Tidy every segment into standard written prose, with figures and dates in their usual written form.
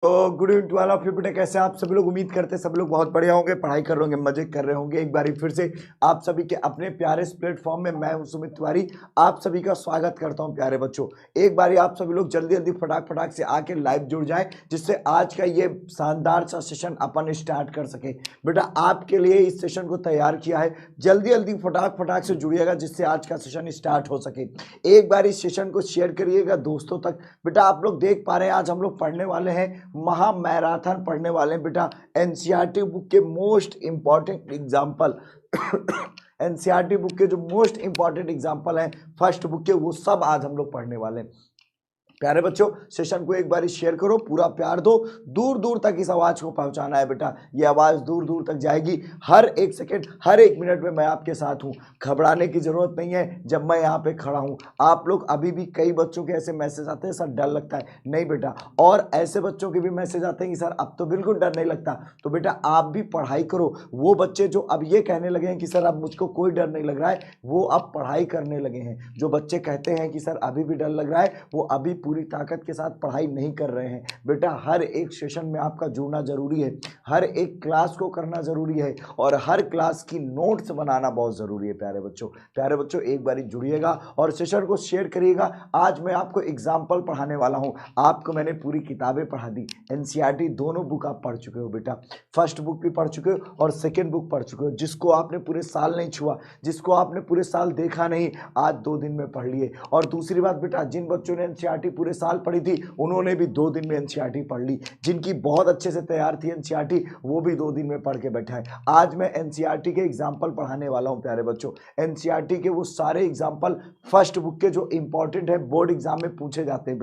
तो good evening to all of you बेटा। कैसे आप सभी लोग? उम्मीद करते हैं सब लोग बहुत बढ़िया होंगे, पढ़ाई कर रहे होंगे, मजे कर रहे होंगे। एक बारी फिर से आप सभी के अपने प्यारे इस प्लेटफॉर्म में मैं हूं सुमित तिवारी, आप सभी का स्वागत करता हूं। प्यारे बच्चों, एक बारी आप सभी लोग जल्दी जल्दी फटाक फटाक से आके लाइव जुड़ जाएं, जिससे आज का ये शानदार सा सेशन अपन स्टार्ट कर सके। बेटा आपके लिए इस सेशन को तैयार किया है, जल्दी जल्दी फटाक फटाक से जुड़िएगा जिससे आज का सेशन स्टार्ट हो सके। एक बार इस सेशन को शेयर करिएगा दोस्तों तक। बेटा आप लोग देख पा रहे हैं आज हम लोग पढ़ने वाले हैं, महा मैराथन पढ़ने वाले हैं बेटा। एनसीईआरटी बुक के most important example NCERT book के जो मोस्ट इंपॉर्टेंट एग्जाम्पल हैं फर्स्ट बुक के, वो सब आज हम लोग पढ़ने वाले हैं। प्यारे बच्चों, सेशन को एक बार शेयर करो, पूरा प्यार दो, दूर दूर तक इस आवाज को पहुंचाना है बेटा। ये आवाज दूर दूर तक जाएगी। हर एक सेकंड, हर एक मिनट में मैं आपके साथ हूं। घबराने की जरूरत नहीं है जब मैं यहाँ पे खड़ा हूं। आप लोग अभी भी कई बच्चों के ऐसे मैसेज आते हैं, सर डर लगता है। नहीं बेटा, और ऐसे बच्चों के भी मैसेज आते हैं कि सर अब तो बिल्कुल डर नहीं लगता। तो बेटा आप भी पढ़ाई करो। वो बच्चे जो अब ये कहने लगे हैं कि सर अब मुझको कोई डर नहीं लग रहा है, वो अब पढ़ाई करने लगे हैं। जो बच्चे कहते हैं कि सर अभी भी डर लग रहा है, वो अभी पूरी ताकत के साथ पढ़ाई नहीं कर रहे हैं। बेटा हर एक सेशन में आपका जुड़ना जरूरी है, हर एक क्लास को करना जरूरी है, और हर क्लास की नोट्स बनाना बहुत जरूरी है। प्यारे बच्चों एक बारी जुड़िएगा और सेशन को शेयर करिएगा। आज मैं आपको एग्जाम्पल पढ़ाने वाला हूं। आपको मैंने पूरी किताबें पढ़ा दी, एनसीईआरटी दोनों बुक आप पढ़ चुके हो बेटा। फर्स्ट बुक भी पढ़ चुके हो और सेकेंड बुक पढ़ चुके हो। जिसको आपने पूरे साल नहीं छुआ, जिसको आपने पूरे साल देखा नहीं, आज 2 दिन में पढ़ लिए। और दूसरी बात बेटा, जिन बच्चों ने एनसीईआरटी पूरे साल पढ़ी थी उन्होंने भी 2 दिन में एनसीईआरटी पढ़ ली। जिनकी बहुत अच्छे से तैयार थी एनसीईआरटी, वो भी 2 दिन में पढ़ के बैठा है। आज मैं एनसीईआरटी के एग्जाम्पल पढ़ाने वाला हूं प्यारे बच्चों। एनसीईआरटी के वो सारे एग्जाम्पल फर्स्ट बुक के जो इंपॉर्टेंट है, बोर्ड एग्जाम में पूछे जाते हैं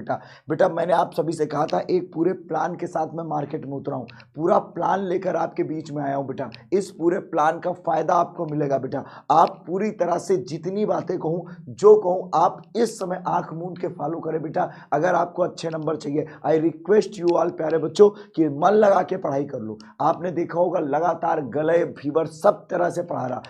बेटा मैंने आप सभी से कहा था एक पूरे प्लान के साथ मैं मार्केट में उतरा हूं, पूरा प्लान लेकर आपके बीच में आया हूं बेटा। इस पूरे प्लान का फायदा आपको मिलेगा बेटा। आप पूरी तरह से जितनी बातें कहूं, जो कहूं, आप इस समय आंख मूंद के फॉलो करें बेटा। अगर आपको अच्छे नंबर चाहिए, आई रिक्वेस्ट यू ऑल प्यारे बच्चों कि मन लगा के पढ़ाई कर लो। आपने देखा होगा लगातार गले फीवर सब तरह से पढ़ा रहा,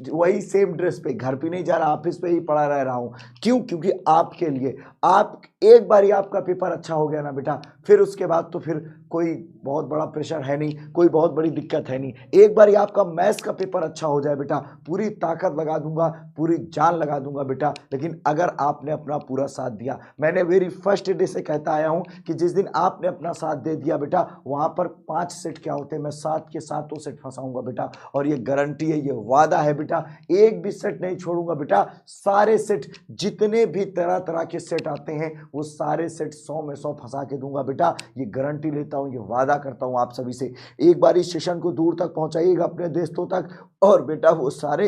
वही सेम ड्रेस पे, घर पे नहीं जा रहा, ऑफिस पे ही पढ़ा रह रहा हूं। क्यों? क्योंकि आपके लिए। आप एक बार ही आपका पेपर अच्छा हो गया ना बेटा, फिर उसके बाद तो फिर कोई बहुत बड़ा प्रेशर है नहीं, कोई बहुत बड़ी दिक्कत है नहीं। एक बार ही आपका मैथ्स का पेपर अच्छा हो जाए बेटा, पूरी ताकत लगा दूंगा, पूरी जान लगा दूंगा बेटा। लेकिन अगर आपने अपना पूरा साथ दिया, मैंने वेरी फर्स्ट डे से कहता आया हूं कि जिस दिन आपने अपना साथ दे दिया बेटा, वहां पर 5 सेट क्या होते हैं, मैं 7 के 7 सेट फंसाऊंगा बेटा। और ये गारंटी है, ये वादा है बेटा, एक भी सेट नहीं छोड़ूंगा बेटा। सारे सेट, जितने भी तरह तरह के सेट आते हैं, वो सारे सेट 100 में 100 फंसा के दूंगा बेटा। ये गारंटी लेता हूं, ये वादा करता हूं आप सभी से। एक बार इस सेशन को दूर तक पहुंचाइएगा अपने दोस्तों तक, और बेटा वो सारे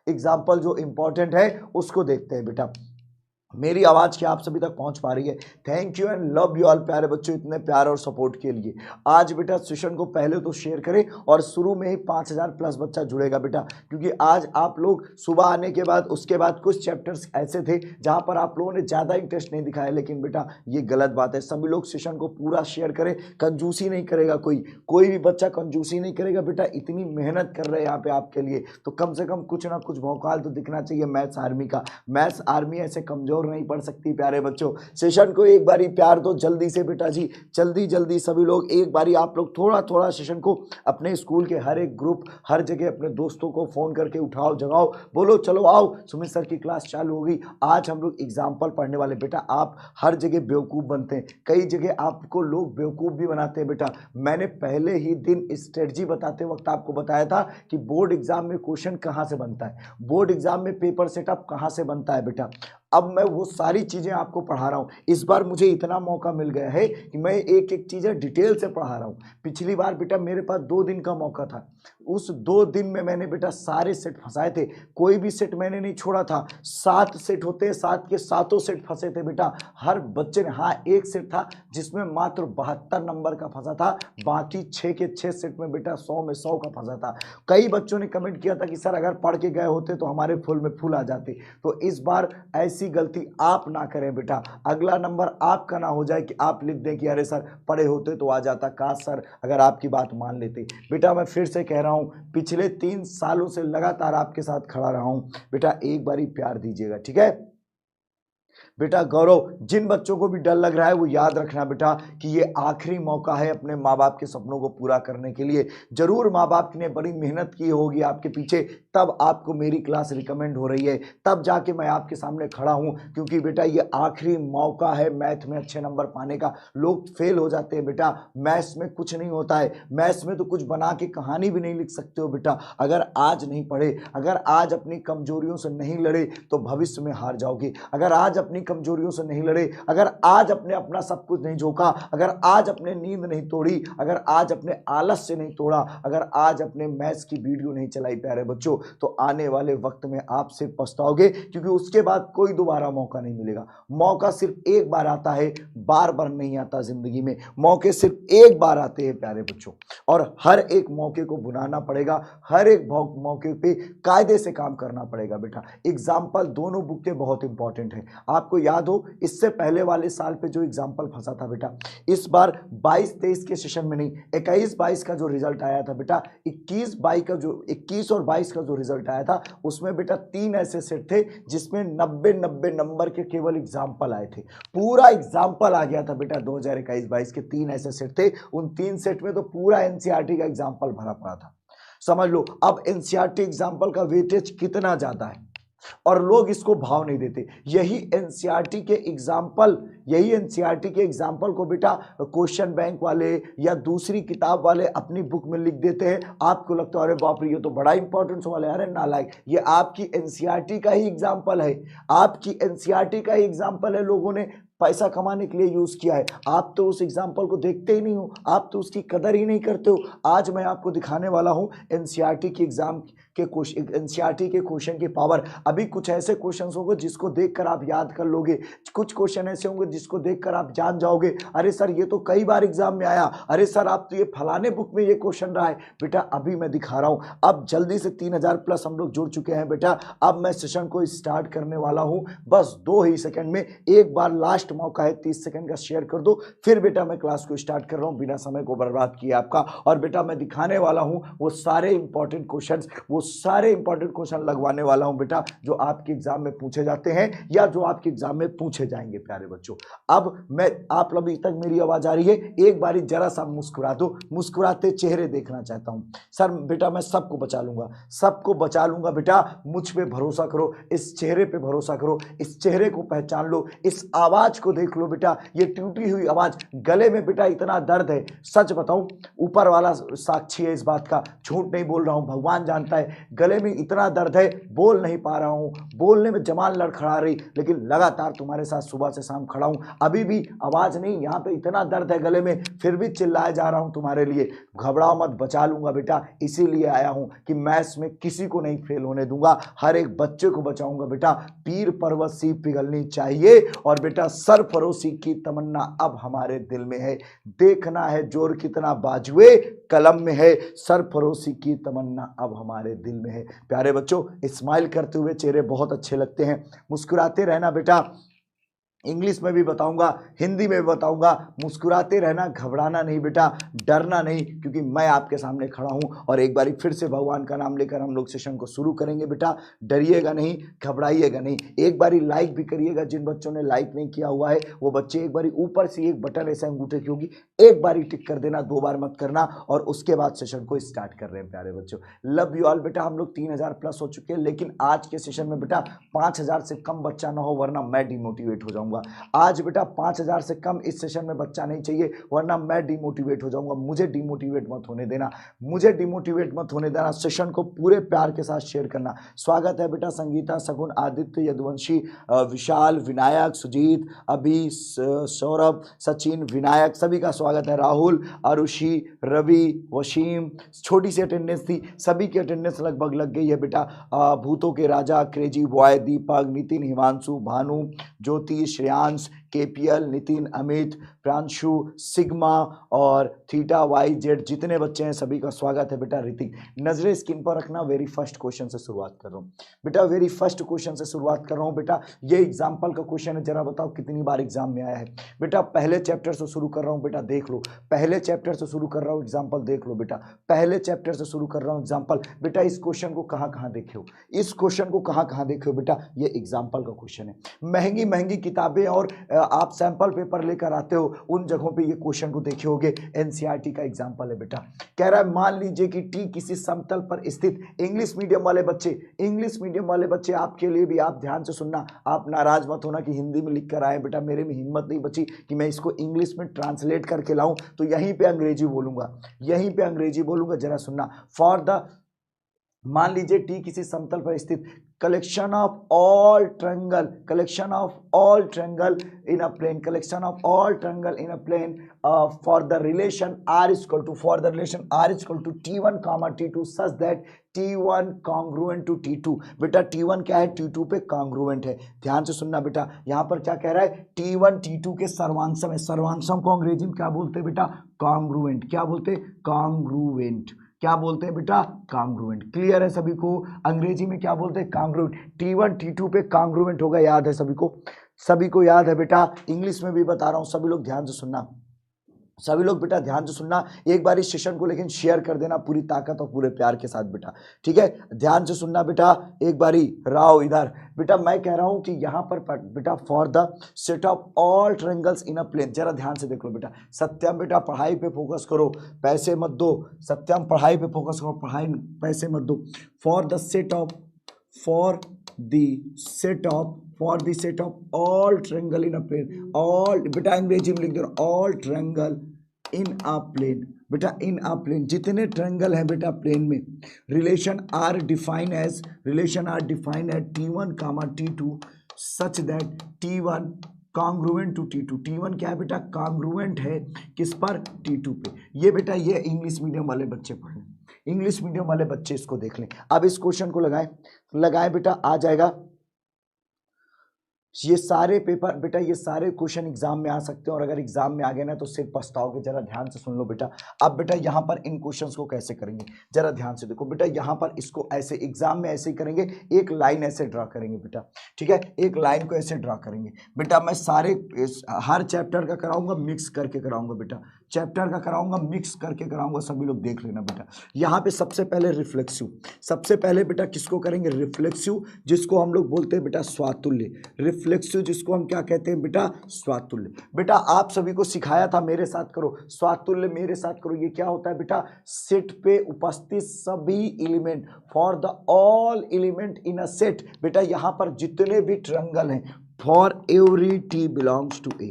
एग्जाम्पल जो इंपॉर्टेंट है उसको देखते हैं बेटा। मेरी आवाज क्या आप सभी तक पहुंच पा रही है? Thank you and love you all प्यारे बच्चों, इतने प्यार और सपोर्ट के लिए। आज बेटा सेशन को पहले तो शेयर करें, और शुरू में ही 5000 प्लस बच्चा जुड़ेगा बेटा। क्योंकि आज आप लोग सुबह आने के बाद, उसके बाद कुछ चैप्टर्स ऐसे थे जहां पर आप लोगों ने ज्यादा इंटरेस्ट नहीं दिखाया, लेकिन बेटा ये गलत बात है। सभी लोग सेशन को पूरा शेयर करें, कंजूसी नहीं करेगा कोई भी बच्चा कंजूसी नहीं करेगा बेटा। इतनी मेहनत कर रहे हैं यहाँ पे आपके लिए, तो कम से कम कुछ ना कुछ भौकाल तो दिखना चाहिए मैथ्स आर्मी का। मैथ्स आर्मी ऐसे कमजोर नहीं पढ़ सकती प्यारे बच्चों। सेशन को एक बारी प्यार दो जल्दी से बेटा जी, जल्दी जल्दी सभी लोग एक बारी आप लोग थोड़ा थोड़ा सेशन को अपने स्कूल के हर एक ग्रुप, हर जगह अपने दोस्तों को फोन करके उठाओ, जगाओ, बोलो चलो आओ सुमित सर की क्लास चालू होगी। आज हम लोग एग्जाम्पल पढ़ने वाले बेटा। आप हर जगह बेवकूफ बनते हैं, कई जगह आपको लोग बेवकूफ भी बनाते हैं बेटा। मैंने पहले ही दिन स्ट्रेटजी बताते वक्त आपको बताया था कि बोर्ड एग्जाम में क्वेश्चन कहां से बनता है, बोर्ड एग्जाम में पेपर सेटअप कहां से बनता है बेटा। अब मैं वो सारी चीजें आपको पढ़ा रहा हूं। इस बार मुझे इतना मौका मिल गया है कि मैं एक एक चीजें डिटेल से पढ़ा रहा हूं। पिछली बार बेटा मेरे पास 2 दिन का मौका था, उस 2 दिन में मैंने बेटा सारे सेट फंसाए थे, कोई भी सेट मैंने नहीं छोड़ा था। 7 सेट होते हैं, 7 के 7 सेट फंसे थे बेटा हर बच्चे ने। हाँ, एक सेट था जिसमें मात्र 72 नंबर का फंसा था, बाकी 6 के 6 सेट में बेटा 100 में 100 का फंसा था। कई बच्चों ने कमेंट किया था कि सर अगर पढ़ के गए होते तो हमारे फुल में फुल आ जाते। तो इस बार ऐसी गलती आप ना करें बेटा। अगला नंबर आपका ना हो जाए कि आप लिख दें कि अरे सर पढ़े होते तो आ जाता, काश सर अगर आपकी बात मान लेते। बेटा मैं फिर से कह रहा हूं, पिछले 3 सालों से लगातार आपके साथ खड़ा रहा हूं बेटा। एक बारी प्यार दीजिएगा, ठीक है? बेटा गौरव, जिन बच्चों को भी डर लग रहा है वो याद रखना बेटा कि ये आखिरी मौका है अपने माँ बाप के सपनों को पूरा करने के लिए। जरूर माँ बाप ने बड़ी मेहनत की होगी आपके पीछे, तब आपको मेरी क्लास रिकमेंड हो रही है, तब जाके मैं आपके सामने खड़ा हूँ, क्योंकि बेटा ये आखिरी मौका है मैथ में अच्छे नंबर पाने का। लोग फेल हो जाते हैं बेटा, मैथ्स में कुछ नहीं होता है, मैथ्स में तो कुछ बना के कहानी भी नहीं लिख सकते हो बेटा। अगर आज नहीं पढ़े, अगर आज अपनी कमजोरियों से नहीं लड़े तो भविष्य में हार जाओगे। अगर आज अपनी कमजोरियों से नहीं लड़े, अगर आज अपने अपना सब कुछ नहीं झोंका, अगर आज अपने नींद नहीं तोड़ी, अगर आज अपने आलस से नहीं तोड़ा, अगर आज अपने मैथ्स की वीडियो नहीं चलाई प्यारे बच्चों, तो आने वाले वक्त में आप सिर्फ पछताओगे, क्योंकि उसके बाद कोई दोबारा मौका नहीं मिलेगा। मौका सिर्फ एक बार आता है, बार बार नहीं आता जिंदगी में। मौके सिर्फ एक बार आते हैं प्यारे बच्चों, और हर एक मौके को भुनाना पड़ेगा, हर एक मौके पे कायदे से काम करना पड़ेगा बेटा। एग्जाम्पल दोनों बुक के बहुत इंपॉर्टेंट है। आपको याद हो इससे पहले वाले साल पे जो एग्जाम्पल फंसा था बेटा, इस बार 22-23 के सेशन में नहीं, 21-22 का जो रिजल्ट आया था बेटा, 21 और 22 का जो रिजल्ट आया था, उसमें बेटा 3 ऐसे सेट थे जिसमें 90-90 नंबर के केवल एग्जाम्पल आए थे। पूरा एग्जाम्पल आ गया था बेटा 2021-22 के 3 ऐसे सेट थे, उन 3 सेट में तो पूरा एनसीईआरटी का एग्जाम्पल भरा पड़ा था। समझ लो अब एनसीईआरटी एग्जाम्पल का वेटेज कितना ज्यादा है, और लोग इसको भाव नहीं देते। यही एनसीईआरटी के एग्जाम्पल को बेटा क्वेश्चन बैंक वाले या दूसरी किताब वाले अपनी बुक में लिख देते हैं। आपको लगता है अरे बाप रे ये तो बड़ा इंपॉर्टेंस वाला है। अरे नालायक, ये आपकी एनसीईआरटी का ही एग्जाम्पल है, आपकी एनसीईआरटी का ही एग्जाम्पल है, लोगों ने पैसा कमाने के लिए यूज किया है। आप तो उस एग्जाम्पल को देखते ही नहीं हो, आप तो उसकी कदर ही नहीं करते हो। आज मैं आपको दिखाने वाला हूं एनसीईआरटी की एनसीईआरटी के क्वेश्चन की पावर। अभी कुछ ऐसे क्वेश्चन होंगे जिसको देखकर आप याद कर लोगे, कुछ क्वेश्चन ऐसे होंगे जिसको देखकर आप जान जाओगे अरे सर ये तो कई बार एग्जाम में आया, अरे सर आप तो ये फलाने बुक में ये क्वेश्चन रहा है। बेटा अभी मैं दिखा रहा हूं। अब जल्दी से 3000 प्लस हम लोग जुड़ चुके हैं बेटा। अब मैं सेशन को स्टार्ट करने वाला हूं, बस 2 ही सेकंड में। एक बार लास्ट मौका है 30 सेकंड का, शेयर कर दो, फिर बेटा मैं क्लास को स्टार्ट कर रहा हूं बिना समय को बर्बाद किए आपका। और बेटा मैं दिखाने वाला हूं वो सारे इंपॉर्टेंट क्वेश्चन लगवाने वाला हूं बेटा जो आपके एग्जाम में पूछे जाते हैं या जो आपके एग्जाम में पूछे जाएंगे प्यारे बच्चों। अब मैं आप लोग तक मेरी आवाज आ रही है? एक बारी जरा सा मुस्कुरा दो, मुस्कुराते चेहरे देखना चाहता हूं। सर बेटा मैं सबको बचा लूंगा बेटा, मुझ पे भरोसा करो, इस चेहरे पे भरोसा करो, इस चेहरे को पहचान लो, इस आवाज को देख लो बेटा, ये टूटी हुई आवाज, गले में बेटा इतना दर्द है। सच बताऊं, ऊपर वाला साक्षी है इस बात का, झूठ नहीं बोल रहा हूं, भगवान जानता है। गले में इतना दर्द है, बोल नहीं पा रहा हूं, बोलने में जमाल लड़खड़ा रही, लेकिन लगातार तुम्हारे साथ सुबह से शाम खड़ा हूं। अभी भी आवाज नहीं, यहाँ पे इतना दर्द है गले में, फिर भी चिल्लाया जा रहा हूं तुम्हारे लिए। घबराओ मत, बचा लूंगा बेटा, इसीलिए आया हूं कि मैथ्स में किसी को नहीं फेल होने दूंगा, हर एक बच्चे को बचाऊंगा बेटा। पीर पर्वत सी पिघलनी चाहिए, और बेटा सरफरोशी की तमन्ना अब हमारे दिल में है। देखना है जोर कितना बाजुए कलम में है, सरफरोशी की तमन्ना अब हमारे दिल में है। प्यारे बच्चों, स्माइल करते हुए चेहरे बहुत अच्छे लगते हैं, मुस्कुराते रहना बेटा। इंग्लिश में भी बताऊंगा, हिंदी में भी बताऊंगा, मुस्कुराते रहना, घबराना नहीं बेटा, डरना नहीं, क्योंकि मैं आपके सामने खड़ा हूं। और एक बारी फिर से भगवान का नाम लेकर हम लोग सेशन को शुरू करेंगे बेटा। डरिएगा नहीं, घबराइएगा नहीं। एक बारी लाइक भी करिएगा, जिन बच्चों ने लाइक नहीं किया हुआ है वो बच्चे एक बारी ऊपर से एक बटन ऐसे अंगूठे की होगी, एक बारी टिक कर देना, 2 बार मत करना, और उसके बाद सेशन को स्टार्ट कर रहे हैं प्यारे बच्चों। लव यू ऑल बेटा। हम लोग 3000 प्लस हो चुके हैं, लेकिन आज के सेशन में बेटा 5000 से कम बच्चा ना हो, वरना मैं डिमोटिवेट हो जाऊंगा। आज बेटा 5000 से कम इस सेशन में बच्चा नहीं चाहिए, वरना मैं डिमोटिवेट हो जाऊंगा। मुझे डिमोटिवेट मत होने देना, सेशन को पूरे प्यार के साथ शेयर करना। स्वागत है बेटा संगीता, सगुन, आदित्य, यदुवंशी, विशाल, विनायक, सुजीत, अभी, सौरभ, सचिन, विनायक, सभी का स्वागत है। राहुल, आरुषि, रवि, वशीम, छोटी सी अटेंडेंस थी, सभी की अटेंडेंस लगभग लग गई है बेटा। भूतों के राजा, क्रेजी बॉय, दीपक, नितिन, हिमांशु, भानु, ज्योति, श्रेयांश, केपीएल, नितिन, अमित, प्रांशु, सिग्मा और थीटा वाई जेड जितने बच्चे हैं सभी का स्वागत है बेटा। ऋतिक, नजरें स्क्रीन पर रखना। वेरी फर्स्ट क्वेश्चन से शुरुआत कर रहा हूँ बेटा, वेरी फर्स्ट क्वेश्चन से शुरुआत कर रहा हूँ बेटा। ये एग्जाम्पल का क्वेश्चन है, जरा बताओ कितनी बार एग्जाम में आया है बेटा। पहले चैप्टर से शुरू कर रहा हूँ बेटा, देख लो। पहले चैप्टर से शुरू कर रहा हूँ, एग्जाम्पल देख लो बेटा। पहले चैप्टर से शुरू कर रहा हूँ एग्जाम्पल बेटा। इस क्वेश्चन को कहाँ कहाँ देखे हो, इस क्वेश्चन को कहाँ कहाँ देखे हो बेटा, ये एग्जाम्पल का क्वेश्चन है। महंगी महंगी किताबें और आप सैंपल पेपर लेकर आते हो, उन जगहों पे ये क्वेश्चन को देखे होगे। एनसीईआरटी का एग्जाम्पल है बेटा। कह रहा है मान लीजिए कि टी किसी समतल पर स्थित, इंग्लिश मीडियम वाले बच्चे, इंग्लिश मीडियम वाले बच्चे आपके लिए भी, आप ध्यान से सुनना, आप नाराज मत होना कि हिंदी में लिख कर आए बेटा। मेरे में हिम्मत नहीं बची कि मैं इसको इंग्लिश में ट्रांसलेट करके लाऊं, तो यहीं पे अंग्रेजी बोलूंगा, यहीं पे अंग्रेजी बोलूंगा। जरा सुनना। फॉर द, मान लीजिए टी किसी समतल पर स्थित, collection of all triangle, collection of all triangle in a plane, collection of all triangle in a plane for the relation R equal to, for the relation R equal to T1, T2 such that T1 congruent to T2। बेटा T1 क्या है, T2 पे congruent है। ध्यान से सुनना बेटा, यहाँ पर क्या कह रहा है, T1 T2 के सर्वांशम है। सर्वांशम को अंग्रेजी में क्या बोलते हैं बेटा, कॉन्ग्रुएंट। क्या बोलते हैं, कॉन्ग्रुएंट। क्या बोलते हैं बेटा, कॉन्ग्रुएंट। क्लियर है सभी को, अंग्रेजी में क्या बोलते हैं, कॉन्ग्रुएंट। T1 T2 पे कॉन्ग्रुएंट होगा, याद है सभी को, सभी को याद है बेटा। इंग्लिश में भी बता रहा हूं, सभी लोग ध्यान से सुनना, सभी लोग बेटा ध्यान से सुनना। एक बार इस सेशन को लेकिन शेयर कर देना पूरी ताकत और पूरे प्यार के साथ बेटा, ठीक है। ध्यान से सुनना बेटा, एक बारी राव इधर बेटा। मैं कह रहा हूं कि यहाँ पर बेटा for the set of all triangles in a plane, जरा ध्यान से देख लो बेटा। सत्यम बेटा पढ़ाई पे फोकस करो, पैसे मत दो। सत्यम पढ़ाई पे फोकस करो, पढ़ाई पैसे मत दो। For the set of, for the set of all triangle in a plane, all बेटा अंग्रेजी में लिख दो, all triangle in a plane बेटा, इन अ प्लेन, जितने ट्रायंगल हैं बेटा प्लेन में, relation R define as, relation R define as T1, T2 such that T1 congruent to T2। T1 क्या है बेटा, कॉन्ग्रुएंट है किस पर, T2 पे। ये बेटा ये इंग्लिश मीडियम वाले बच्चे पढ़ लें, इंग्लिश मीडियम वाले बच्चे इसको देख लें। अब इस क्वेश्चन को लगाएं बेटा, आ जाएगा। ये सारे पेपर बेटा, ये सारे क्वेश्चन एग्जाम में आ सकते हैं, और अगर एग्जाम में आ गए ना तो सिर्फ पछताओगे। जरा ध्यान से सुन लो बेटा। अब बेटा यहाँ पर इन क्वेश्चंस को कैसे करेंगे, जरा ध्यान से देखो बेटा। यहाँ पर इसको ऐसे एग्जाम में ऐसे ही करेंगे, एक लाइन ऐसे ड्रा करेंगे बेटा, ठीक है। एक लाइन को ऐसे ड्रा करेंगे बेटा। मैं सारे हर चैप्टर का कराऊंगा, मिक्स करके कराऊंगा बेटा, चैप्टर का कराऊंगा, मिक्स करके कराऊंगा, सभी लोग देख लेना बेटा। यहाँ पे सबसे पहले रिफ्लेक्सिव, सबसे पहले बेटा किसको करेंगे, रिफ्लेक्सिव, जिसको हम लोग बोलते हैं बेटा स्वातुल्य। रिफ्लेक्सिव जिसको हम क्या कहते हैं बेटा, स्वातुल्य। बेटा आप सभी को सिखाया था, मेरे साथ करो स्वातुल्य, मेरे साथ करो। ये क्या होता है बेटा, सेट पे उपस्थित सभी element, for the all element in a set. बेटा यहाँ पर जितने भी ट्रायंगल हैं, for every T belongs to A,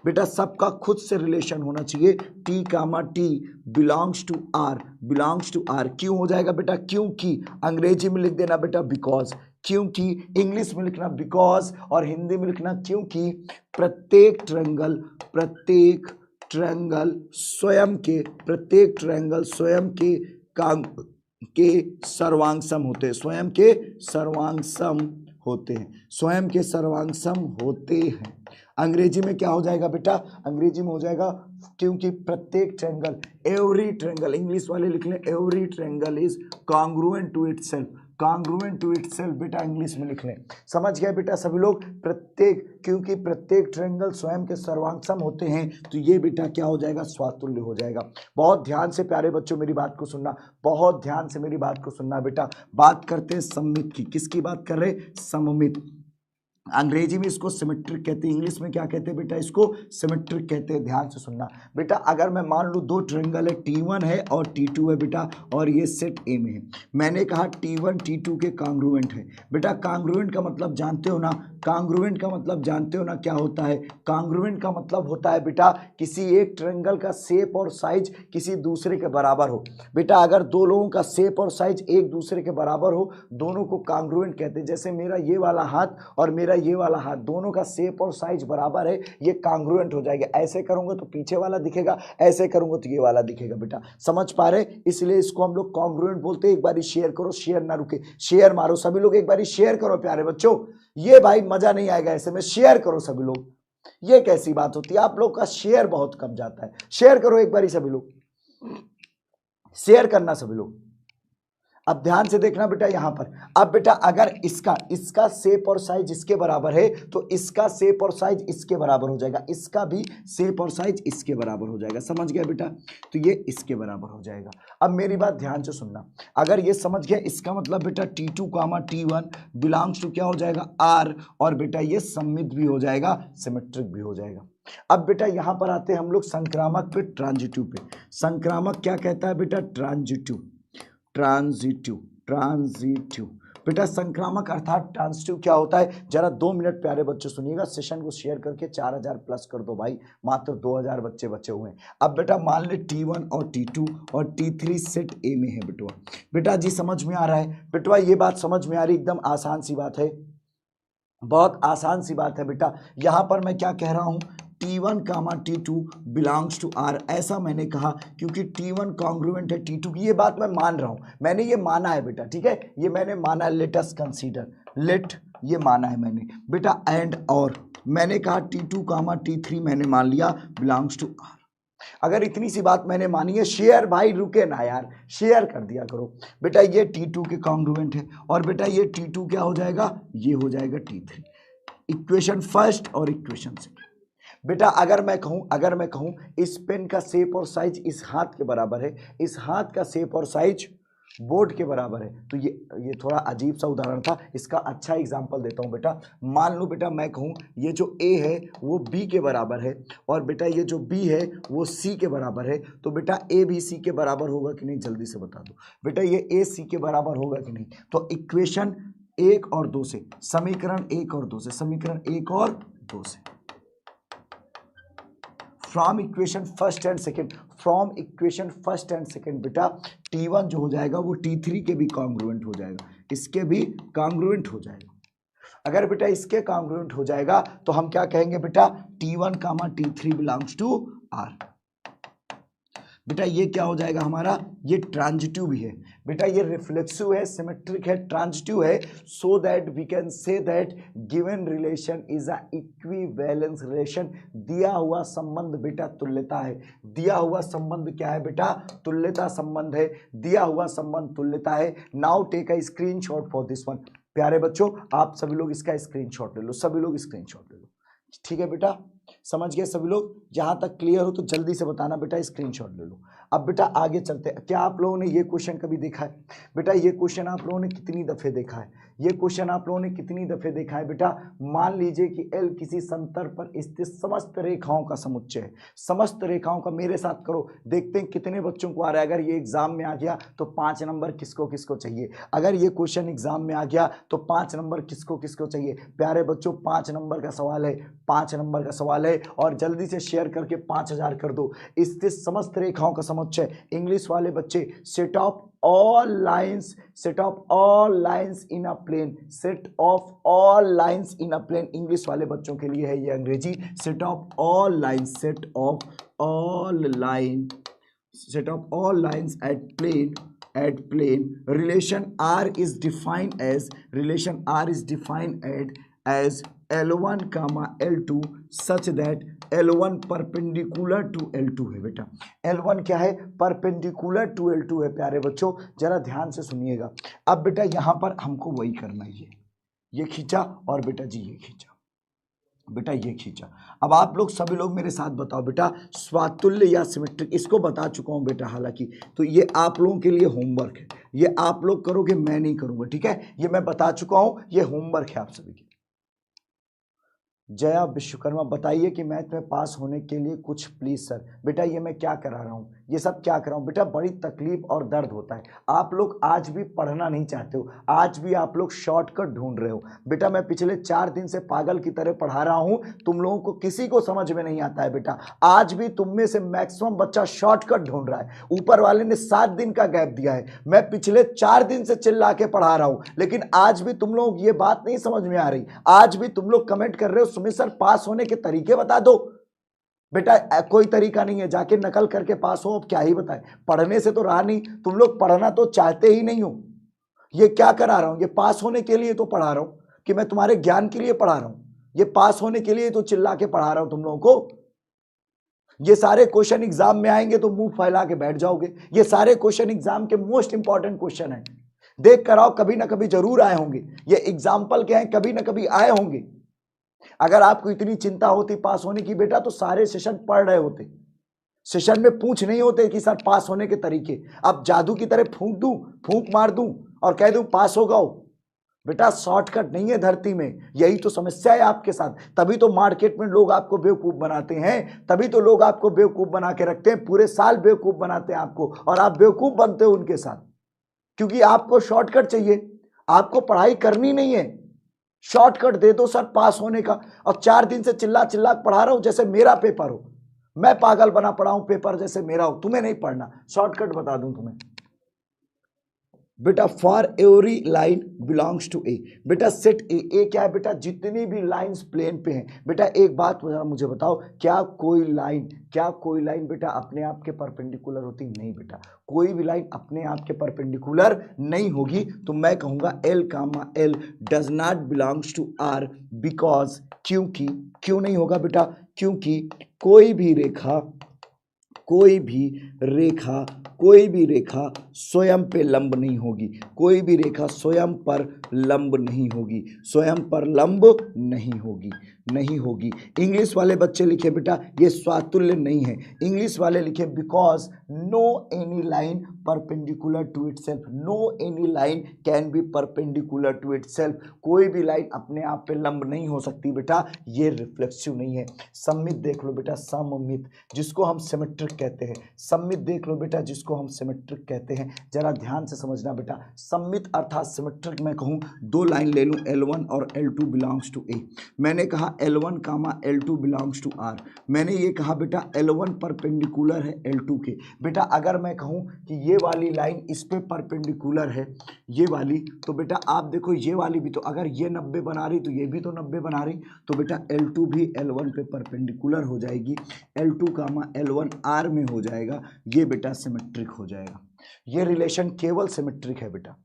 बेटा सबका खुद से रिलेशन होना चाहिए। T comma T belongs to R, belongs to R. क्यों हो जाएगा बेटा, क्योंकि। अंग्रेजी में लिख देना बेटा बिकॉज, क्योंकि। इंग्लिश में लिखना बिकॉज, और हिंदी में लिखना क्योंकि। प्रत्येक ट्रायंगल स्वयं के, प्रत्येक ट्रायंगल स्वयं के सर्वांगसम होते हैं, स्वयं के सर्वांगसम होते हैं, स्वयं के सर्वांगसम होते हैं। अंग्रेजी में क्या हो जाएगा बेटा, अंग्रेजी में हो जाएगा क्योंकि प्रत्येक ट्रायंगल, एवरी ट्रायंगल, इंग्लिश वाले लिख लें every triangle is congruent to itself, congruent to itself बेटा इंग्लिश में लिख लें। समझ गए बेटा सभी लोग, प्रत्येक, क्योंकि प्रत्येक ट्रायंगल स्वयं के सर्वांगसम होते हैं, तो ये बेटा क्या हो जाएगा, स्वातुल्य हो जाएगा। बहुत ध्यान से प्यारे बच्चों मेरी बात को सुनना, बहुत ध्यान से मेरी बात को सुनना बेटा। बात करते हैं सममित की, किसकी बात कर रहे, सममित। अंग्रेजी में इसको सिमेट्रिक कहते हैं, इंग्लिश में क्या कहते हैं बेटा, इसको सिमेट्रिक कहते हैं। ध्यान से सुनना बेटा, अगर मैं मान लूँ दो ट्रायंगल है, T1 है और T2 है बेटा, और ये सेट ए में है। मैंने कहा T1 T2 के कॉन्ग्रुएंट है बेटा। कॉन्ग्रुएंट का मतलब जानते हो ना, कॉन्ग्रुएंट का मतलब जानते हो ना क्या होता है। कॉन्ग्रुएंट का मतलब होता है बेटा किसी एक ट्रायंगल का शेप और साइज किसी दूसरे के बराबर हो। बेटा अगर दो लोगों का शेप और साइज एक दूसरे के बराबर हो, दोनों को कॉन्ग्रुएंट कहते हैं। जैसे मेरा ये वाला हाथ और मेरा ये वाला हाथ, दोनों का शेप और साइज बराबर है, ये कॉन्ग्रुएंट हो जाएगा। ऐसे करूंगा तो पीछे वाला दिखेगा, ऐसे करूंगा तो ये वाला दिखेगा बेटा। समझ पा रहे, इसलिए इसको हम लोग कॉन्ग्रुएंट बोलते हैं। एक बारी शेयर करो, शेयर ना रुके, शेयर मारो सभी लोग, एक बारी शेयर करो प्यारे बच्चों। ये भाई मजा नहीं आएगा ऐसे में, शेयर करो सभी लोग, ये कैसी बात होती है? आप लोग का शेयर बहुत कम जाता है। शेयर करो एक बार सभी लोग, शेयर करना सभी लोग। अब ध्यान से देखना बेटा यहां पर। अब बेटा अगर इसका शेप और साइज इसके बराबर है तो इसका शेप और साइज इसके बराबर हो जाएगा, इसका भी शेप और साइज इसके बराबर हो जाएगा। समझ गया बेटा? तो ये इसके बराबर हो जाएगा। अब मेरी बात ध्यान से सुनना, अगर ये समझ गया इसका मतलब बेटा T2 comma T1 belongs to क्या हो जाएगा R, और बेटा ये सममित भी हो जाएगा, सिमेट्रिक भी हो जाएगा। अब बेटा यहां पर आते हैं हम लोग संक्रामक पे, ट्रांजिटिव पे। संक्रामक क्या कहता है बेटा? ट्रांजिटिव। ट्रांजिटिव बेटा संक्रामक अर्थात ट्रांजिटिव क्या होता है? जरा 2 मिनट प्यारे बच्चे सुनिएगा, सेशन को शेयर करके 4000 प्लस कर दो भाई, मात्र 2000 बच्चे बचे हुए हैं। अब बेटा मान ले T1 और T2 और T3 सेट ए में है बेटवा। बेटा जी समझ में आ रहा है? बेटवा ये बात समझ में आ रही? एकदम आसान सी बात है, बहुत आसान सी बात है बेटा। यहां पर मैं क्या कह रहा हूं? T1 comma T2 belongs to R, ऐसा मैंने कहा क्योंकि T1 कॉन्ग्रुएंट है T2 की। ये बात मैं मान रहा हूं, मैंने ये माना है बेटा, ठीक है, ये मैंने माना है। लेट अस कंसीडर, लेट ये माना है मैंने बेटा। एंड और मैंने कहा T2 कामा T3 मैंने मान लिया बिलोंग्स टू R। अगर इतनी सी बात मैंने मानी है, शेयर भाई रुके ना यार, शेयर कर दिया करो बेटा। ये T2 के कॉन्ग्रुएंट है और बेटा ये T2 क्या हो जाएगा? ये हो जाएगा T3। इक्वेशन फर्स्ट और इक्वेशन सेकंड। बेटा अगर मैं कहूं इस पेन का शेप और साइज इस हाथ के बराबर है, इस हाथ का शेप और साइज बोर्ड के बराबर है, तो ये थोड़ा अजीब सा उदाहरण था, इसका अच्छा एग्जांपल देता हूं बेटा। मान लो बेटा मैं कहूं ये जो A है वो B के बराबर है और बेटा ये जो B है वो C के बराबर है, तो बेटा A भी C के बराबर होगा कि नहीं? जल्दी से बता दो बेटा, ये A C के बराबर होगा कि नहीं? तो इक्वेशन 1 और 2 से, समीकरण 1 और 2 से, समीकरण 1 और 2 से, from equation first and second, from equation first and second बेटा T1 जो हो जाएगा वो T3 के भी कॉन्ग्रुएंट हो जाएगा, इसके भी कॉन्ग्रुएंट हो जाएगा। अगर बेटा इसके कॉन्ग्रुएंट हो जाएगा तो हम क्या कहेंगे बेटा? T1 comma T3 belongs to R। बेटा ये क्या हो जाएगा हमारा? ये ट्रांजिटिव भी है बेटा, ये रिफ्लेक्सिव है, सिमेट्रिक है, ट्रांजिटिव है, so that we can say that given relation is a equivalence relation. दिया हुआ संबंध बेटा तुल्यता है। दिया हुआ संबंध क्या है बेटा? तुल्यता संबंध है। दिया हुआ संबंध तुल्यता है। Now take a screenshot for this one. प्यारे बच्चों आप सभी लोग इसका स्क्रीनशॉट ले लो, सभी लोग स्क्रीनशॉट ले लो, ठीक है बेटा? समझ गए सभी लोग? जहां तक क्लियर हो तो जल्दी से बताना बेटा, स्क्रीनशॉट ले लो। अब बेटा आगे चलते हैं। क्या आप लोगों ने ये क्वेश्चन कभी देखा है बेटा? ये क्वेश्चन आप लोगों ने कितनी दफे देखा है? ये क्वेश्चन आप लोगों ने कितनी दफे देखा है बेटा? मान लीजिए कि L किसी समतल पर स्थित समस्त रेखाओं का समुच्चय है। समस्त रेखाओं का, मेरे साथ करो, देखते हैं कितने बच्चों को आ रहा है। अगर ये एग्जाम में आ गया तो 5 नंबर किसको किसको चाहिए? अगर ये क्वेश्चन एग्जाम में आ गया तो 5 नंबर किसको किसको चाहिए? प्यारे बच्चों 5 नंबर का सवाल है, 5 नंबर का सवाल है, और जल्दी से शेयर करके 5000 कर दो। स्थित समस्त रेखाओं का समुच्चय, इंग्लिश वाले बच्चे, set of all lines, set of all lines in a plane, set of all lines in a plane, English वाले बच्चों के लिए है ये अंग्रेजी। Set of all lines, set of all line, set of all lines at plane relation R is defined as, relation R is defined as L1 comma L2 such that L1 perpendicular to L2 है बेटा। L1 क्या है? Perpendicular to L2 है प्यारे बच्चों, जरा ध्यान से सुनिएगा। अब बेटा यहां पर हमको वही करना है, ये खींचा और बेटा जी ये खींचा, बेटा ये खींचा। अब आप लोग सभी लोग मेरे साथ बताओ बेटा, स्वातुल्य या सिमेट्रिक, इसको बता चुका हूं बेटा हालांकि, तो ये आप लोगों के लिए होमवर्क है, ये आप लोग करोगे, मैं नहीं करूंगा, ठीक है? ये मैं बता चुका हूं, ये होमवर्क है आप सभी के। जया विश्वकर्मा, बताइए कि मैथ में पास होने के लिए कुछ प्लीज सर। बेटा ये मैं क्या करा रहा हूँ, ये सब क्या कर रहा हूँ बेटा? बड़ी तकलीफ और दर्द होता है। आप लोग आज भी पढ़ना नहीं चाहते हो, आज भी आप लोग शॉर्टकट ढूंढ रहे हो। बेटा मैं पिछले 4 दिन से पागल की तरह पढ़ा रहा हूँ, तुम लोगों को किसी को समझ में नहीं आता है बेटा। आज भी तुम में से मैक्सिमम बच्चा शॉर्टकट ढूंढ रहा है। ऊपर वाले ने 7 दिन का गैप दिया है, मैं पिछले 4 दिन से चिल्ला के पढ़ा रहा हूँ, लेकिन आज भी तुम लोग ये बात नहीं समझ में आ रही। आज भी तुम लोग कमेंट कर रहे हो सुमित सर पास होने के तरीके बता दो। बेटा कोई तरीका नहीं है, जाके नकल करके पास हो, अब क्या ही बताएं, पढ़ने से तो रहा नहीं। तुम लोग पढ़ना तो चाहते ही नहीं हो। ये क्या करा रहा हूं? ये पास होने के लिए तो पढ़ा रहा हूं कि मैं तुम्हारे ज्ञान के लिए पढ़ा रहा हूं? ये पास होने के लिए तो चिल्ला के पढ़ा रहा हूं तुम लोगों को। ये सारे क्वेश्चन एग्जाम में आएंगे तो मुंह फैला के बैठ जाओगे। ये सारे क्वेश्चन एग्जाम के मोस्ट इंपॉर्टेंट क्वेश्चन है, देख कर आओ, कभी ना कभी जरूर आए होंगे। ये एग्जाम्पल क्या है, कभी ना कभी आए होंगे। अगर आपको इतनी चिंता होती पास होने की बेटा तो सारे सेशन पढ़ रहे होते। सेशन में पूछ नहीं होते कि सर पास होने के तरीके। अब जादू की तरह फूंक मार दूं और कह दूं पास हो गओ। बेटा शॉर्टकट नहीं है धरती में, यही तो समस्या है आपके साथ। तभी तो मार्केट में लोग आपको बेवकूफ बनाते हैं, तभी तो लोग आपको बेवकूफ बना के रखते हैं, पूरे साल बेवकूफ बनाते हैं आपको, और आप बेवकूफ बनते हो उनके साथ, क्योंकि आपको शॉर्टकट चाहिए। आपको पढ़ाई करनी नहीं है, शॉर्टकट दे दो सर पास होने का। और 4 दिन से चिल्ला चिल्ला पढ़ा रहा हूं जैसे मेरा पेपर हो। मैं पागल बना पड़ा हूं, पेपर जैसे मेरा हो। तुम्हें नहीं पढ़ना, शॉर्टकट बता दूं तुम्हें। बेटा for every line belongs to A. बेटा सेट ए क्या है बेटा, जितनी भी लाइंस प्लेन पे हैं। बेटा एक बात मुझे बताओ, क्या कोई लाइन बेटा अपने आप के परपेंडिकुलर होती? नहीं बेटा, कोई भी लाइन अपने आप के परपेंडिकुलर नहीं होगी। तो मैं कहूंगा L comma L does not belongs to R because, क्योंकि, क्यों नहीं होगा बेटा? क्योंकि कोई भी रेखा स्वयं पे लंब नहीं होगी। कोई भी रेखा स्वयं पर लंब नहीं होगी, स्वयं पर लंब नहीं होगी। इंग्लिश वाले बच्चे लिखे बेटा ये स्वातुल्य नहीं है। इंग्लिश वाले लिखे because no any line perpendicular to itself, no any line can be perpendicular to itself. कोई भी लाइन अपने आप पे लंब नहीं हो सकती बेटा, ये रिफ्लेक्सिव नहीं है। सममित देख लो बेटा, सममित जिसको हम सिमेट्रिक कहते हैं। सममित देख लो बेटा, जिसको हम सिमेट्रिक कहते हैं। जरा ध्यान से समझना बेटा, सममित अर्थात सिमेट्रिक मैं कहूँ, 2 लाइन ले लूँ L1 और L2 बिलोंग्स टू ए। मैंने कहा L1 comma L2 belongs to R। मैंने ये कहा बेटा L1 परपेंडिकुलर है L2 के। बेटा अगर मैं कहूँ कि ये वाली लाइन इस पे परपेंडिकुलर है, ये वाली, तो बेटा आप देखो ये वाली भी, तो अगर ये 90 बना रही तो ये भी तो 90 बना रही, तो बेटा L2 भी L1 पे परपेंडिकुलर हो जाएगी। L2 कामा L1 R में हो जाएगा, ये बेटा सिमेट्रिक हो जाएगा। ये रिलेशन केवल सिमेट्रिक है बेटा,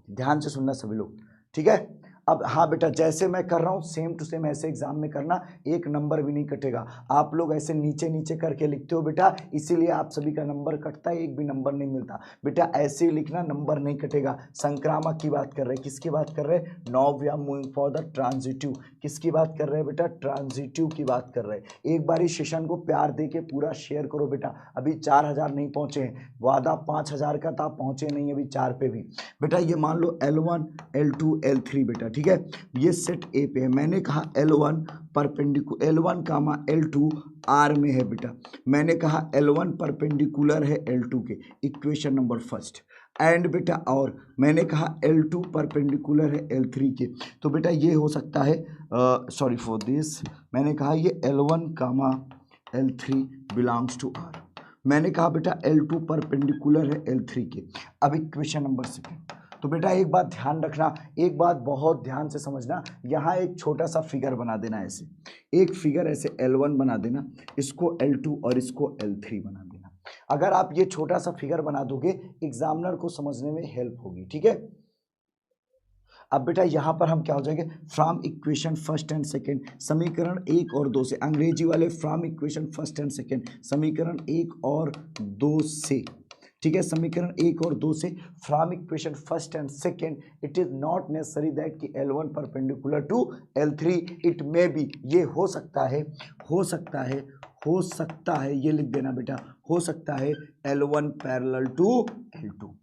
ध्यान से सुनना सभी लोग, ठीक है। अब हाँ बेटा, जैसे मैं कर रहा हूँ सेम टू सेम ऐसे एग्जाम में करना, एक नंबर भी नहीं कटेगा। आप लोग ऐसे नीचे नीचे करके लिखते हो बेटा, इसीलिए आप सभी का नंबर कटता है, एक भी नंबर नहीं मिलता बेटा। ऐसे ही लिखना, नंबर नहीं कटेगा। संक्रामक की बात कर रहे हैं, किसकी बात कर रहे हैं? Now we are moving for the transitive. किसकी बात कर रहे हैं बेटा? ट्रांजिटिव की बात कर रहे हैं। एक बार इस सेशन को प्यार दे के पूरा शेयर करो बेटा। अभी 4000 नहीं पहुंचे हैं, वादा 5000 का था, पहुंचे नहीं अभी 4 पे भी। बेटा ये मान लो L1 L2 L3 बेटा, ठीक है। ये सेट ए पे है। मैंने कहा L1 परपेंडिकुलर, L1 कामा L2 R में है बेटा। मैंने कहा L1 परपेंडिकुलर है L2 के, इक्वेशन नंबर फर्स्ट। एंड बेटा और मैंने कहा L2 परपेंडिकुलर है L3 के, तो बेटा ये हो सकता है, सॉरी फॉर दिस, मैंने कहा ये L1 comma L3 belongs to R। मैंने कहा बेटा L2 परपेंडिकुलर है L3 के। अब इक्वेशन नंबर सेकंड, तो बेटा एक बात ध्यान रखना, एक बात बहुत ध्यान से समझना। यहाँ एक छोटा सा फिगर बना देना, ऐसे एक फिगर ऐसे L1 बना देना, इसको L2 और इसको L3 बना देना। अगर आप ये छोटा सा फिगर बना दोगे एग्जामिनर को समझने में हेल्प होगी, ठीक है। अब बेटा यहाँ पर हम क्या हो जाएंगे, from equation first and second, समीकरण 1 और 2 से। अंग्रेजी वाले from equation first and second, समीकरण 1 और 2 से, ठीक है। समीकरण 1 और 2 से from equation first and second, it is not necessary that कि L1 perpendicular to L3, it may be, ये हो सकता है, ये लिख देना बेटा, हो सकता है L1 पैरेलल टू L2।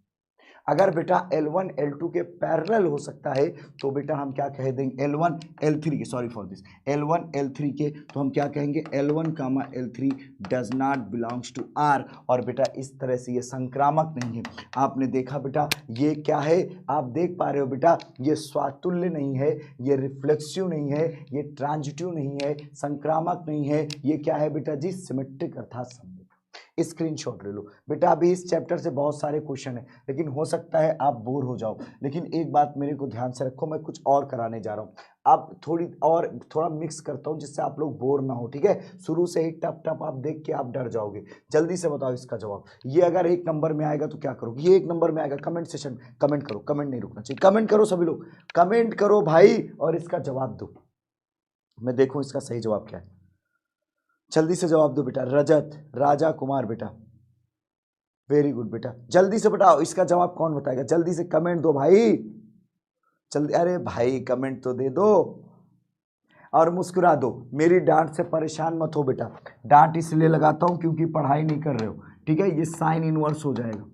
अगर बेटा L1 L2 के पैरेलल हो सकता है तो बेटा हम क्या कह देंगे, L1 L3 के, sorry for this, L1 L3 के, तो हम क्या कहेंगे, L1 comma L3 does not belongs to R। और बेटा इस तरह से ये संक्रामक नहीं है। आपने देखा बेटा ये क्या है, आप देख पा रहे हो बेटा, ये स्वातुल्य नहीं है, ये रिफ्लेक्सिव नहीं है, ये ट्रांजिटिव नहीं है, संक्रामक नहीं है, ये क्या है बेटा जी, सिमेट्रिक अर्थात सममित। स्क्रीनशॉट ले लो बेटा। अभी इस चैप्टर से बहुत सारे क्वेश्चन है, लेकिन हो सकता है आप बोर हो जाओ, लेकिन एक बात मेरे को ध्यान से रखो, मैं कुछ और कराने जा रहा हूँ। अब थोड़ा मिक्स करता हूँ जिससे आप लोग बोर ना हो, ठीक है। शुरू से ही टप टप आप देख के आप डर जाओगे। जल्दी से बताओ इसका जवाब। ये अगर 1 नंबर में आएगा तो क्या करोगे? ये 1 नंबर में आएगा, कमेंट सेशन कमेंट करो, कमेंट नहीं रुकना चाहिए, कमेंट करो सभी लोग, कमेंट करो भाई और इसका जवाब दो। मैं देखूं इसका सही जवाब क्या है। जल्दी से जवाब दो बेटा। रजत राजा कुमार बेटा, वेरी गुड बेटा। जल्दी से बताओ इसका जवाब कौन बताएगा? जल्दी से कमेंट दो भाई, जल्दी। अरे भाई कमेंट तो दे दो और मुस्कुरा दो। मेरी डांट से परेशान मत हो बेटा। डांट इसलिए लगाता हूं क्योंकि पढ़ाई नहीं कर रहे हो, ठीक है। ये साइन इनवर्स हो जाएगा।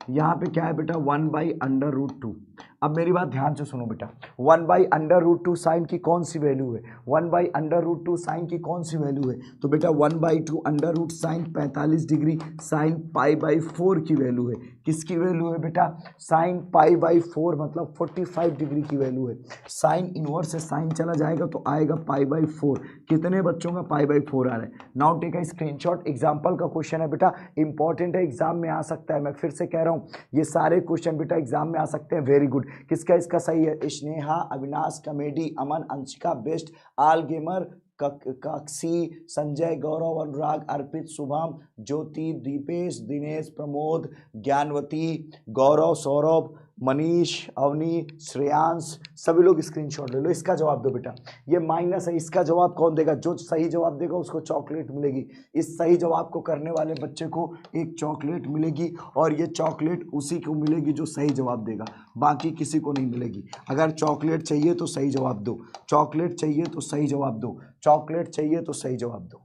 यहाँ पे क्या है बेटा? 1/√2। अब मेरी बात ध्यान से सुनो बेटा। 1/√2 साइन की कौन सी वैल्यू है? 1/√2 साइन की कौन सी वैल्यू है? तो बेटा 1/2 under root sine 45 degree sine π/4 की वैल्यू है। किसकी वैल्यू है बेटा? साइन π/4 मतलब 45 डिग्री की वैल्यू है। साइन इनवर्स से साइन चला जाएगा तो आएगा π/4। कितने बच्चों का π/4 आ रहा है? Now take a screenshot. Example का क्वेश्चन है बेटा, इंपॉर्टेंट है, एग्जाम में आ सकता है। मैं फिर से कह रहा हूँ ये सारे क्वेश्चन बेटा एग्जाम में आ सकते हैं। Very good. किसका इसका सही है? स्नेहा, अविनाश, कमेडी, अमन, अंशिका, बेस्ट, आल गेमर, कक्षी, संजय, गौरव, अनुराग, अर्पित, शुभम, ज्योति, दीपेश, दिनेश, प्रमोद, ज्ञानवती, गौरव, सौरभ, मनीष, अवनी, श्रेयांश, सभी लोग स्क्रीनशॉट ले लो। इसका जवाब दो बेटा। ये माइनस है, इसका जवाब कौन देगा? जो सही जवाब देगा उसको चॉकलेट मिलेगी। इस सही जवाब को करने वाले बच्चे को एक चॉकलेट मिलेगी और ये चॉकलेट उसी को मिलेगी जो सही जवाब देगा, बाकी किसी को नहीं मिलेगी। अगर चॉकलेट चाहिए तो सही जवाब दो, चॉकलेट चाहिए तो सही जवाब दो, चॉकलेट चाहिए तो सही जवाब दो।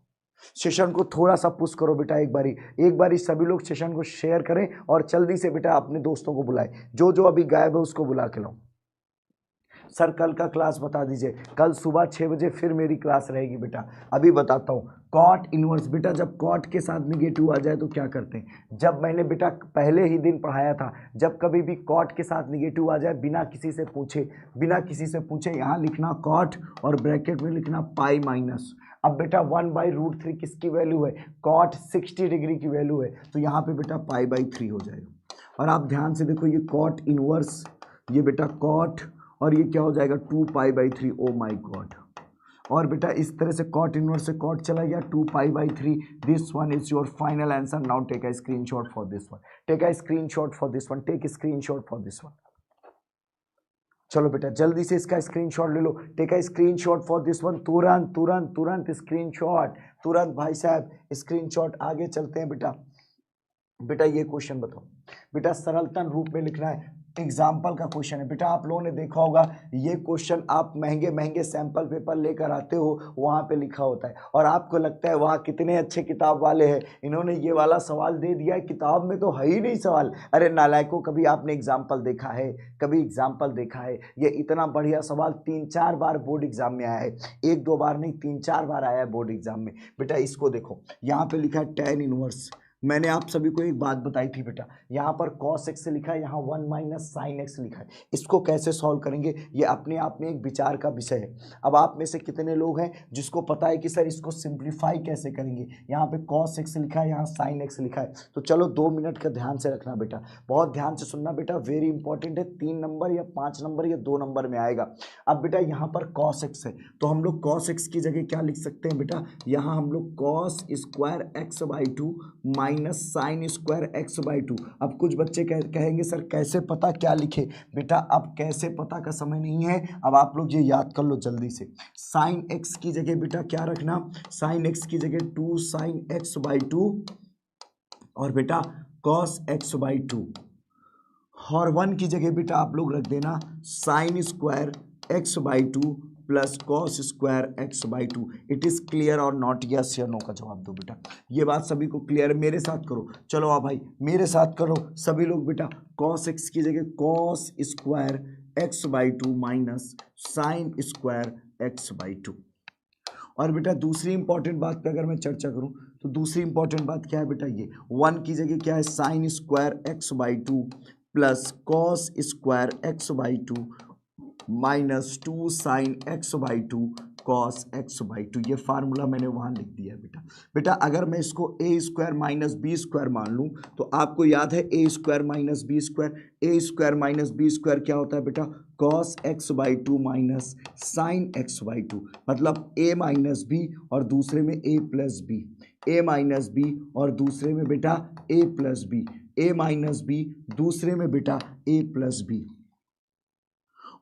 सेशन को थोड़ा सा पुश करो बेटा। एक बारी सभी लोग सेशन को शेयर करें और जल्दी से बेटा अपने दोस्तों को बुलाएं। जो अभी गायब है उसको बुला के लाओ। सर कल का क्लास बता दीजिए। कल सुबह 6 बजे फिर मेरी क्लास रहेगी बेटा। अभी बताता हूँ। कॉट इनवर्स बेटा, जब कॉट के साथ निगेटिव आ जाए तो क्या करते हैं? जब मैंने बेटा पहले ही दिन पढ़ाया था, जब कभी भी कॉट के साथ निगेटिव आ जाए बिना किसी से पूछे यहाँ लिखना कॉट और ब्रैकेट में लिखना पाई माइनस। अब बेटा 1/√3 किसकी वैल्यू है? कॉट 60 डिग्री की वैल्यू है, तो यहाँ पे बेटा π/3 हो जाएगा। और आप ध्यान से देखो, ये कॉट इनवर्स, ये बेटा कॉट, और ये क्या हो जाएगा? 2π/3। ओ माई गॉड। और बेटा इस तरह से कॉट इनवर्स से कॉट चला गया, 2π/3। This one is your final answer. Now take a screenshot for this one, take a screenshot for this one, take screenshot for this one. चलो बेटा जल्दी से इसका स्क्रीनशॉट ले लो। Take a screenshot for this one. तुरंत तुरंत तुरंत स्क्रीनशॉट, तुरंत भाई साहब स्क्रीनशॉट। आगे चलते हैं बेटा। बेटा ये क्वेश्चन बताओ बेटा, सरलतम रूप में लिखना है। एग्जाम्पल का क्वेश्चन है बेटा। आप लोगों ने देखा होगा ये क्वेश्चन आप महंगे महंगे सैंपल पेपर लेकर आते हो, वहाँ पे लिखा होता है और आपको लगता है वाह कितने अच्छे किताब वाले हैं, इन्होंने ये वाला सवाल दे दिया है, किताब में तो है ही नहीं सवाल। अरे नालायकों, कभी आपने एग्जाम्पल देखा है? कभी एग्जाम्पल देखा है? ये इतना बढ़िया सवाल 3-4 बार बोर्ड एग्जाम में आया है। 1-2 बार नहीं, 3-4 बार आया है बोर्ड एग्जाम में। बेटा इसको देखो, यहाँ पे लिखा है tan इनवर्स। मैंने आप सभी को एक बात बताई थी बेटा, यहाँ पर cos x लिखा है, यहाँ 1 - sin x लिखा है। इसको कैसे सॉल्व करेंगे ये अपने आप में एक विचार का विषय है। अब आप में से कितने लोग हैं जिसको पता है कि सर इसको सिंप्लीफाई कैसे करेंगे? यहाँ पे cos x लिखा है, यहाँ sin x लिखा है। तो चलो 2 मिनट का ध्यान से रखना बेटा, बहुत ध्यान से सुनना बेटा, वेरी इंपॉर्टेंट है। 3 नंबर या 5 नंबर या 2 नंबर में आएगा। अब बेटा यहाँ पर cos x है, तो हम लोग cos x की जगह क्या लिख सकते हैं बेटा? यहाँ हम लोग cos² x/2 minus sin² x/2। अब कुछ बच्चे कहेंगे सर कैसे पता, क्या लिखे? बेटा अब कैसे पता का समय नहीं है, अब आप लोग ये याद कर लो जल्दी से। sin x की जगह बेटा क्या रखना? sin x की जगह 2 sin x/2 और बेटा cos x/2, और 1 की जगह बेटा आप लोग रख देना sin² x/2 plus cos² x/2। It is clear और नॉट? यस या नो का जवाब दो बेटा। ये बात सभी को क्लियर है? मेरे साथ करो, चलो आप भाई मेरे साथ करो सभी लोग बेटा। cos x की जगह cos² x/2 minus sin² x/2। और बेटा दूसरी इंपॉर्टेंट बात पे अगर मैं चर्चा करूं तो दूसरी इंपॉर्टेंट बात क्या है बेटा? ये 1 की जगह क्या है? sin² x/2 plus cos² x/2 minus 2 sin x/2 cos x by to. ये फार्मूला मैंने वहाँ लिख दिया बेटा। बेटा अगर मैं इसको ए स्क्वायर माइनस बी स्क्वायर मान लूँ तो आपको याद है A square minus B square, A square minus B square क्या होता है बेटा, cos x by two minus sine x by to, मतलब ए माइनस बी और दूसरे में ए प्लस बी, ए माइनस बी और दूसरे में बेटा ए प्लस बी, ए माइनस बी दूसरे में बेटा ए प्लस बी।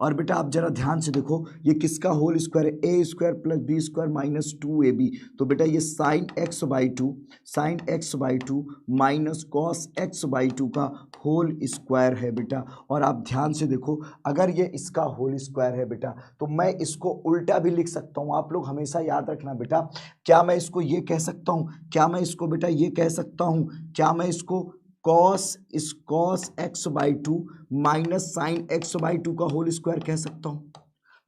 और बेटा आप जरा ध्यान से देखो ये किसका होल स्क्वायर है, A square plus B square minus two A B, तो बेटा ये sine x by two minus cos x by two का होल स्क्वायर है बेटा। और आप ध्यान से देखो अगर ये इसका होल स्क्वायर है बेटा तो मैं इसको उल्टा भी लिख सकता हूँ। आप लोग हमेशा याद रखना बेटा, क्या मैं इसको ये कह सकता हूँ, क्या मैं इसको बेटा ये कह सकता हूँ, क्या मैं इसको cos x by two minus sine x by two का होल स्क्वायर कह सकता हूँ।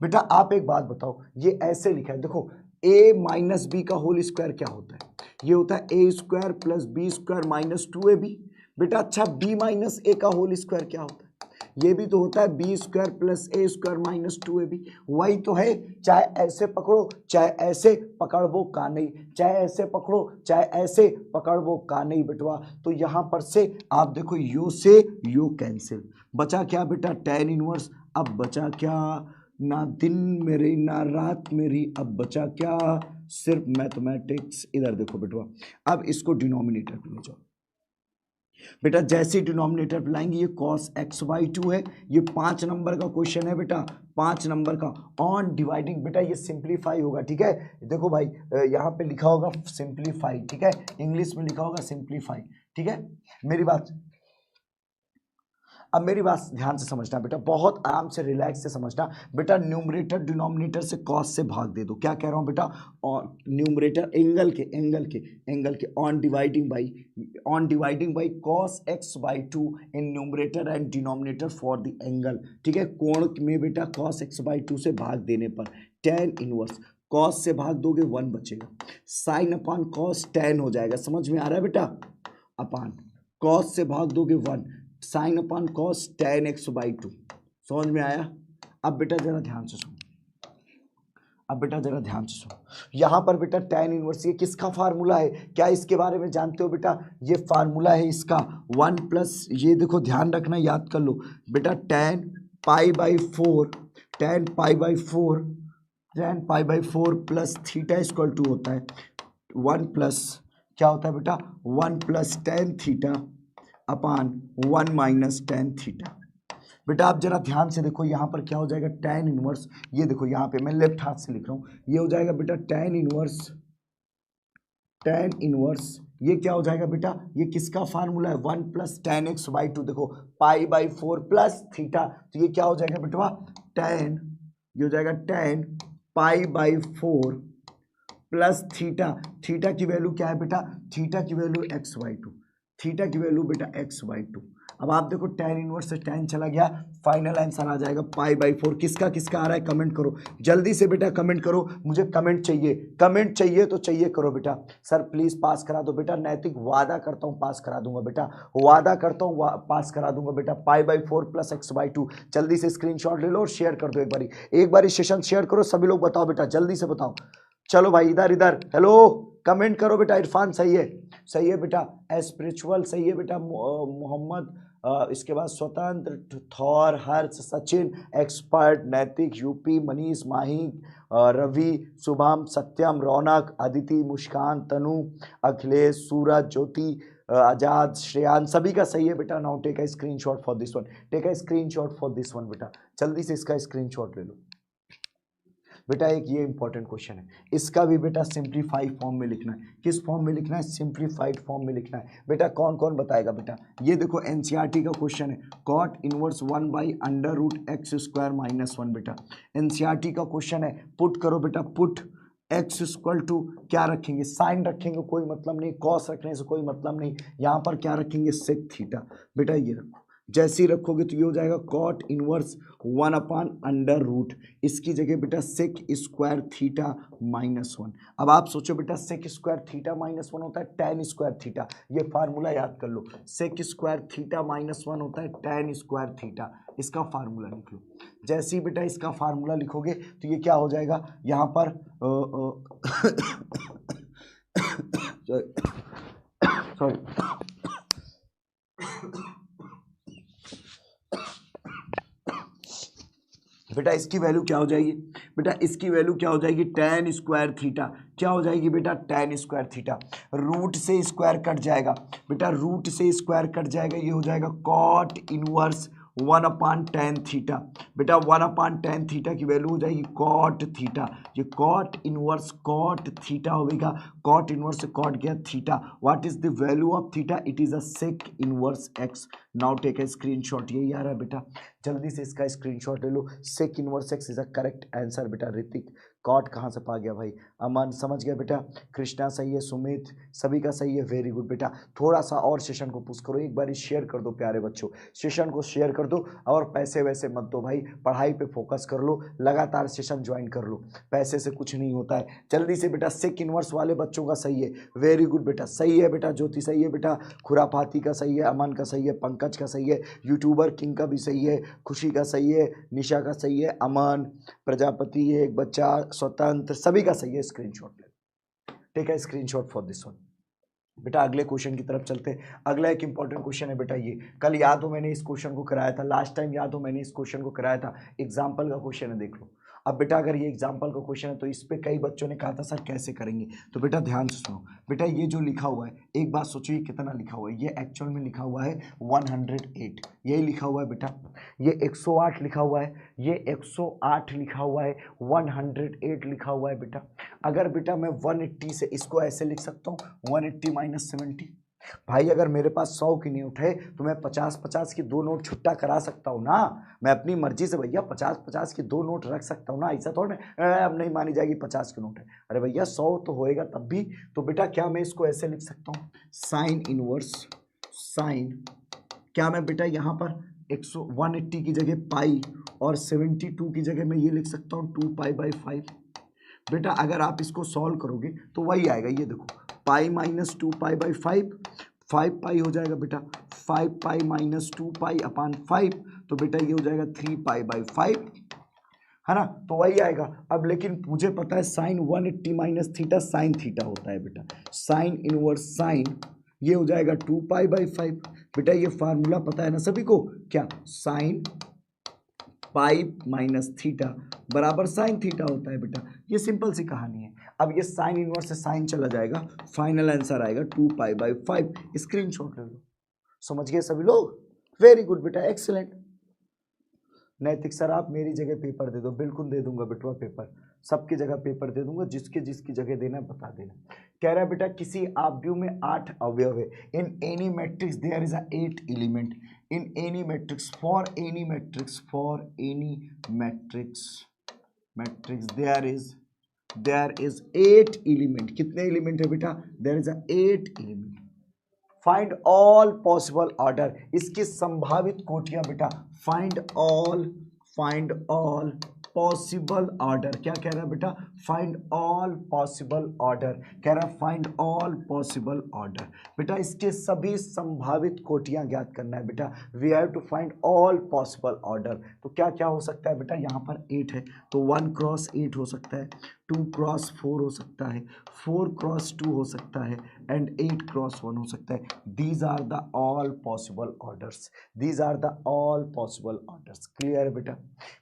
बेटा आप एक बात बताओ, ये ऐसे लिखा है देखो, a माइनस बी का होल स्क्वायर क्या होता है, ये होता है A square plus B square minus two A B. बेटा अच्छा b माइनस ए का होल स्क्वायर क्या होता है, ये भी तो होता है B square plus A square minus two A B, वही तो है। चाहे ऐसे पकड़ो चाहे ऐसे पकड़ वो का नहीं, चाहे ऐसे पकड़ो चाहे ऐसे पकड़ वो का नहीं बेटवा। तो यहाँ पर से आप देखो यो से यो कैंसिल, बचा क्या बेटा tan इनवर्स। अब बचा क्या, ना दिन मेरी ना रात मेरी, अब बचा क्या, सिर्फ मैथमेटिक्स। इधर देखो बेटवा, अब इसको डिनोमिनेटर पे ले जाओ बेटा। जैसे डिनोमिनेटर पे लाएंगे ये cos x बाई टू है, ये 5 नंबर का क्वेश्चन है बेटा, 5 नंबर का ऑन डिवाइडिंग। बेटा ये सिंप्लीफाई होगा, ठीक है। देखो भाई यहाँ पे लिखा होगा सिंप्लीफाई, ठीक है, इंग्लिश में लिखा होगा सिंप्लीफाई, ठीक है। मेरी बात अब मेरी बात ध्यान से समझना बेटा, बहुत आराम से रिलैक्स से समझना बेटा। न्यूमरेटर डिनोमिनेटर से कॉस से भाग दे दो, क्या कह रहा हूँ बेटा, और न्यूमरेटर एंगल के on dividing by cos x by to in numerator and denominator for the angle, ठीक है। कोण में बेटा कॉस एक्स बाई टू से भाग देने पर tan इनवर्स, कॉस से भाग दोगे 1 बचेगा, साइन अपान कॉस tan हो जाएगा, समझ में आ रहा है बेटा, अपान कॉस से भाग दोगे 1 sine upon cos tan x by two, समझ में आया। अब बेटा जरा ध्यान से सुनो, यहाँ पर बेटा tan इनवर्स ये किसका फार्मूला है, क्या इसके बारे में जानते हो बेटा, ये फार्मूला है इसका 1 प्लस, ये देखो ध्यान रखना याद कर लो बेटा, tan pi by four plus theta equal to होता है 1 प्लस क्या होता है बेटा, 1 plus tan theta upon 1 minus tan theta. बेटा आप जरा ध्यान से देखो यहाँ पर क्या हो जाएगा, tan इनवर्स, ये देखो यहाँ पे मैं लेफ्ट हाथ से लिख रहा हूँ, ये हो जाएगा बेटा tan इनवर्स, ये क्या हो जाएगा बेटा, ये किसका फार्मूला है, 1 plus tan x by to, देखो पाई बाई 4 प्लस थीटा, तो ये क्या हो जाएगा बेटवा tan, ये हो जाएगा tan pi by 4 plus theta, theta की वैल्यू क्या है बेटा, थीटा की value x by to, theta की वैल्यू बेटा एक्स बाई टू। अब आप देखो tan इनवर्स से tan चला गया, फाइनल आंसर आ जाएगा पाई बाई 4। किसका किसका आ रहा है कमेंट करो जल्दी से बेटा, कमेंट करो, मुझे कमेंट चाहिए तो चाहिए करो बेटा। सर प्लीज पास करा दो बेटा, नैतिक वादा करता हूँ पास करा दूंगा बेटा, वादा करता हूँ पास करा दूंगा बेटा, pi by 4 plus x by to. जल्दी से स्क्रीनशॉट ले लो और शेयर कर दो, एक बारी सेशन शेयर करो, सभी लोग बताओ बेटा, जल्दी से बताओ। चलो भाई इधर हेलो कमेंट करो बेटा, इरफान सही है बेटा, स्पिरिचुअल सही है बेटा, मोहम्मद, इसके बाद स्वतंत्र, थौर, हर्ष, सचिन, एक्सपर्ट, नैतिक, यूपी, मनीष, माही, रवि, शुभम, सत्यम, रौनक, अदिति, मुस्कान, तनु, अखिलेश, सूरज, ज्योति, आजाद, श्रेयान, सभी का सही है बेटा। Now take a screenshot for this one, बेटा जल्दी से इसका स्क्रीनशॉट ले लो बेटा। एक ये इंपॉर्टेंट क्वेश्चन है, इसका भी बेटा सिंप्लीफाइड फॉर्म में लिखना है। किस फॉर्म में लिखना है, सिंप्लीफाइड फॉर्म में लिखना है बेटा। कौन कौन बताएगा बेटा, ये देखो एनसीईआरटी का क्वेश्चन है, cot inverse 1 by under root x square minus 1 बेटा, एनसीईआरटी का क्वेश्चन है। पुट करो बेटा, पुट एक्स इक्वल टू क्या रखेंगे, साइन रखेंगे, कोई मतलब नहीं, कॉस रखने से कोई मतलब नहीं, यहाँ पर क्या रखेंगे, सेक थीटा। बेटा ये रखो, जैसे ही रखोगे तो ये हो जाएगा कॉट इनवर्स 1/√। इसकी जगह बेटा सेक स्क्वायर थीटा -1। अब आप सोचो बेटा सेक स्क्वायर थीटा -1 होता है tan स्क्वायर थीटा, ये फार्मूला याद कर लो। सेक स्क्वायर थीटा -1 होता है tan स्क्वायर थीटा, इसका फार्मूला लिख लो। जैसे ही बेटा इसका फार्मूला लिखोगे तो ये क्या हो जाएगा, यहाँ पर सॉरी बेटा इसकी वैल्यू क्या हो जाएगी, बेटा इसकी वैल्यू क्या हो जाएगी, tan स्क्वायर थीटा। क्या हो जाएगी बेटा, tan स्क्वायर थीटा। रूट से स्क्वायर कट जाएगा बेटा, रूट से स्क्वायर कट जाएगा, ये हो जाएगा कॉट इनवर्स 1/tan थीटा। बेटा 1/tan थीटा की वैल्यू हो जाएगी कॉट थीटा। ये कॉट इनवर्स कॉट थीटा होगा, कॉट इनवर्स से कॉट गया theta. What is the value of theta, it is a sec inverse x. Now take a screenshot, यही आ रहा है बेटा, जल्दी से इसका स्क्रीनशॉट ले लो। Sec inverse x is a correct answer बेटा। ऋतिक कॉट कहाँ से पा गया भाई, अमन समझ गया बेटा, कृष्णा सही है, सुमित सभी का सही है, वेरी गुड बेटा। थोड़ा सा और सेशन को पुश करो, एक बार शेयर कर दो प्यारे बच्चों, सेशन को शेयर कर दो और पैसे वैसे मत दो भाई, पढ़ाई पे फोकस कर लो, लगातार सेशन ज्वाइन कर लो, पैसे से कुछ नहीं होता है। जल्दी से बेटा सेक इनवर्स वाले बच्चों का सही है, वेरी गुड बेटा, सही है बेटा, ज्योति सही है बेटा, खुरापाती का सही है, अमन का सही है, पंकज का सही है, यूट्यूबर किंग का भी सही है, खुशी का सही है, निशा का सही है, अमन प्रजापति, एक बच्चा स्वतंत्र, सभी का सही है। स्क्रीनशॉट ले, टेक है स्क्रीनशॉट फॉर दिस वन। बेटा अगले क्वेश्चन की तरफ चलते हैं। अगला एक इंपॉर्टेंट क्वेश्चन है बेटा, ये कल याद हो मैंने इस क्वेश्चन को कराया था, लास्ट टाइम याद हो मैंने इस क्वेश्चन को कराया था, एग्जाम्पल का क्वेश्चन है, देख लो। अब बेटा अगर ये एग्जाम्पल का क्वेश्चन है तो इस पे कई बच्चों ने कहा था सर कैसे करेंगे, तो बेटा ध्यान से सुनो। बेटा ये जो लिखा हुआ है, एक बात सोचो, ये कितना लिखा हुआ है, ये एक्चुअल में लिखा हुआ है 108, यही लिखा हुआ है बेटा। ये 108 लिखा हुआ है, ये 108 लिखा हुआ है, 108 लिखा हुआ है बेटा। अगर बेटा मैं 180 से इसको ऐसे लिख सकता हूँ, 180 - 70। भाई अगर मेरे पास 100 की नहीं उठे तो मैं 50-50 की 2 नोट छुट्टा करा सकता हूँ ना, मैं अपनी मर्जी से भैया 50-50 की 2 नोट रख सकता हूँ ना, ऐसा थोड़ा अब नहीं मानी जाएगी 50 की नोट है, अरे भैया 100 तो होएगा तब भी। तो बेटा क्या मैं इसको ऐसे लिख सकता हूँ, साइन इनवर्स साइन, क्या मैं बेटा यहाँ पर 180 की जगह पाई और 72 की जगह मैं ये लिख सकता हूँ 2π/5। बेटा अगर आप इसको सॉल्व करोगे तो वही आएगा, ये देखो पाई - 2π/5, 5π हो जाएगा बेटा, 5π - 2π/5, तो बेटा ये हो जाएगा 3π/5, है ना, तो वही आएगा। अब लेकिन मुझे पता है साइन 180 - थीटा साइन थीटा होता है बेटा, साइन इनवर्स साइन ये हो जाएगा 2π/5। बेटा ये फार्मूला पता है ना सभी को, क्या साइन पाई - थीटा बराबर साइन थीटा होता है बेटा, ये सिंपल सी कहानी है। अब ये साइन इनवर्स से साइन चला जाएगा, फाइनल आंसर आएगा 2π/5। स्क्रीनशॉट ले लो, समझ गए सभी लोग, वेरी गुड बेटा, एक्सीलेंट। नैतिक सर आप मेरी जगह पेपर दे दो, बिल्कुल दे दूंगा बेटवा पेपर, सबकी जगह पेपर दे दूंगा, जिसके जिसकी जगह देना बता देना। कह रहा है बेटा किसी आव्यूह में 8 अवयव है, in any matrix there is a 8 element, in any matrix for any matrix, for any matrix there is 8 element. कितने एलिमेंट है बेटा, there is a 8 element. Find all possible order, इसकी संभावित कोटियां बेटा, फाइंड ऑल पॉसिबल ऑर्डर। क्या कह रहा है बेटा, फाइंड ऑल पॉसिबल ऑर्डर, कह रहा है फाइंड ऑल पॉसिबल ऑर्डर। बेटा इसके सभी संभावित कोटियां ज्ञात करना है बेटा, we have to find all possible order. तो क्या क्या हो सकता है बेटा, यहाँ पर 8 है तो 1 क्रॉस 8 हो सकता है, 2 क्रॉस 4 हो सकता है, 4 क्रॉस 2 हो सकता है, एंड 8 क्रॉस 1 हो सकता है। These are the all possible orders, these are the all possible orders. Clear है बेटा।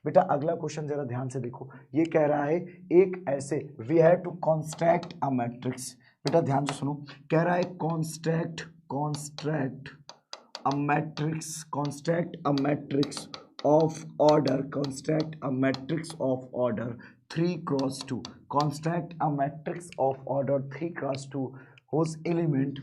बेटा अगला क्वेश्चन जरा ध्यान से देखो, ये कह रहा है एक ऐसे we have to construct a matrix. बेटा ध्यान से सुनो, कह रहा है construct a matrix, construct a matrix of order, construct a matrix of order 3 cross 2, construct a matrix of order 3 cross 2 whose elements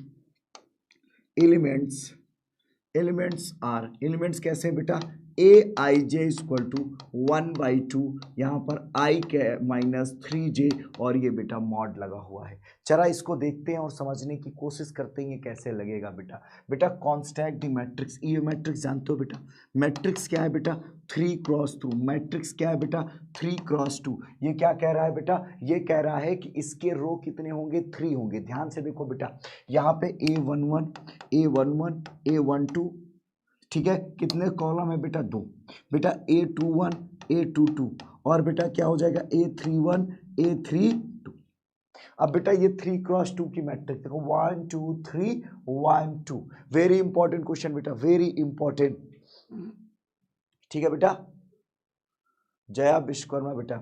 are, elements कैसे बेटा, ए आई जे इक्वल टू 1/2, यहाँ पर आई के -3j और ये बेटा मॉड लगा हुआ है। चला इसको देखते हैं और समझने की कोशिश करते हैं ये कैसे लगेगा बेटा। बेटा कॉन्स्टेंट मैट्रिक्स, ये मैट्रिक्स जानते हो बेटा, मैट्रिक्स क्या है बेटा 3x2, मैट्रिक्स क्या है बेटा 3x2। ये क्या कह रहा है बेटा, ये कह रहा है कि इसके रो कितने होंगे 3 होंगे। ध्यान से देखो बेटा, यहाँ पे A11 A11 A12, ठीक है, कितने कॉलम है बेटा 2, बेटा A21 A22 और बेटा क्या हो जाएगा A31 A32। अब बेटा ये 3x2 की मैट्रिक्स देखो 1 2 3 1 2, वेरी इंपॉर्टेंट क्वेश्चन बेटा, वेरी इंपॉर्टेंट, ठीक है बेटा। जया विश्वकर्मा बेटा,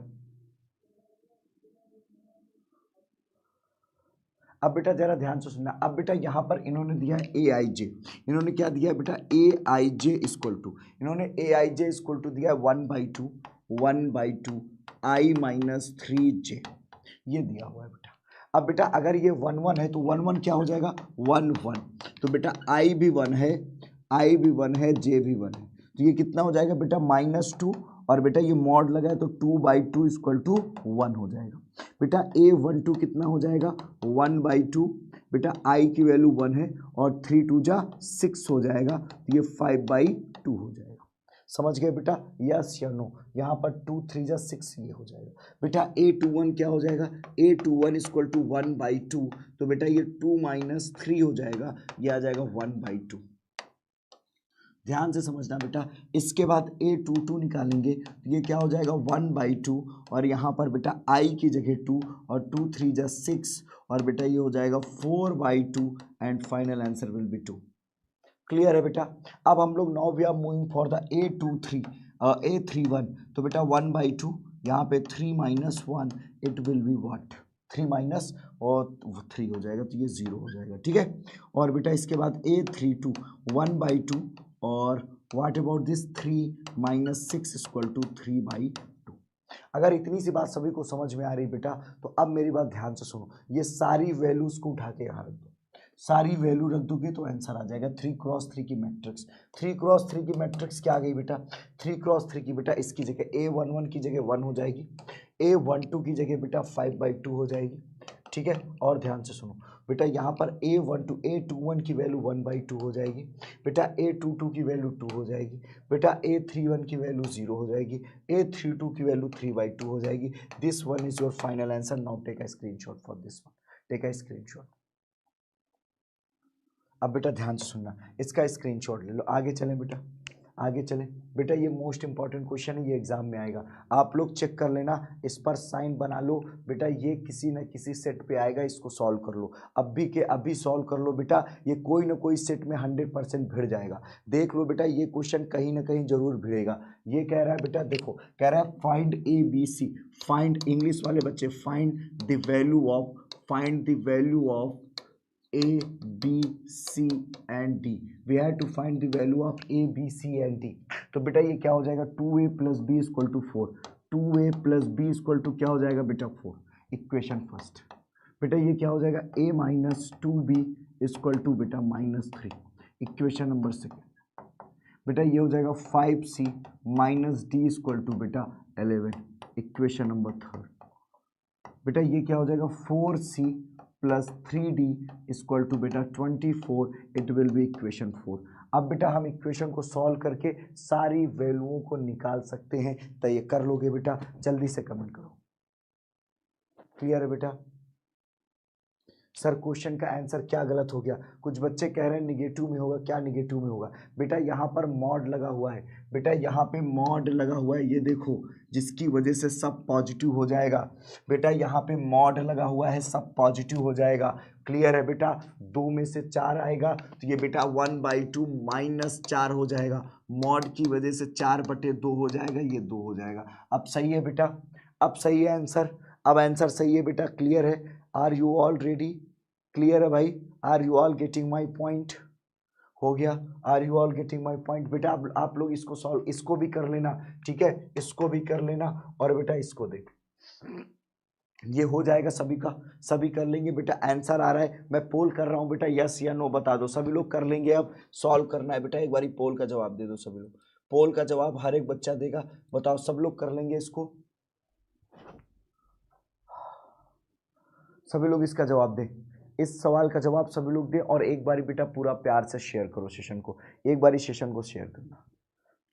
अब बेटा जरा ध्यान से सुनना। अब बेटा यहाँ पर इन्होंने दिया है ए आई जे, इन्होंने क्या दिया है बेटा ए आई जे इक्वल टू, इन्होंने ए आई जे इक्वल टू दिया है 1/2 आई -3j, ये दिया हुआ है बेटा। अब बेटा अगर ये 1 1 है तो 1 1 क्या हो जाएगा 1 1, तो बेटा आई भी 1 है, आई भी 1 है, जे भी 1 है, तो ये कितना हो जाएगा बेटा -2 और बेटा ये मॉड लगा है तो 2/2 इक्वल टू 1 हो जाएगा। बेटा A12 कितना हो जाएगा 1/2, बेटा I की वैल्यू 1 है और 3 2 जा 6 हो जाएगा, तो ये 5/2 हो जाएगा। समझ गए बेटा, यस या नो, यहाँ पर 2 3 जा 6 ये हो जाएगा। बेटा A21 क्या हो जाएगा, A21 इक्वल टू 1/2, तो बेटा ये 2 - 3 हो जाएगा, ये आ जाएगा 1/2। ध्यान से समझना बेटा, इसके बाद A22 निकालेंगे तो ये क्या हो जाएगा 1/2 और यहाँ पर बेटा I की जगह 2 और 2 3 जा 6 और बेटा ये हो जाएगा 4/2 and final answer will be 2। Clear है बेटा। अब हम लोग now we are moving for the A31, तो बेटा 1/2 यहाँ पे 3 - 1 it will be what 3 minus और 3 हो जाएगा, तो ये 0 हो जाएगा, ठीक है। और बेटा इसके बाद A32 1/2 और what about this 3 - 6 equal to 3/2। अगर इतनी सी बात सभी को समझ में आ रही बेटा, तो अब मेरी बात ध्यान से सुनो, ये सारी वैल्यूज को उठा के यहाँ रख दो, सारी वैल्यू रख दोगे तो आंसर आ जाएगा 3x3 की मैट्रिक्स। 3x3 की मैट्रिक्स क्या आ गई बेटा, 3x3 की बेटा इसकी जगह A11 की जगह 1 हो जाएगी, A12 की जगह बेटा 5/2 हो जाएगी, ठीक है। और ध्यान से सुनो बेटा, यहाँ पर A21 की वैल्यू 1/2 हो जाएगी, बेटा A22 की वैल्यू 2 हो जाएगी, बेटा A31 की वैल्यू 0 हो जाएगी, A32 की वैल्यू 3/2 हो जाएगी। This one is your final answer. Now take a screenshot for this one, take a screenshot. अब बेटा ध्यान से सुनना, इसका स्क्रीनशॉट ले लो, आगे चलें बेटा, आगे चलें बेटा। ये मोस्ट इंपॉर्टेंट क्वेश्चन है, ये एग्जाम में आएगा, आप लोग चेक कर लेना, इस पर साइन बना लो बेटा, ये किसी न किसी सेट पे आएगा, इसको सॉल्व कर लो, अभी के अभी सॉल्व कर लो बेटा, ये कोई ना कोई सेट में 100% भिड़ जाएगा। देख लो बेटा, ये क्वेश्चन कहीं ना कहीं जरूर भिड़ेगा। ये कह रहा है बेटा, देखो कह रहा है फाइंड ABC, फाइंड, इंग्लिश वाले बच्चे, find the value of A, B, C and D. We have to find the value of A, B, C and D. तो बेटा ये क्या हो जाएगा 2A + B = 4, 2A + B = क्या हो जाएगा बेटा 4, इक्वेशन फर्स्ट। बेटा ये क्या हो जाएगा A - 2B = बेटा -3, इक्वेशन नंबर सेकेंड। बेटा ये हो जाएगा 5C - D = बेटा 11, इक्वेशन नंबर थर्ड। बेटा ये क्या हो जाएगा 4C + 3D = बेटा 24, इट विल बी इक्वेशन 4। अब बेटा हम इक्वेशन को सॉल्व करके सारी वैल्यूओं को निकाल सकते हैं, तो ये कर लोगे बेटा, जल्दी से कमेंट करो। क्लियर है बेटा। सर क्वेश्चन का आंसर क्या गलत हो गया, कुछ बच्चे कह रहे हैं निगेटिव में होगा, क्या निगेटिव में होगा बेटा, यहाँ पर मॉड लगा हुआ है, बेटा यहाँ पे मॉड लगा हुआ है, ये देखो, जिसकी वजह से सब पॉजिटिव हो जाएगा। बेटा यहाँ पे मॉड लगा हुआ है, सब पॉजिटिव हो जाएगा। क्लियर है बेटा, 2 में से 4 आएगा तो ये बेटा 1/2 -4 हो जाएगा, मॉड की वजह से 4/2 हो जाएगा, ये 2 हो जाएगा। अब सही है बेटा, अब सही है आंसर, अब आंसर सही है बेटा। क्लियर है, are you all ready, clear है भाई, are you all getting my point, हो गया, are you all getting my point. बेटा आप लोग इसको सॉल्व, इसको भी कर लेना, ठीक है, इसको भी कर लेना, और बेटा इसको देख, ये हो जाएगा सभी का, सभी कर लेंगे बेटा। आंसर आ रहा है, मैं पोल कर रहा हूँ बेटा, यस या नो बता दो, सभी लोग कर लेंगे। अब सॉल्व करना है बेटा, एक बारी पोल का जवाब दे दो सभी लोग, पोल का जवाब हर एक बच्चा देगा। बताओ सब लोग कर लेंगे इसको? सभी लोग इसका जवाब दें, इस सवाल का जवाब सभी लोग दें। और एक बारी बेटा पूरा प्यार से शेयर करो सेशन को, एक बारी सेशन को शेयर करना।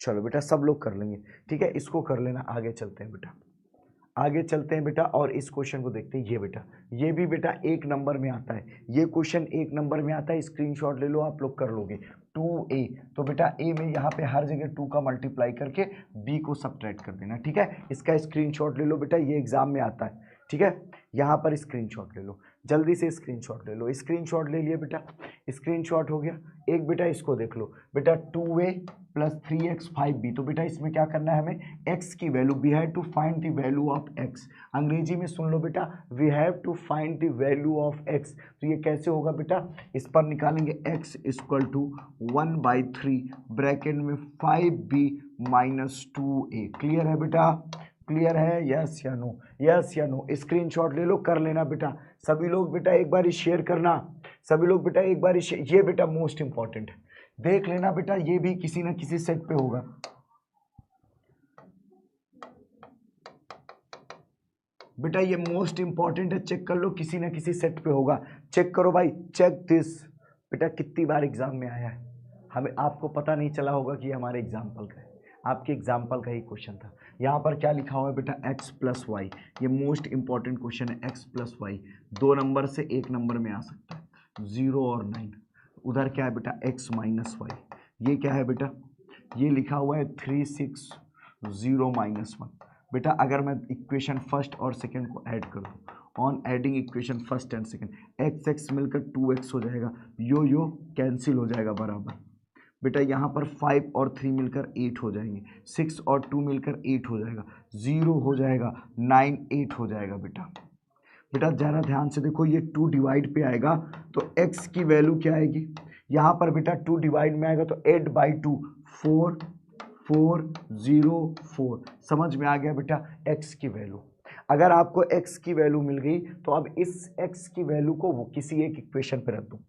चलो बेटा सब लोग कर लेंगे, ठीक है, इसको कर लेना। आगे चलते हैं बेटा, आगे चलते हैं बेटा और इस क्वेश्चन को देखते हैं। ये बेटा, ये भी बेटा 1 नंबर में आता है, ये क्वेश्चन 1 नंबर में आता है। स्क्रीनशॉट ले लो, आप लोग कर लोगे। 2a, तो बेटा a में यहाँ पे हर जगह 2 का मल्टीप्लाई करके b को सब्ट्रैक्ट कर देना, ठीक है। इसका स्क्रीनशॉट ले लो बेटा, ये एग्जाम में आता है, ठीक है। यहाँ पर स्क्रीनशॉट ले लो, जल्दी से स्क्रीनशॉट ले लो। स्क्रीनशॉट ले लिया बेटा, स्क्रीनशॉट हो गया। एक बेटा इसको देख लो बेटा, 2a प्लस 3x 5b, तो बेटा इसमें क्या करना है हमें, x की value, we have to find the value of x। अंग्रेजी में सुन लो बेटा, we have to find the value of x। तो ये कैसे होगा बेटा, इस पर निकालेंगे x इक्वल टू 1/3 ब्रैकेट में 5b माइनस 2a। क्लियर है बेटा, क्लियर है? यस या नो, यस या नो। स्क्रीनशॉट ले लो, कर लेना बेटा सभी लोग। बेटा एक बार शेयर करना सभी लोग बेटा, एक बार ये बेटा मोस्ट इंपॉर्टेंट है, देख लेना बेटा, ये भी किसी ना किसी सेट पे होगा। बेटा ये मोस्ट इंपॉर्टेंट है, चेक कर लो, किसी ना किसी सेट पे होगा। चेक करो भाई, चेक दिस। बेटा कितनी बार एग्जाम में आया है, हमें आपको पता नहीं चला होगा कि हमारे एग्जाम्पल का है, आपके एग्जाम्पल का ही क्वेश्चन था। यहाँ पर क्या लिखा हुआ है बेटा, x प्लस वाई। ये मोस्ट इंपॉर्टेंट क्वेश्चन है, x प्लस वाई 2 नंबर से 1 नंबर में आ सकता है, 0 और 9। उधर क्या है बेटा, x माइनस वाई। ये क्या है बेटा, ये लिखा हुआ है 3 6 0 माइनस 1। बेटा अगर मैं इक्वेशन फर्स्ट और सेकंड को ऐड कर दूँ, on adding equation first and second, x मिलकर 2x हो जाएगा, यो यो कैंसिल हो जाएगा बराबर। बेटा यहाँ पर 5 और 3 मिलकर 8 हो जाएंगे, 6 और 2 मिलकर 8 हो जाएगा, 0 हो जाएगा, 9 8 हो जाएगा बेटा। बेटा ज़रा ध्यान से देखो, ये 2 डिवाइड पे आएगा तो x की वैल्यू क्या आएगी, यहाँ पर बेटा 2 डिवाइड में आएगा तो 8/2 4 4 0 4। समझ में आ गया बेटा x की वैल्यू। अगर आपको x की वैल्यू मिल गई तो अब इस x की वैल्यू को वो किसी एक इक्वेशन पे रख दो।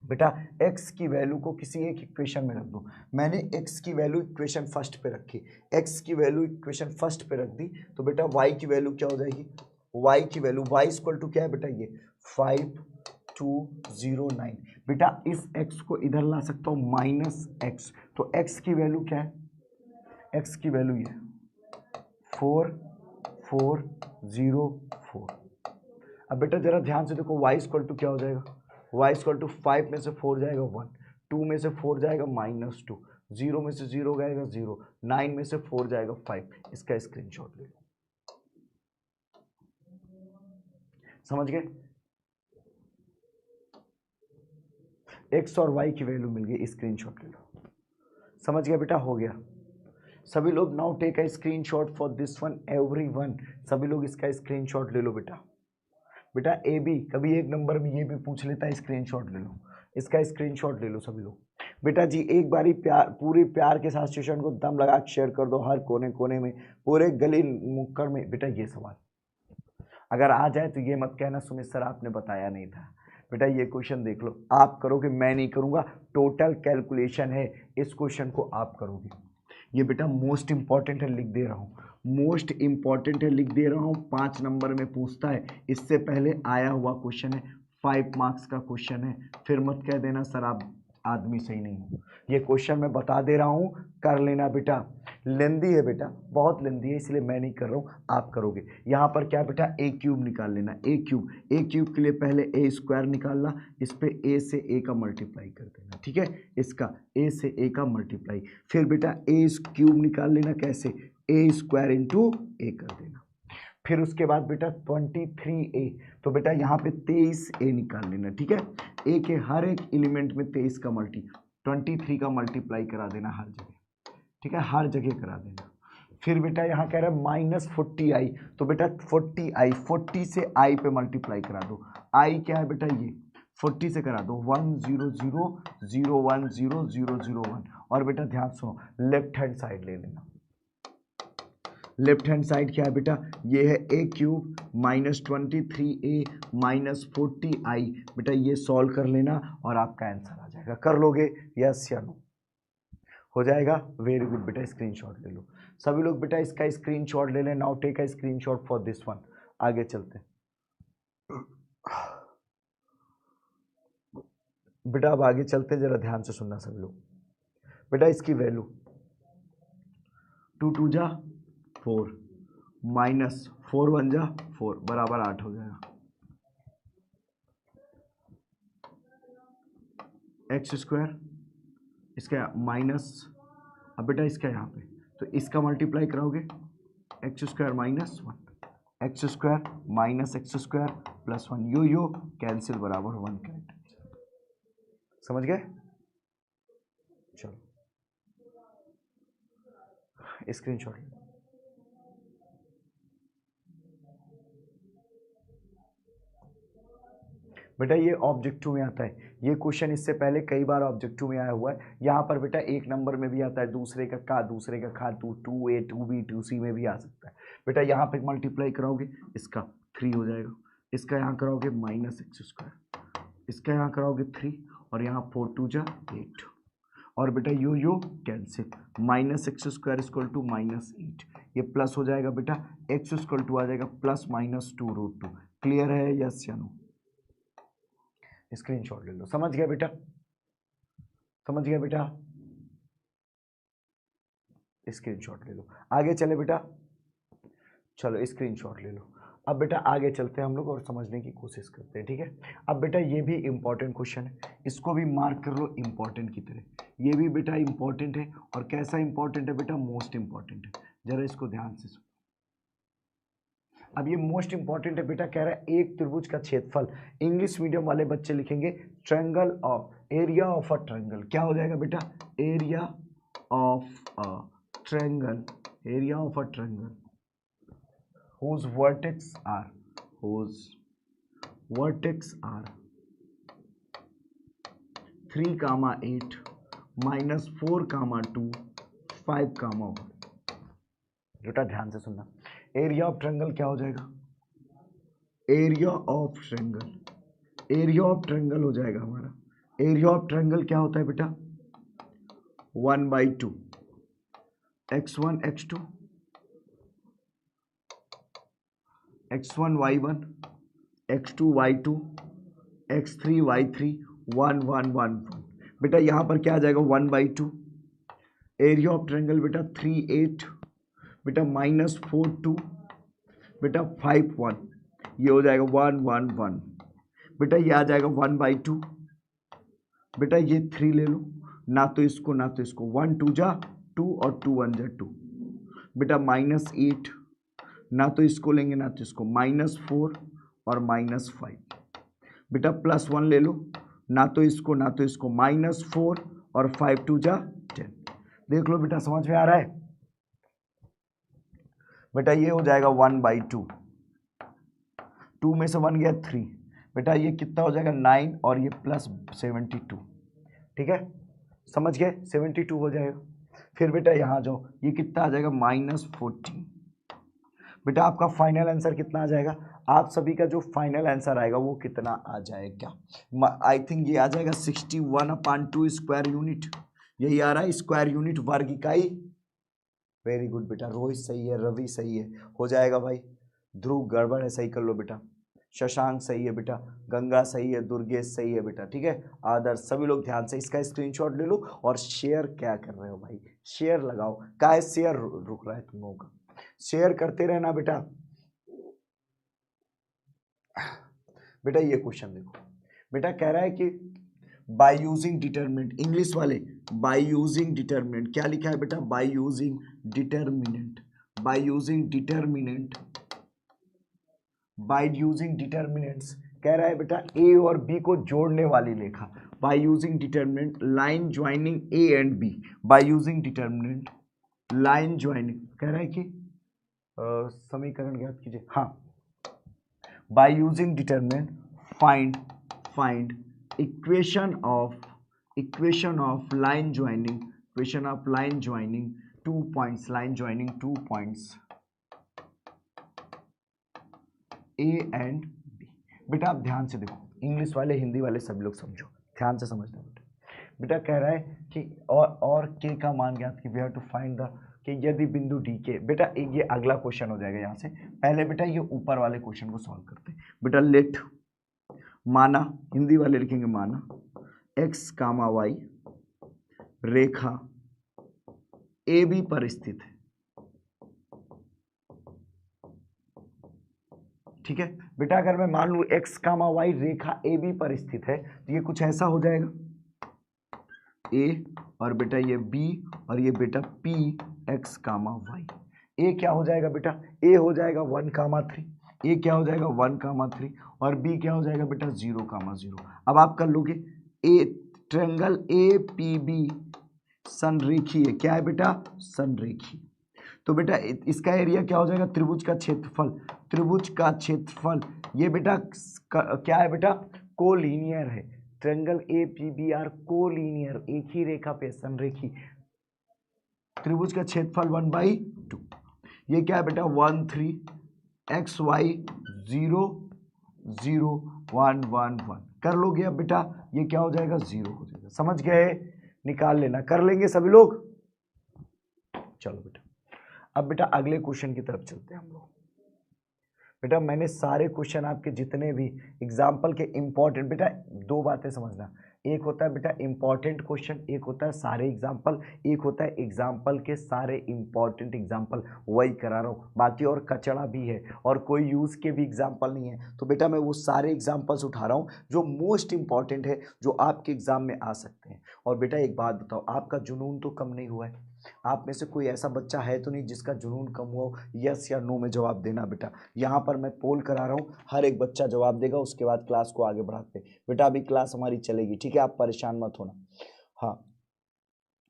बेटा x की वैल्यू को किसी एक इक्वेशन में रख दो। मैंने x की वैल्यू इक्वेशन फर्स्ट पे रखी, x की वैल्यू इक्वेशन फर्स्ट पे रख दी, तो बेटा y की वैल्यू क्या हो जाएगी, y की वैल्यू, y इक्वल टू क्या है बेटा, ये 5209। बेटा इस x को इधर ला सकता हूँ माइनस x, तो x की वैल्यू क्या है, x की वैल्यू ये 4404। अब बेटा जरा ध्यान से देखो, y इक्वल टू क्या हो जाएगा, y इक्वल टू 5 में से 4 जाएगा 1, 2 में से 4 जाएगा -2, 0 में से 0 जाएगा 0, 9 में से 4 जाएगा 5। इसका स्क्रीनशॉट ले लो। समझ गए, x और y की वैल्यू मिल गई, स्क्रीनशॉट ले लो। समझ गया बेटा, हो गया। सभी लोग now take a screenshot for this one everyone. सभी लोग इसका स्क्रीनशॉट ले लो बेटा। बेटा ए बी कभी 1 नंबर में ये भी पूछ लेता है, स्क्रीनशॉट ले लो, इसका स्क्रीनशॉट ले लो सभी लोग। बेटा जी एक बारी प्यार, पूरी प्यार के साथ सेशन को दम लगा के शेयर कर दो, हर कोने कोने में, पूरे गली मुक्कड़ में। बेटा ये सवाल अगर आ जाए तो ये मत कहना सुमित सर आपने बताया नहीं था। बेटा ये क्वेश्चन देख लो, आप करोगे, मैं नहीं करूँगा, टोटल कैलकुलेशन है, इस क्वेश्चन को आप करोगे। ये बेटा मोस्ट इंपॉर्टेंट है, लिख दे रहा हूँ, मोस्ट इंपॉर्टेंट है, लिख दे रहा हूँ। 5 नंबर में पूछता है, इससे पहले आया हुआ क्वेश्चन है, 5 मार्क्स का क्वेश्चन है। फिर मत कह देना सर आप आदमी सही नहीं हो, ये क्वेश्चन मैं बता दे रहा हूँ, कर लेना बेटा। लेंदी है बेटा, बहुत लेंदी है, इसलिए मैं नहीं कर रहा हूँ, आप करोगे। यहाँ पर क्या बेटा, ए क्यूब निकाल लेना, ए क्यूब के लिए पहले ए स्क्वायर निकालना, इस पे ए से ए का मल्टीप्लाई कर देना, ठीक है, इसका ए से ए का मल्टीप्लाई। फिर बेटा ए क्यूब निकाल लेना, कैसे, ए स्क्वायर इंटू ए कर देना। फिर उसके बाद बेटा 23a, तो बेटा यहाँ पे 23a निकाल लेना, ठीक है, a के हर एक एलिमेंट में 23 का 23 का मल्टीप्लाई करा देना हर जगह, ठीक है, हर जगह करा देना। फिर बेटा यहाँ कह रहा है -40i, तो बेटा 40 से i पे मल्टीप्लाई करा दो। i क्या है बेटा, ये 40 से करा दो 100010001। और बेटा ध्यान सुनो, लेफ्ट हैंड साइड ले लेना। लेफ्ट हैंड साइड क्या है बेटा, ये है a क्यूब -23a -40i। बेटा ये सॉल्व कर लेना और आपका आंसर आ जाएगा। कर लोगे, यस या नो? हो जाएगा। वेरी गुड बेटा, स्क्रीनशॉट ले लो सभी लोग बेटा, इसका स्क्रीनशॉट ले लें। Now take a screenshot for this one. आगे चलते हैं बेटा, अब आगे चलते हैं, जरा ध्यान से सुनना सब लोग। बेटा इसकी वैल्यू 2 2 जा 4 माइनस 4 1 जा 4 बराबर 8 हो जाएगा। एक्स स्क्वायर इसका माइनस, अब बेटा इसका यहाँ पे तो इसका मल्टीप्लाई कराओगे x square minus 1, x square minus x square plus 1, यो कैंसिल बराबर 1 करेक्ट। समझ गए? चलो स्क्रीनशॉट। बेटा ये ऑब्जेक्टिव में आता है, ये क्वेश्चन इससे पहले कई बार ऑब्जेक्टिव में आया हुआ है। यहाँ पर बेटा एक नंबर में भी आता है, दूसरे का खा 2A 2B 2C में भी आ सकता है। बेटा यहाँ पे मल्टीप्लाई कराओगे इसका 3 हो जाएगा, इसका यहाँ कराओगे माइनस एक्स स्क्वायर, इसका यहाँ कराओगे 3 और यहाँ 4 2 जा 8 और बेटा यो cancel, minus x square equal to minus 8, ये प्लस हो जाएगा बेटा, एक्स इक्वल टू आ जाएगा प्लस माइनस 2√2। क्लियर है? यस या नो? स्क्रीनशॉट ले लो। समझ गया बेटा? समझ गया बेटा? स्क्रीनशॉट ले लो। आगे चले बेटा, चलो स्क्रीनशॉट ले लो। अब बेटा आगे चलते हैं हम लोग और समझने की कोशिश करते हैं, ठीक है? अब बेटा ये भी इंपॉर्टेंट क्वेश्चन है, इसको भी मार्क कर लो इंपॉर्टेंट की तरह। ये भी बेटा इंपॉर्टेंट है, और कैसा इंपॉर्टेंट है बेटा? मोस्ट इंपॉर्टेंट है। जरा इसको ध्यान से सुनो। अब ये मोस्ट इंपॉर्टेंट है बेटा, कह रहा है एक त्रिभुज का क्षेत्रफल, इंग्लिश मीडियम वाले बच्चे लिखेंगे triangle of area of a triangle. क्या हो जाएगा बेटा? Area of a triangle, area of a triangle whose vertex are 3, 8 minus 4, 2 5, 1। बेटा ध्यान से सुनना, एरिया ऑफ ट्रायंगल क्या हो जाएगा? Area of triangle, area of triangle हो जाएगा हमारा, एरिया ऑफ ट्रायंगल क्या होता है बेटा? 1/2 x1 x2 x1 y1 x2 y2 x3 y3 1 1 1 1। बेटा यहाँ पर क्या आ जाएगा? 1/2 एरिया ऑफ ट्रायंगल बेटा 3 8 बेटा माइनस 4 2 बेटा 5 1, ये हो जाएगा 1 1 1। बेटा ये आ जाएगा 1/2 बेटा, ये 3 ले लो, ना तो इसको ना तो इसको, 1 2 जा 2 और 2 1 जा 2 बेटा माइनस 8, ना तो इसको लेंगे ना तो इसको, माइनस 4 और माइनस 5 बेटा प्लस 1 ले लो, ना तो इसको ना तो इसको, माइनस 4 और 5 2 जा 10। देख लो बेटा, समझ में आ रहा है? बेटा ये हो जाएगा 1/2, 2 में से 1 गया 3 बेटा, ये कितना हो जाएगा 9 और ये प्लस 72। ठीक है, समझ गए? 72 हो जाएगा। फिर बेटा यहाँ जाओ, ये कितना आ जाएगा? माइनस 14। बेटा आपका फाइनल आंसर कितना आ जाएगा? आप सभी का जो फाइनल आंसर आएगा वो कितना आ जाएगा? आई थिंक ये आ जाएगा 61/2 स्क्वायर यूनिट। यही आ रहा है, स्क्वायर यूनिट वर्ग इकाई। वेरी गुड बेटा, रोहित सही है, रवि सही है, हो जाएगा भाई। ध्रुव गड़बड़ है, सही कर लो बेटा। शशांक सही है बेटा, गंगा सही है, दुर्गेश सही है बेटा। ठीक है, आदर्श, सभी लोग ध्यान से इसका स्क्रीनशॉट ले लो। और शेयर क्या कर रहे हो भाई? शेयर लगाओ। काहे शेयर रुक रहा है तुम लोगों का? शेयर करते रहना बेटा। बेटा ये क्वेश्चन देखो, बेटा कह रहा है कि बाय यूजिंग डिटरमिनेंट, इंग्लिश वाले बाय यूजिंग डिटरमिनेंट, क्या लिखा है बेटा? Bye using determinant, bye using determinant, by using determinants. कह रहा है बेटा ए और बी को जोड़ने वाली रेखा, by using determinant line joining A and B, by using determinant line joining. कह रहा है कि समीकरण ज्ञात कीजिए। हाँ, by using determinant find equation of line joining, equation of line joining 2 points, line joining 2 points A and B. बेटा आप ध्यान से देखो, इंग्लिश वाले हिंदी वाले सभी लोग समझो, ध्यान से समझना बेटा। बेटा कह रहा है कि और के का मान ज्ञात की we have to find the कि यदि बिंदु डी के, बेटा ये अगला क्वेश्चन हो जाएगा यहाँ से। पहले बेटा ये ऊपर वाले क्वेश्चन को सॉल्व करते हैं। बेटा लेट माना, हिंदी वाले लिखेंगे माना एक्स कामा वाई रेखा ए बी पर स्थित है। ठीक है बेटा, अगर मैं मान लूं एक्स कामा वाई रेखा ए बी पर स्थित है तो ये कुछ ऐसा हो जाएगा, ए और बेटा ये बी और ये बेटा पी एक्स कामा वाई। ए क्या हो जाएगा बेटा, ए हो जाएगा 1,3, ए क्या हो जाएगा 1,3 और बी क्या हो जाएगा बेटा 0,0। अब आप कर लोगे A triangle A P B संरेखीय है, क्या है बेटा संरेखीय। तो बेटा इसका एरिया क्या हो जाएगा, त्रिभुज का क्षेत्रफल, त्रिभुज का क्षेत्रफल ये बेटा क्या है बेटा कोलिनियर है। Triangle A P B are collinear, एक ही रेखा पे संरेखी, त्रिभुज का क्षेत्रफल 1/2। ये क्या है बेटा 1,3 एक्स वाई 0 0 1 1 1 कर लोगे। अब बेटा ये क्या हो जाएगा 0 हो जाएगा, समझ गए, निकाल लेना, कर लेंगे सभी लोग। चलो बेटा अब बेटा अगले क्वेश्चन की तरफ चलते हैं हम लोग। बेटा मैंने सारे क्वेश्चन आपके जितने भी एग्जाम्पल के इंपॉर्टेंट, बेटा दो बातें समझना, एक होता है बेटा इंपॉर्टेंट क्वेश्चन, एक होता है सारे एग्जाम्पल, एक होता है एग्जाम्पल के सारे इंपॉर्टेंट एग्जाम्पल, वही करा रहा हूँ। बाकी और कचड़ा भी है और कोई यूज़ के भी एग्जाम्पल नहीं है, तो बेटा मैं वो सारे एग्जाम्पल्स उठा रहा हूँ जो मोस्ट इंपॉर्टेंट है, जो आपके एग्जाम में आ सकते हैं। और बेटा एक बात बताओ, आपका जुनून तो कम नहीं हुआ है? आप में से कोई ऐसा बच्चा है तो नहीं जिसका जुनून कम हुआ हो? यस या नो में जवाब देना बेटा। यहाँ पर मैं पोल करा रहा हूँ, हर एक बच्चा जवाब देगा, उसके बाद क्लास को आगे बढ़ाते हैं। बेटा अभी क्लास हमारी चलेगी, ठीक है, आप परेशान मत होना। हाँ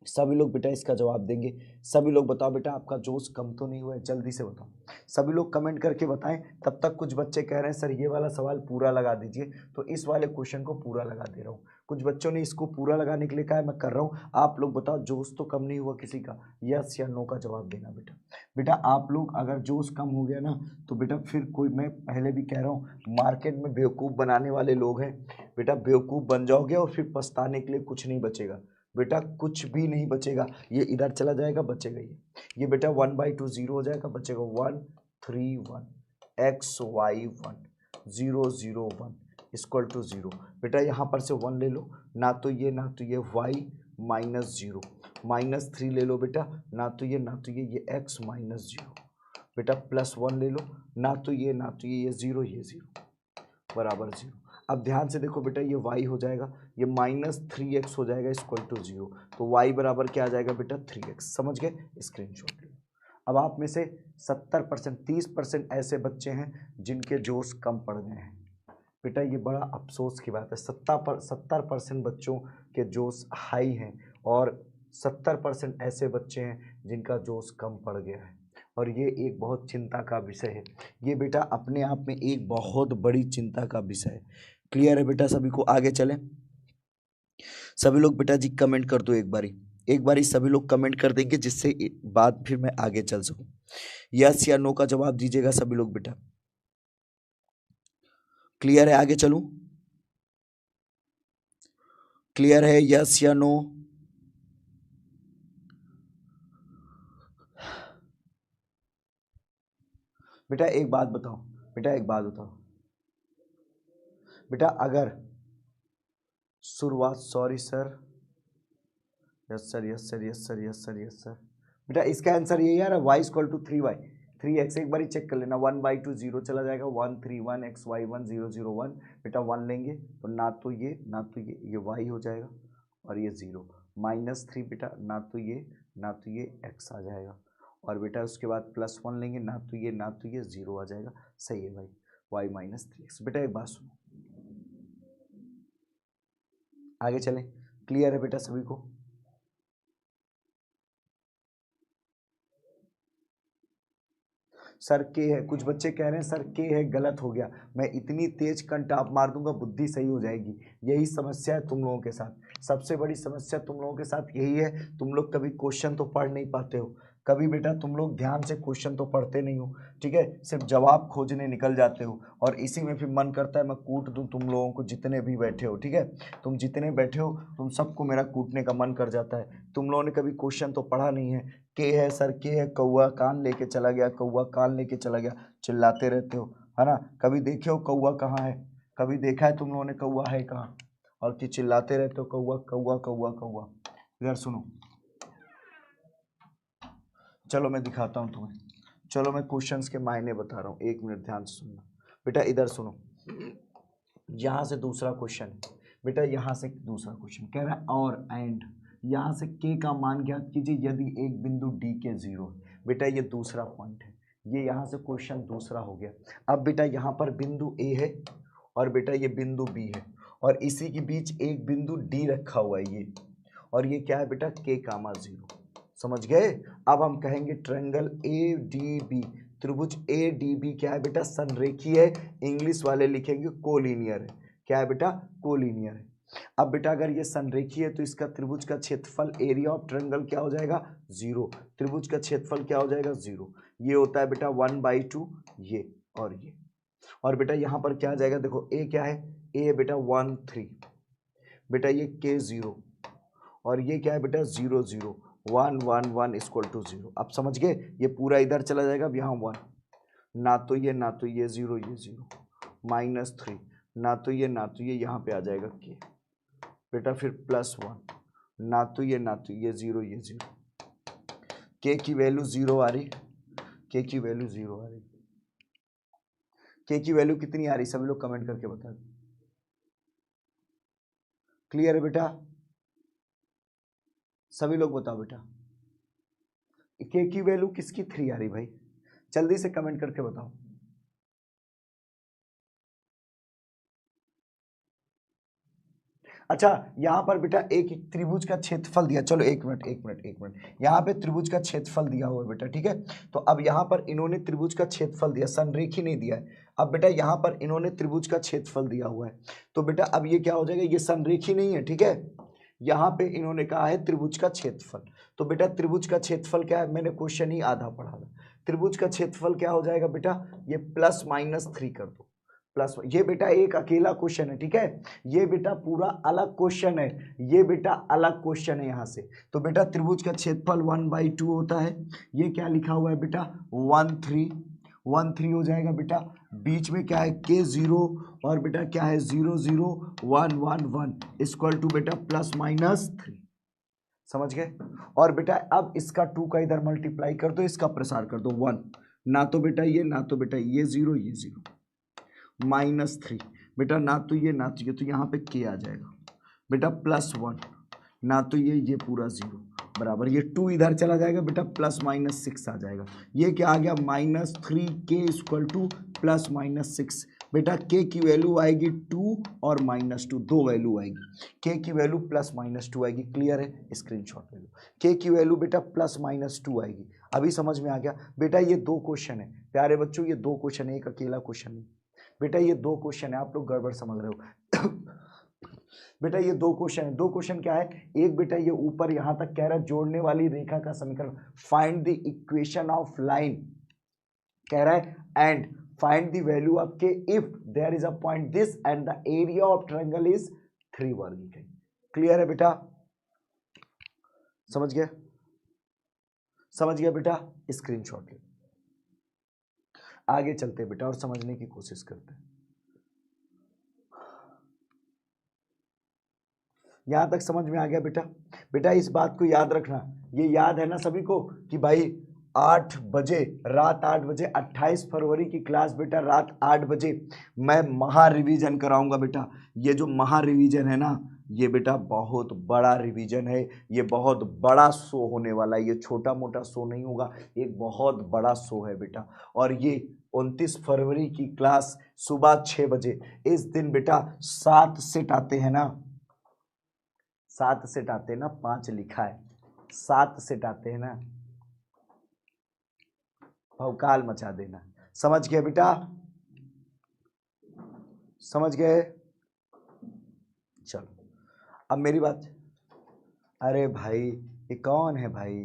सभी लोग बेटा इसका जवाब देंगे। सभी लोग बताओ बेटा आपका जोश कम तो नहीं हुआ है? जल्दी से बताओ, सभी लोग कमेंट करके बताएं। तब तक कुछ बच्चे कह रहे हैं सर ये वाला सवाल पूरा लगा दीजिए, तो इस वाले क्वेश्चन को पूरा लगा दे रहा हूँ। कुछ बच्चों ने इसको पूरा लगाने के लिए कहा है, मैं कर रहा हूँ। आप लोग बताओ जोश तो कम नहीं हुआ किसी का? यस या नो का जवाब देना बेटा। बेटा आप लोग अगर जोश कम हो गया ना तो बेटा फिर कोई, मैं पहले भी कह रहा हूँ, मार्केट में बेवकूफ़ बनाने वाले लोग हैं बेटा, बेवकूफ़ बन जाओगे और फिर पछताने के लिए कुछ नहीं बचेगा बेटा, कुछ भी नहीं बचेगा। ये इधर चला जाएगा, बचेगा ये बेटा 1/2 0 हो जाएगा, बचेगा 1 3 1 एक्स वाई 1 0 0 1 इक्वल टू 0। बेटा यहाँ पर से 1 ले लो, ना तो ये y -0, -3 ले लो बेटा, ना तो ये x -0 बेटा, +1 ले लो, ना तो ये 0 ये 0 बराबर 0। अब ध्यान से देखो बेटा, ये y हो जाएगा, ये -3x हो जाएगा इक्वल टू 0, तो y बराबर क्या आ जाएगा बेटा 3x। समझ गए, स्क्रीनशॉट ले। अब आप में से 70% 30% ऐसे बच्चे हैं जिनके जोश कम पड़ गए हैं बेटा, ये बड़ा अफसोस की बात है। 70% बच्चों के जोश हाई हैं और 70% ऐसे बच्चे हैं जिनका जोश कम पड़ गया है, और ये एक बहुत चिंता का विषय है। ये बेटा अपने आप में एक बहुत बड़ी चिंता का विषय है। क्लियर है बेटा सभी को? आगे चलें। सभी लोग बेटा जी कमेंट कर दो, एक बारी सभी लोग कमेंट कर देंगे, जिससे बाद फिर मैं आगे चल सकूं। यस या नो का जवाब दीजिएगा सभी लोग बेटा। क्लियर है? आगे चलूं? क्लियर है? यस या नो? बेटा एक बात बताओ, बेटा अगर शुरुआत, सॉरी सर, यस सर, बेटा इसका आंसर ये यार y = 3y 3x। एक बार चेक कर लेना, 1/2 0 चला जाएगा, 1 3 1 x y 1 0 0 1 बेटा 1 लेंगे तो ना तो ये y हो जाएगा और ये 0, -3 बेटा, ना तो ये x आ जाएगा, और बेटा उसके बाद +1 लेंगे, ना तो ये 0 आ जाएगा। सही है भाई, y -3x। बेटा एक बात सुनो, आगे चलें। क्लियर है बेटा सभी को? सर के है, कुछ बच्चे कह रहे हैं सर के है, गलत हो गया। मैं इतनी तेज कंटाप मार दूंगा बुद्धि सही हो जाएगी। यही समस्या है तुम लोगों के साथ, सबसे बड़ी समस्या तुम लोगों के साथ यही है, तुम लोग कभी क्वेश्चन तो पढ़ नहीं पाते हो। कभी बेटा तुम लोग ध्यान से क्वेश्चन तो पढ़ते नहीं हो, ठीक है, सिर्फ जवाब खोजने निकल जाते हो, और इसी में फिर मन करता है मैं कूट दूं तुम लोगों को, जितने भी बैठे हो, ठीक है, तुम जितने बैठे हो तुम सबको मेरा कूटने का मन कर जाता है। तुम लोगों ने कभी क्वेश्चन तो पढ़ा नहीं है। के है सर, के है, कौआ कान लेके चला गया, कौआ कान लेके चला गया, चिल्लाते रहते हो, है ना। कभी देखे हो कौआ कहाँ है? कभी देखा है तुम लोगों ने कौआ है कहाँ? और कि चिल्लाते रहते हो कौआ कौआ कौआ कौआ। इधर सुनो, चलो मैं दिखाता हूँ तुम्हें, चलो मैं क्वेश्चंस के मायने बता रहा हूँ, 1 मिनट ध्यान से सुनना बेटा। इधर सुनो, यहाँ से दूसरा क्वेश्चन बेटा, यहाँ से दूसरा क्वेश्चन कह रहा है और एंड, यहाँ से के का मान ज्ञात कीजिए यदि एक बिंदु डी के 0 है। बेटा ये दूसरा पॉइंट है, ये यहाँ से क्वेश्चन दूसरा हो गया। अब बेटा यहाँ पर बिंदु ए है और बेटा ये बिंदु बी है, और इसी के बीच एक बिंदु डी रखा हुआ है ये, और ये क्या है बेटा? के कामा 0। समझ गए? अब हम कहेंगे ट्रायंगल ए डी बी, त्रिभुज ए डी बी क्या है बेटा? संरेखीय है। इंग्लिश वाले लिखेंगे कोलिनियर है। क्या है बेटा? कोलिनियर है। अब बेटा अगर ये संरेखीय है तो इसका त्रिभुज का क्षेत्रफल, एरिया ऑफ ट्रायंगल क्या हो जाएगा? 0। त्रिभुज का क्षेत्रफल क्या हो जाएगा? 0। ये होता है बेटा 1/2 ये और ये। और बेटा यहाँ पर क्या आ जाएगा? देखो ए क्या है? ए है बेटा 1 3, बेटा ये के 0, और ये क्या है बेटा? 0 0 1 1 1 इक्वल टू 0। अब समझ गए? ये पूरा इधर चला जाएगा, अब यहाँ 1, ना तो ये 0 ये 0, -3, ना तो ये यहाँ पे आ जाएगा के बेटा, फिर +1, ना तो ये 0 ये 0। के की वैल्यू 0 आ रही, के की वैल्यू 0 आ रही। के की वैल्यू कितनी आ रही? सभी लोग कमेंट करके बता दो। क्लियर है बेटा? सभी लोग बताओ बेटा, के की वैल्यू किसकी 3 आ रही भाई? जल्दी से कमेंट करके बताओ। अच्छा यहाँ पर बेटा एक त्रिभुज का क्षेत्रफल दिया, चलो एक मिनट, यहाँ पे त्रिभुज का क्षेत्रफल दिया हुआ है बेटा, ठीक है। तो अब यहाँ पर इन्होंने त्रिभुज का क्षेत्रफल दिया, संरेखी नहीं दिया है। अब बेटा यहाँ पर इन्होंने त्रिभुज का क्षेत्रफल दिया हुआ है, तो बेटा अब ये क्या हो जाएगा? ये संरेखी नहीं है, ठीक है। यहाँ पे इन्होंने कहा है त्रिभुज का क्षेत्रफल, तो बेटा त्रिभुज का क्षेत्रफल क्या है? मैंने क्वेश्चन ही आधा पढ़ा था। त्रिभुज का क्षेत्रफल क्या हो जाएगा बेटा? ये +-3 कर दो, प्लस। ये बेटा एक अकेला क्वेश्चन है, ठीक है। ये बेटा पूरा अलग क्वेश्चन है, ये बेटा अलग क्वेश्चन है यहाँ से। तो बेटा त्रिभुज का क्षेत्रफल 1/2 होता है। ये क्या लिखा हुआ है बेटा? 1 3 1 3 हो जाएगा बेटा। बीच में क्या है? के 0, और बेटा क्या है? 0 0 1 1 1 इक्वल टू बेटा +-3। समझ गए? और बेटा अब इसका 2 का इधर मल्टीप्लाई कर दो, इसका प्रसार कर दो 1, ना तो बेटा ये, ना तो बेटा ये 0 ये 0, -3 बेटा, ना तो ये तो यहाँ पे के आ जाएगा बेटा, +1, ना तो ये पूरा 0 बराबर, ये 2 इधर चला जाएगा बेटा, +-6 आ जाएगा। ये क्या आ गया? -3k equal to +-6। बेटा के की वैल्यू आएगी 2 और -2, दो वैल्यू आएगी। के की वैल्यू +-2 आएगी। क्लियर है? स्क्रीनशॉट ले लो। के की वैल्यू बेटा +-2 आएगी। अभी समझ में आ गया बेटा? ये दो क्वेश्चन है प्यारे बच्चों, ये दो क्वेश्चन है, एक अकेला क्वेश्चन नहीं बेटा, ये दो क्वेश्चन है। आप लोग गड़बड़ समझ रहे हो बेटा ये दो क्वेश्चन है। दो क्वेश्चन क्या है? एक बेटा ये ऊपर यहां तक कह रहा है जोड़ने वाली रेखा का समीकरण, find the equation of line कह रहा है, and find the value of K if there is a point this and the area of triangle is 3 वर्ग। क्लियर है बेटा? समझ गया? समझ गया बेटा? स्क्रीनशॉट ले। आगे चलते बेटा और समझने की कोशिश करते हैं। यहां तक समझ में आ गया बेटा? बेटा इस बात को याद रखना, ये याद है ना सभी को कि भाई 8 बजे, रात 8 बजे 28 फरवरी की क्लास बेटा, रात 8 बजे मैं महा रिवीजन कराऊंगा बेटा। ये जो महा रिवीजन है ना, ये बेटा बहुत बड़ा रिवीजन है, ये बहुत बड़ा शो होने वाला है, ये छोटा मोटा शो नहीं होगा, एक बहुत बड़ा शो है बेटा। और ये 29 फरवरी की क्लास सुबह 6 बजे। इस दिन बेटा 7 सेट आते हैं ना, 7 सेट आते हैं ना, 5 लिखा है, 7 सेट आते हैं ना, भौकाल मचा देना। समझ गए बेटा? समझ गए? चलो अब मेरी बात। अरे भाई ये कौन है भाई?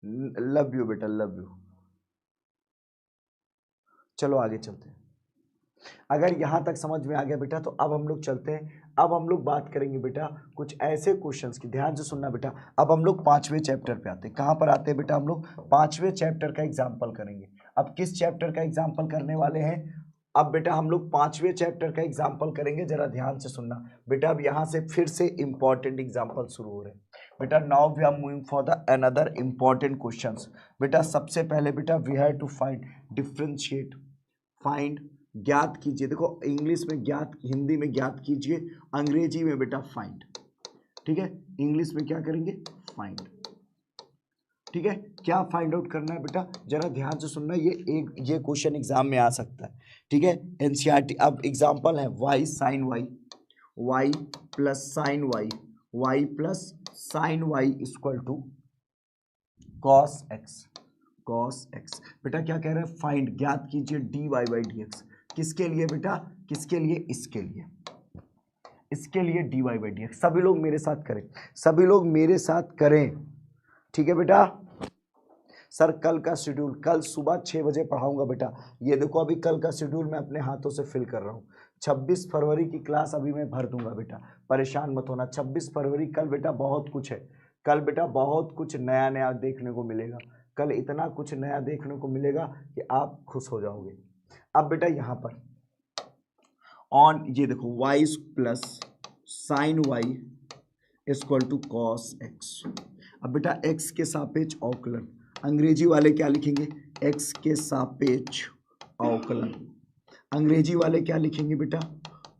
लव यू बेटा, लव यू। चलो आगे चलते हैं। अगर यहाँ तक समझ में आ गया बेटा तो अब हम लोग चलते हैं। अब हम लोग बात करेंगे बेटा कुछ ऐसे क्वेश्चंस की, ध्यान से सुनना बेटा। अब हम लोग 5वें चैप्टर पे आते हैं। कहाँ पर आते हैं बेटा? हम लोग 5वें चैप्टर का एग्जाम्पल करेंगे। अब किस चैप्टर का एग्जाम्पल करने वाले हैं? अब बेटा हम लोग 5वें चैप्टर का एग्जाम्पल करेंगे, जरा ध्यान से सुनना बेटा। अब यहाँ से फिर से इंपॉर्टेंट एग्जाम्पल शुरू हो रहे हैं बेटा। Now we are moving for the another important questions बेटा। सबसे पहले बेटा we have to find differentiate, find ज्ञात कीजिए। देखो इंग्लिश में ज्ञात, हिंदी में ज्ञात कीजिए, अंग्रेजी में बेटा फाइंड। ठीक है, इंग्लिश में क्या करेंगे? फाइंड। ठीक है, क्या फाइंड आउट करना है बेटा? जरा ध्यान से सुनना, ये क्वेश्चन एग्जाम में आ सकता है। ठीक है, एनसीईआरटी। अब एग्जांपल है y sine y, y plus sine y, y plus sine y equal to cos x, cos x. बेटा क्या कह रहे हैं? फाइंड, ज्ञात कीजिए d y by D x. किसके लिए बेटा? किसके लिए? इसके लिए, इसके लिए d y by D x. सभी लोग मेरे साथ करें, सभी लोग मेरे साथ करें। ठीक है बेटा। सर कल का शेड्यूल, कल सुबह 6 बजे पढ़ाऊंगा बेटा। ये देखो अभी कल का शेड्यूल मैं अपने हाथों से फिल कर रहा हूँ। 26 फरवरी की क्लास अभी मैं भर दूंगा बेटा, परेशान मत होना। 26 फरवरी कल बेटा बहुत कुछ है। कल बेटा बहुत कुछ नया नया देखने को मिलेगा। कल इतना कुछ नया देखने को मिलेगा कि आप खुश हो जाओगे। अब बेटा यहाँ पर ऑन ये देखो y plus sine y equal to cos x. अब बेटा x के सापेक्ष अवकलन, अंग्रेजी वाले क्या लिखेंगे? x के सापेक्ष अवकलन। अंग्रेजी वाले क्या लिखेंगे बेटा?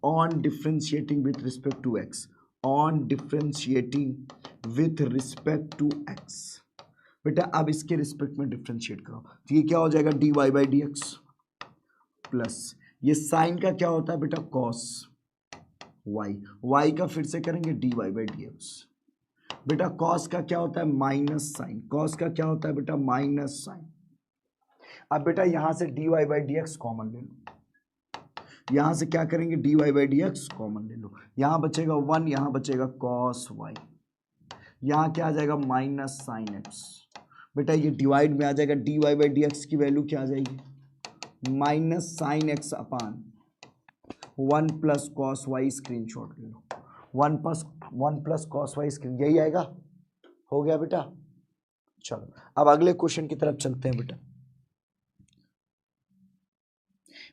On differentiating with respect to x, on differentiating with respect to x। बेटा अब इसके रिस्पेक्ट में डिफ्रेंशिएट करो तो ये क्या हो जाएगा? D y by D x plus ये साइन का क्या होता है बेटा? कॉस वाई, वाई का फिर से करेंगे d y by D x. बेटा कॉस का क्या होता है? माइनस साइन, कॉस का क्या होता है बेटा? Minus sine. अब बेटा यहां से d y by D x common ले लो, यहां से क्या करेंगे? D y by D x common ले लो। यहां बचेगा 1, यहां बचेगा कॉस वाई, यहां क्या आ जाएगा? Minus sine x. बेटा ये डिवाइड में आ जाएगा, d y by D x की वैल्यू क्या आ जाएगी? Minus sine x upon 1 plus cos y. Screen shot ले लो, 1 प्लस कॉस वाई स्क्रीन, यही आएगा। हो गया बेटा। चलो अब अगले क्वेश्चन की तरफ चलते हैं बेटा।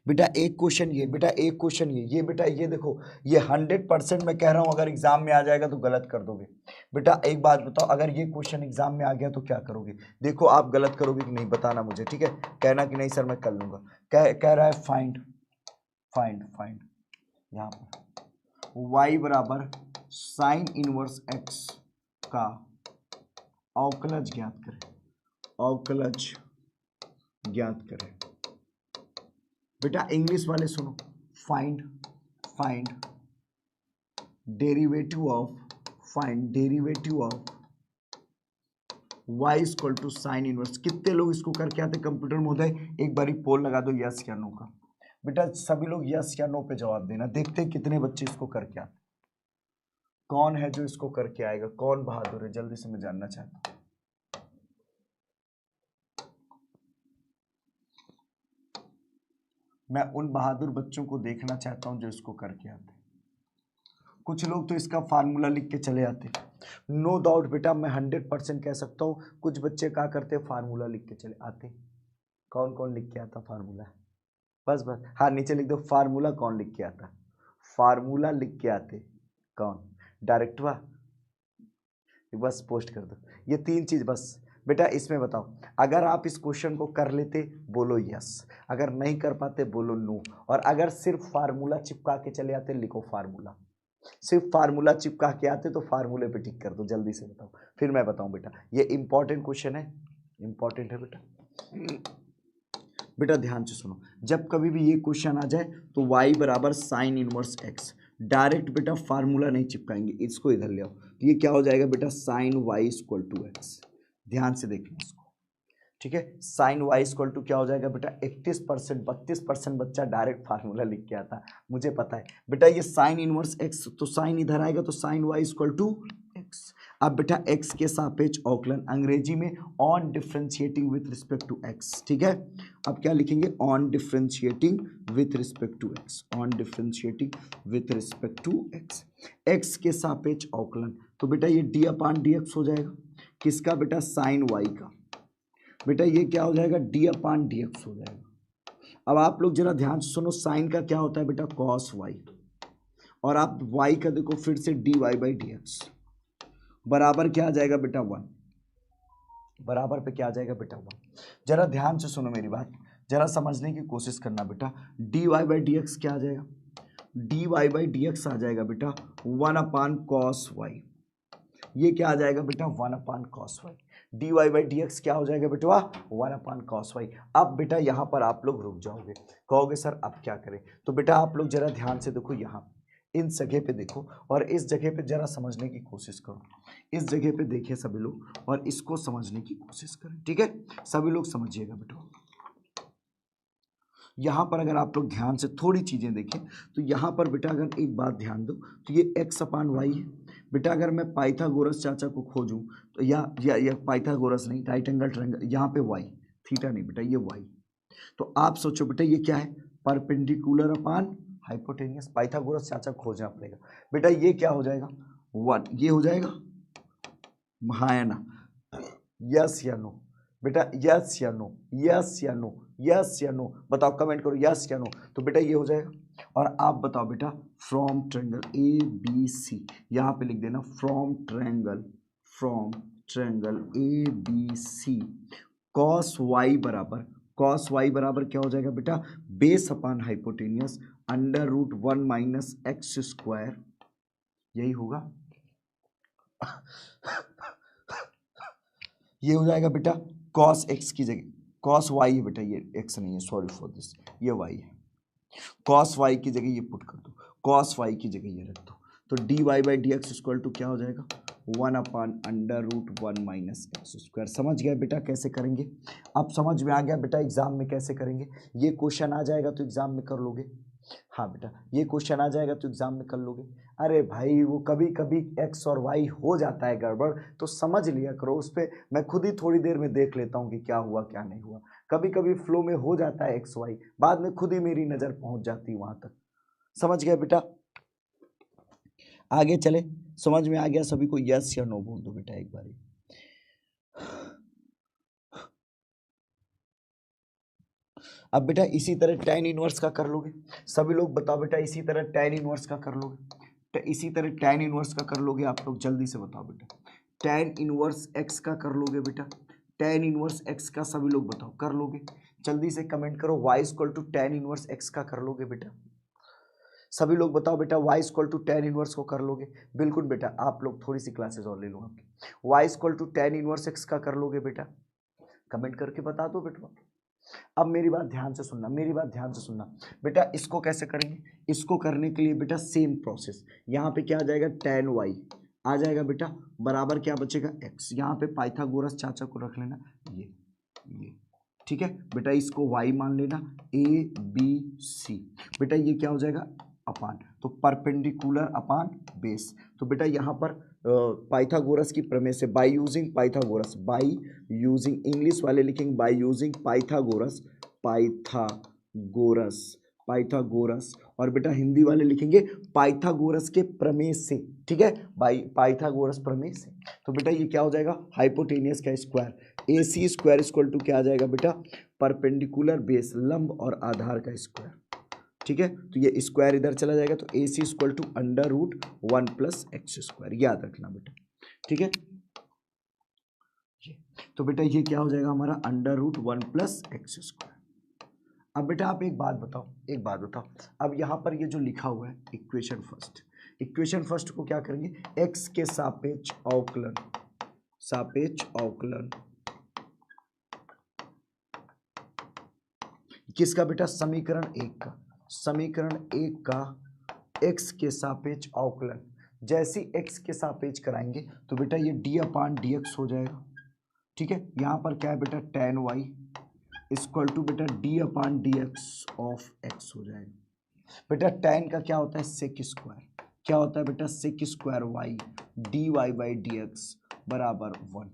बेटा एक क्वेश्चन ये, बेटा एक क्वेश्चन ये बेटा ये देखो, ये 100% मैं कह रहा हूं अगर एग्जाम में आ जाएगा तो गलत कर दोगे। बेटा एक बात बताओ, अगर ये क्वेश्चन एग्जाम में आ गया तो क्या करोगे? देखो आप गलत करोगे कि नहीं बताना मुझे, ठीक है? कहना कि नहीं सर मैं कर लूंगा। कह रहा है फाइंड, फाइंड फाइंड यहाँ पर y बराबर साइन इनवर्स x का अवकलज ज्ञात करें, अवकलज ज्ञात करें। बेटा इंग्लिश वाले सुनो, find, find derivative of, find derivative of y equal to sine inverse. कितने लोग इसको करके आते कंप्यूटर महोदय? एक बारी पोल लगा दो यस या नो का। बेटा सभी लोग यस या नो पे जवाब देना, देखते हैं कितने बच्चे इसको करके आते। कौन है जो इसको करके आएगा? कौन बहादुर है? जल्दी से मैं जानना चाहता हूं। मैं उन बहादुर बच्चों को देखना चाहता हूं जो इसको करके आते। कुछ लोग तो इसका फार्मूला लिख के चले आते। नो डाउट बेटा मैं 100% कह सकता हूं कुछ बच्चे क्या करते? फार्मूला लिख के चले आते। कौन कौन लिख के आता फार्मूला? बस बस हाँ नीचे लिख दो, फार्मूला कौन लिख के आता? फार्मूला लिख के आते कौन? डायरेक्टवा, बस पोस्ट कर दो। ये 3 चीज बस बेटा इसमें बताओ। अगर आप इस क्वेश्चन को कर लेते बोलो यस, अगर नहीं कर पाते बोलो नो, और अगर सिर्फ फार्मूला चिपका के चले आते लिखो फार्मूला। सिर्फ फार्मूला चिपका के आते तो फार्मूले पे टिक कर दो। जल्दी से बताओ, फिर मैं बताऊं बेटा। ये इंपॉर्टेंट क्वेश्चन है, इंपॉर्टेंट है बेटा। बेटा ध्यान से सुनो, जब कभी भी ये क्वेश्चन आ जाए तो y बराबर साइन इनवर्स x, डायरेक्ट बेटा फार्मूला नहीं चिपकाएंगे, इसको इधर ले आओ तो ये क्या हो जाएगा बेटा? Sine y equal to x. ध्यान से देखना इसको, ठीक है? साइन y इक्वल टू क्या हो जाएगा बेटा? 31%, 32% बच्चा डायरेक्ट फार्मूला लिख के आता, मुझे पता है बेटा। ये साइन इनवर्स x, तो साइन इधर आएगा तो sine y equal to x. अब बेटा x के सापेक्ष अवकलन, अंग्रेजी में on differentiating with respect to x, ठीक है। अब क्या लिखेंगे, on differentiating with respect to x, on differentiating with respect to x, x के सापेक्ष अवकलन, तो बेटा ये d अपान डी एक्स हो जाएगा, किसका बेटा, साइन y का, बेटा ये क्या हो जाएगा, d अपान डी एक्स हो जाएगा। अब आप लोग जरा ध्यान से सुनो, साइन का क्या होता है बेटा, कॉस y, और आप y का देखो फिर से dy बाई डी एक्स बराबर क्या आ जाएगा बेटा, 1, बराबर पे क्या आ जाएगा बेटा, 1। जरा ध्यान से सुनो मेरी बात, जरा समझने की कोशिश करना बेटा, dy बाई डी एक्स क्या आ जाएगा, dy बाई डी एक्स आ जाएगा बेटा 1 अपान कॉस वाई, ये क्या आ जाएगा बेटा, 1 upon cos y, dy by D x क्या हो जाएगा बेटा, 1 अपान कॉस वाई। अब बेटा यहाँ पर आप लोग रुक जाओगे, कहोगे सर अब क्या करें, तो बेटा आप लोग जरा ध्यान से देखो, यहाँ इन जगह पे देखो और इस जगह पे जरा समझने की कोशिश करो, इस जगह पे देखिए सभी लोग और इसको समझने की कोशिश करें, ठीक है, सभी लोग समझिएगा बेटा। यहाँ पर अगर आप लोग ध्यान से थोड़ी चीज़ें देखें तो यहाँ पर बेटा अगर एक बात ध्यान दो तो ये x अपान वाई है बेटा, अगर मैं पाइथागोरस चाचा को खोजूं तो या पाइथागोरस नहीं, राइट एंगल ट्रायंगल, यहाँ पे y, थीटा नहीं बेटा, ये y, तो आप सोचो बेटा ये क्या है, परपेंडिकुलर अपान हाइपोटेनियस, पाइथागोरस चाचा खोजना पड़ेगा बेटा, ये क्या हो जाएगा 1, ये हो जाएगा, हाँ या ना, यस या नो बेटा, यस या नो, यस या नो, यस या नो, बताओ कमेंट करो यस या नो, तो बेटा ये हो जाएगा। और आप बताओ बेटा, from triangle A B C, यहाँ पे लिख देना from triangle A B C cos y बराबर, कॉस वाई बराबर क्या हो जाएगा बेटा, base upon hypotenuse under root 1 minus x square, यही होगा ये हो जाएगा बेटा कॉस एक्स की जगह कॉस वाई है बेटा, ये एक्स नहीं है, सॉरी फॉर दिस, ये वाई है, कॉस वाई की जगह ये पुट कर दो, कॉस वाई की जगह ये रख दो, तो d y by D x equal to क्या हो जाएगा, 1 upon under root 1 minus x square. समझ गया बेटा कैसे करेंगे, अब समझ में आ गया बेटा एग्जाम में कैसे करेंगे, ये क्वेश्चन आ जाएगा तो एग्जाम में कर लोगे, हाँ बेटा ये क्वेश्चन आ जाएगा तो एग्जाम में कर लोगे। अरे भाई वो कभी कभी एक्स और वाई हो जाता है गड़बड़, तो समझ लिया करो, उस पर मैं खुद ही थोड़ी देर में देख लेता हूँ कि क्या हुआ क्या नहीं हुआ, कभी कभी फ्लो में हो जाता है एक्स वाई, बाद में खुद ही मेरी नज़र पहुँच जाती है वहाँ तक। समझ गया बेटा, आगे चले, समझ में आ गया सभी को, यस या नो बोल दो बेटा एक बार। अब बेटा इसी तरह tan इनवर्स का कर लोगे, सभी लोग बताओ बेटा, इसी तरह tan इनवर्स का कर लोगे, इसी तरह tan इनवर्स का कर लोगे, आप लोग जल्दी से बताओ बेटा, tan इनवर्स x का कर लोगे बेटा, tan इनवर्स x का सभी लोग बताओ कर लोगे, जल्दी से कमेंट करो, y equal to tan inverse x का कर लोगे बेटा, सभी लोग बताओ बेटा, y equal to tan inverse को कर लोगे, बिल्कुल बेटा, आप लोग थोड़ी सी क्लासेस और ले लो आपकी, y equal to tan inverse x का कर लोगे बेटा, कमेंट करके बता दो बेटा। अब मेरी बात ध्यान से सुनना, मेरी बात ध्यान से सुनना बेटा, इसको कैसे करेंगे, इसको करने के लिए बेटा सेम प्रोसेस, यहाँ पे क्या आ जाएगा, tan y आ जाएगा बेटा, बराबर क्या बचेगा x, यहाँ पे पाइथागोरस चाचा को रख लेना, ये ठीक है बेटा, इसको y मान लेना, a b c बेटा, ये क्या हो जाएगा अपान, तो परपेंडिकुलर अपान बेस, तो बेटा यहाँ पर पाइथागोरस की प्रमेय से, by using Pythagoras, by using, English वाले लिखेंगे बाय यूजिंग पाइथागोरस, पाइथागोरस, और बेटा हिंदी वाले लिखेंगे पाइथागोरस के प्रमेय से, ठीक है, बाय पाइथागोरस प्रमेय से, तो बेटा ये क्या हो जाएगा, हाइपोटेनियस का square, A C square equal to क्या आ जाएगा बेटा, परपेंडिकुलर बेस, लंब और आधार का स्क्वायर, ठीक है, तो ये स्क्वायर इधर चला जाएगा, तो A C equal to under root 1 plus x square, याद रखना बेटा, ठीक है, तो बेटा ये क्या हो जाएगा हमारा, under root 1 plus x square. अब बेटा आप एक बात बताओ, अब यहाँ पर ये जो लिखा हुआ है इक्वेशन फर्स्ट को क्या करेंगे, एक्स के सापेक्ष अवकलन किसका बेटा, समीकरण एक का x के सापेक्ष अवकलन, जैसे x के सापेक्ष कराएंगे तो बेटा ये d अपान डी एक्स हो जाएगा, ठीक है, यहाँ पर क्या है बेटा, tan y इक्वल टू बेटा d upon d x of x हो जाएगा, बेटा tan का क्या होता है, सेक स्क्वायर, क्या होता है बेटा sec square y d y by D x बराबर 1।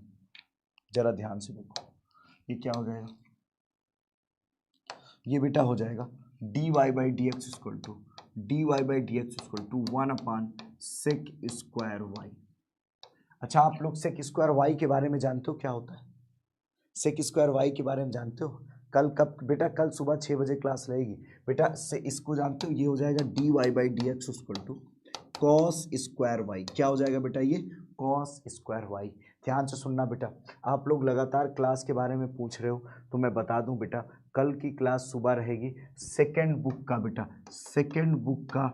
जरा ध्यान से देखो ये क्या हो जाएगा, ये बेटा हो जाएगा d y by D x equal to d y by D x equal to 1 sec square y. अच्छा आप लोग सेक स्क्वायर वाई के बारे में जानते हो क्या होता है? सेक स्क्वायर वाई के बारे में जानते हो? कल कब बेटा? कल सुबह 6 बजे क्लास रहेगी बेटा। से इसको जानते हो, ये हो जाएगा d y by D x equal to cos square y. क्या हो जाएगा बेटा? ये कॉस स्क्वायर वाई। ध्यान से सुनना बेटा, आप लोग लगातार क्लास के बारे में पूछ रहे हो तो मैं बता दूं बेटा, कल की क्लास सुबह रहेगी सेकेंड बुक का बेटा, सेकेंड बुक का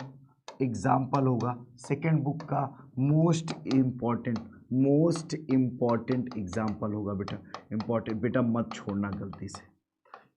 एग्जाम्पल होगा, सेकेंड बुक का मोस्ट इम्पॉर्टेंट एग्जाम्पल होगा बेटा। इम्पॉर्टेंट बेटा, मत छोड़ना गलती से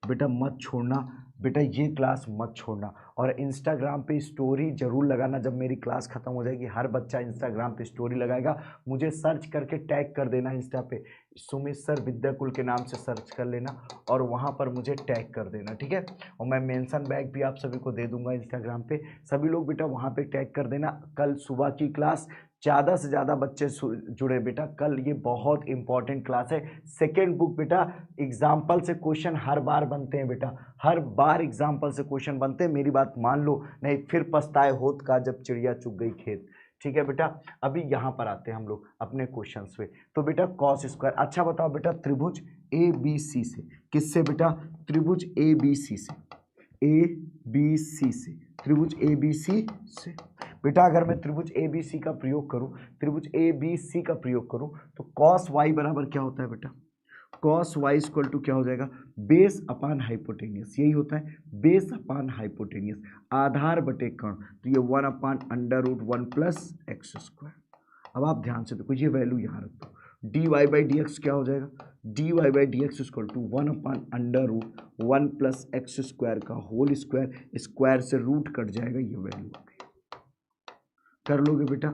बेटा, मत छोड़ना बेटा, ये क्लास मत छोड़ना। और इंस्टाग्राम पे स्टोरी जरूर लगाना जब मेरी क्लास खत्म हो जाएगी। हर बच्चा इंस्टाग्राम पे स्टोरी लगाएगा, मुझे सर्च करके टैग कर देना इंस्टा पे, सुमित सर विद्याकुल के नाम से सर्च कर लेना और वहाँ पर मुझे टैग कर देना, ठीक है। और मैं मेंशन बैग भी आप सभी को दे दूंगा इंस्टाग्राम पे, सभी लोग बेटा वहाँ पे टैग कर देना। कल सुबह की क्लास ज़्यादा से ज़्यादा बच्चे जुड़े बेटा, कल ये बहुत इंपॉर्टेंट क्लास है। सेकेंड बुक बेटा, एग्जाम्पल से क्वेश्चन हर बार बनते हैं बेटा, हर बार एग्जाम्पल से क्वेश्चन बनते हैं, मेरी बात मान लो, नहीं फिर पछताए होत का जब चिड़िया चुग गई खेत। ठीक है बेटा, अभी यहाँ पर आते हैं हम लोग अपने क्वेश्चंस पे। तो बेटा कॉस स्क्वायर, अच्छा बताओ बेटा, त्रिभुज ए बी सी से, किससे बेटा? त्रिभुज ए बी सी से, ए बी सी से, त्रिभुज ए बी सी से बेटा। अगर मैं त्रिभुज ए बी सी का प्रयोग करूं, त्रिभुज ए बी सी का प्रयोग करूं तो कॉस वाई बराबर क्या होता है बेटा? कॉस वाई इक्वल टू क्या हो जाएगा? बेस अपान हाइपोटेनियस, यही होता है बेस अपान हाइपोटेनियस, आधार बटे कर्ण। तो ये 1/√1 प्लस एक्स स्क्वायर। अब आप ध्यान से देखो, ये वैल्यू यहाँ रख दो, d y by D x क्या हो जाएगा? D y by D x equal to 1/√1 plus x square का होल स्क्वायर, स्क्वायर से रूट कट जाएगा, ये वैल्यू आ गई। कर लोगे बेटा?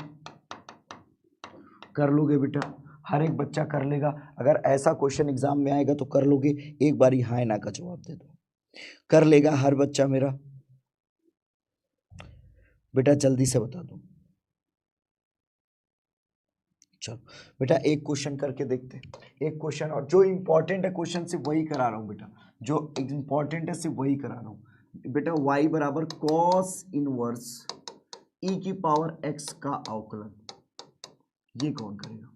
कर लोगे बेटा? हर एक बच्चा कर लेगा। अगर ऐसा क्वेश्चन एग्जाम में आएगा तो कर लोगे? एक बारी हाँ ना का जवाब दे दो। कर लेगा हर बच्चा मेरा? बेटा जल्दी से बता दो। चलो बेटा एक क्वेश्चन करके देखते हैं, एक क्वेश्चन, और जो इंपॉर्टेंट है क्वेश्चन सिर्फ वही करा रहा हूँ बेटा, जो इंपॉर्टेंट है सिर्फ वही करा रहा हूँ बेटा। y बराबर कॉस इनवर्स e की पावर x का अवकलन, ये कौन करेगा?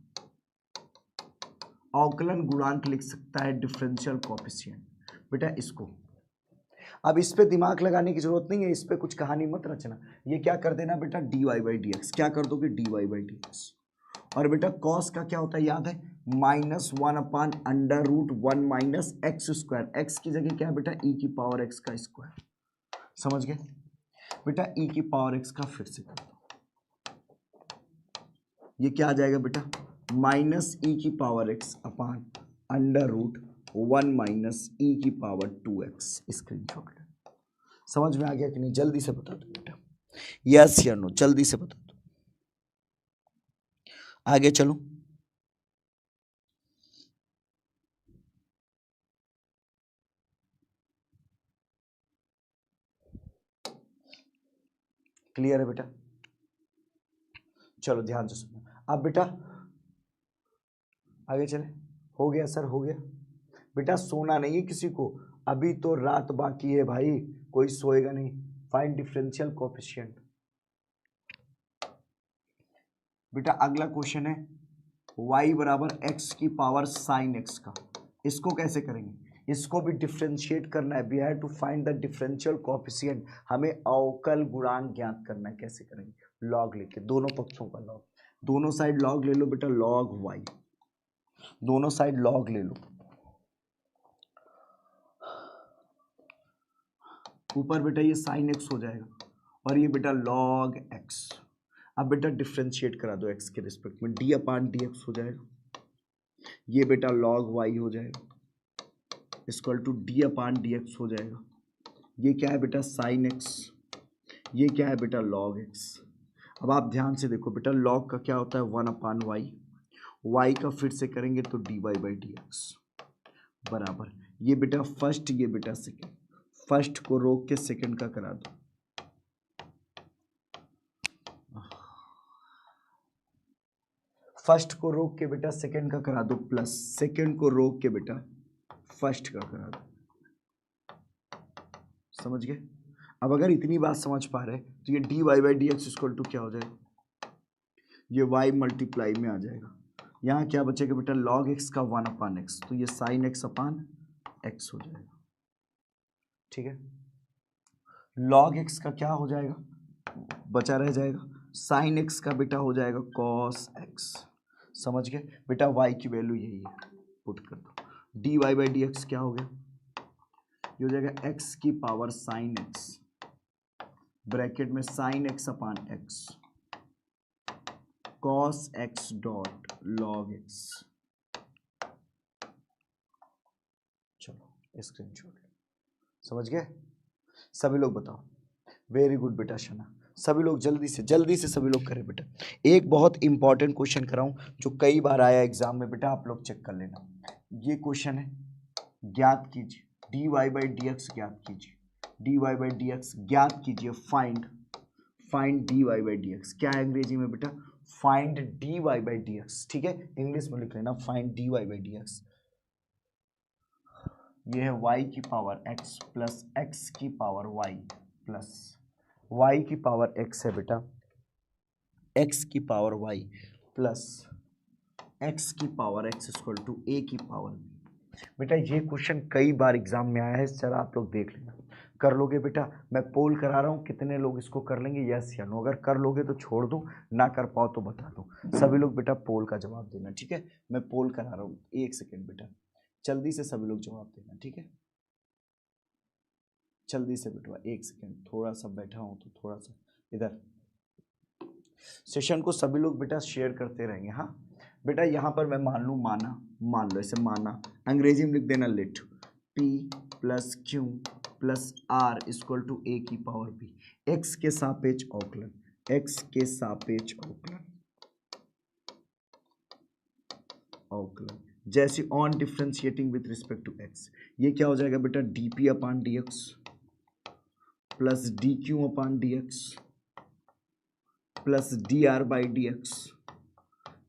अवकलन गुणांक लिख सकता है डिफरेंशियल कोएफिशिएंट बेटा, इसको। अब इस पे दिमाग लगाने की जरूरत नहीं है, इस पे कुछ कहानी मत रचना, ये क्या कर देना बेटा, d y by D x, क्या कर दोगे? D y by D x. और बेटा कॉस का क्या होता है याद है? -1/√1 माइनस एक्स स्क्वायर, एक्स की जगह क्या है बेटा? ई की पावर एक्स का स्क्वायर। समझ गए बेटा? ई की पावर एक्स का फिर से कर दो, ये क्या आ जाएगा बेटा? माइनस ई की पावर एक्स अपान √1 माइनस ई की पावर 2x। स्क्रीनशॉट ले। समझ में आ गया कि नहीं? जल्दी से बता दो बेटा, यस या नो, जल्दी से बता दो। आगे चलो, क्लियर है बेटा? चलो ध्यान से सुनो अब बेटा, आगे चले। हो गया सर, हो गया बेटा। सोना नहीं है किसी को, अभी तो रात बाकी है भाई, कोई सोएगा नहीं। फाइंड डिफरेंशियल कोएफिशिएंट बेटा। अगला क्वेश्चन है y बराबर x की पावर साइन x का, इसको कैसे करेंगे? इसको भी डिफरेंशिएट करना है, we have to find the differential coefficient, हमें अवकल गुणांक ज्ञात करना है। कैसे करेंगे? लॉग लेके, दोनों पक्षों का लॉग, दोनों साइड लॉग ले लो बेटा, लॉग y, दोनों साइड लॉग ले लो, ऊपर बेटा ये साइन x हो जाएगा और ये बेटा लॉग x। अब बेटा डिफरेंशिएट करा दो x के रिस्पेक्ट में, d अपान डी एक्स हो जाएगा, ये बेटा लॉग y हो जाएगा equal to d upon d x हो जाएगा, ये क्या है बेटा? साइन x, ये क्या है बेटा? Log x। अब आप ध्यान से देखो बेटा, लॉग का क्या होता है? 1/y, y का फिर से करेंगे तो dy बाई डी एक्स बराबर, ये बेटा फर्स्ट, ये बेटा सेकेंड, फर्स्ट को रोक के सेकेंड का करा दो। फर्स्ट को रोक के बेटा सेकंड का करा दो प्लस, सेकंड को रोक के बेटा फर्स्ट का करा दो। समझ गए? अब अगर इतनी बात समझ पा रहे तो ये dy by D x equal to क्या हो जाएगा, ये y मल्टीप्लाई में आ जाएगा। यहाँ क्या बचेगा बेटा, log x का 1 अपान एक्स, तो ये साइन x अपान x हो जाएगा। ठीक है, log x का क्या हो जाएगा, बचा रह जाएगा, साइन x का बेटा हो जाएगा cos x। समझ गए बेटा, y की वैल्यू यही है, पुट कर दो। dy बाई डी एक्स क्या हो गया, ये हो जाएगा x की पावर साइन x, ब्रैकेट में साइन x अपान x, cos x dot log x। चलो स्क्रीनशॉट, समझ गए सभी लोग, बताओ। वेरी गुड बेटा शना, सभी लोग जल्दी से सभी लोग करें बेटा। एक बहुत इंपॉर्टेंट क्वेश्चन कराऊं जो कई बार आया एग्जाम में बेटा, आप लोग चेक कर लेना। ये क्वेश्चन है, ज्ञात कीजिए dy बाई डी एक्स, ज्ञात कीजिए dy बाई डी एक्स, ज्ञात कीजिए find dy by D x. क्या है अंग्रेजी में बेटा, find dy by D x. ठीक है, इंग्लिश में लिख लेना find dy by D x. ये है y की पावर x प्लस x की पावर y प्लस y की पावर x है बेटा, x की पावर y प्लस x की power x equal to a की पावर b। बेटा ये क्वेश्चन कई बार एग्जाम में आया है, जरा आप लोग देख लेना। कर लोगे बेटा, मैं पोल करा रहा हूँ, कितने लोग इसको कर लेंगे, यस या नो। अगर कर लोगे तो छोड़ दो, ना कर पाओ तो बता दो। सभी लोग बेटा पोल का जवाब देना। ठीक है, मैं पोल करा रहा हूँ, 1 सेकेंड बेटा, जल्दी से सभी लोग जवाब देना। ठीक है, जल्दी से बेटवा, 1 सेकेंड, थोड़ा सा बैठा हूँ तो थोड़ा सा इधर सेशन को सभी लोग बेटा शेयर करते रहेंगे। हाँ बेटा, यहाँ पर मैं मान लूँ, मान लो ऐसे माना, अंग्रेजी में लिख देना let p plus Q plus R equal to A की पावर b, x के सापेक्ष अवकलन, x के सापेक्ष अवकलन जैसे on differentiating with respect to x। ये क्या हो जाएगा बेटा, dp upon dx plus dq upon dx plus dr by dx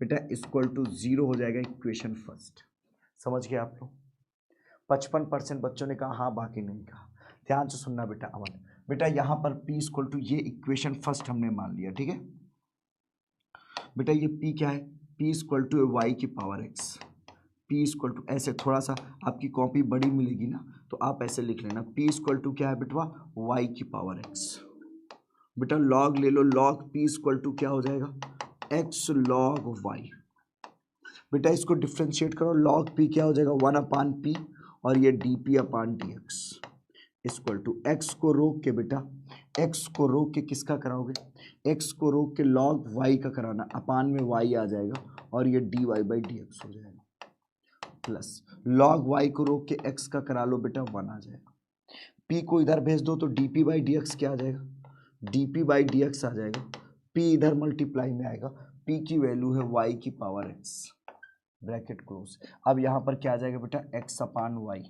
बेटा इक्वल टू 0 हो जाएगा, इक्वेशन फर्स्ट। समझ गए आप लोग? 55% बच्चों ने कहा हाँ, बाकी नहीं कहा। ध्यान से सुनना बेटा। अमन बेटा, यहाँ पर p इक्वल टू, ये इक्वेशन फर्स्ट हमने मान लिया। ठीक है बेटा, ये p क्या है, p इक्वल टू y की power x, p equal to, ऐसे थोड़ा सा आपकी कॉपी बड़ी मिलेगी ना तो आप ऐसे लिख लेना, p इक्वल टू क्या है बेटवा, y की पावर x। बेटा लॉग ले लो, लॉग p इक्वल टू क्या हो जाएगा, x लॉग y। बेटा इसको डिफ्रेंशिएट करो, लॉग p क्या हो जाएगा, 1 अपान p, और ये dp upon dx equal to, x को रोक के बेटा, x को रोक के किसका कराओगे, x को रोक के log y का कराना, अपान में y आ जाएगा और ये dy बाई dx हो जाएगा, प्लस log y को रोक के x का करा लो बेटा, 1 आ जाएगा। p को इधर भेज दो तो dp बाई dx क्या आ जाएगा, dp बाई dx आ जाएगा, p इधर मल्टीप्लाई में आएगा, p की वैल्यू है y की पावर x, ब्रैकेट क्लोज। अब यहाँ पर क्या आ जाएगा बेटा, x अपान y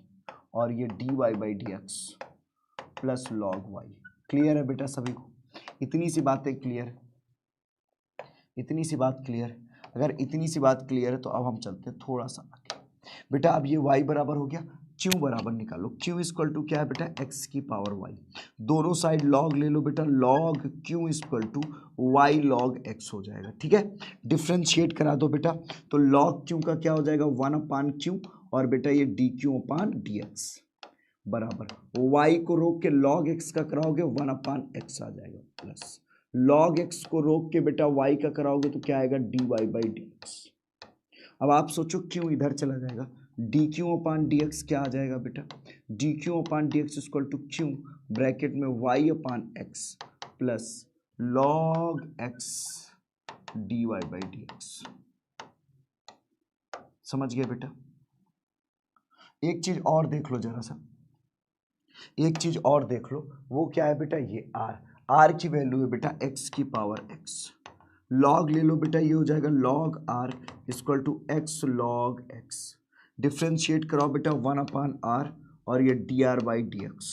और ये dy by dx plus log y। Clear है बेटा सभी को? इतनी सी बातें क्लियर है, इतनी सी बात क्लियर है? अगर इतनी सी बात क्लियर है तो अब हम चलते हैं थोड़ा सा आगे। बेटा अब ये y बराबर हो गया, q बराबर निकालो, q इक्वल टू क्या है बेटा, x की पावर y। दोनों साइड log ले लो बेटा, log q equal to y log x हो जाएगा। ठीक है, डिफ्रेंशिएट करा दो बेटा, तो log q का क्या हो जाएगा, 1 अपान q, और बेटा ये dq अपान dx बराबर, y को रोक के log x का कराओगे 1 अपान x आ जाएगा, प्लस log x को रोक के बेटा y का कराओगे तो क्या आएगा, dy बाई dx। अब आप सोचो q इधर चला जाएगा, dq अपान dx क्या आ जाएगा बेटा, dq upon dx equal to q, bracket में y upon x plus log x dy by dx। समझ गए बेटा? एक चीज और देख लो जरा सा, एक चीज और देख लो, वो क्या है बेटा, ये r की वैल्यू है बेटा x की पावर x। log ले लो बेटा, ये हो जाएगा log r equal to x log x। Differentiate कराओ बेटा, 1 अपान r और ये dr बाई dx।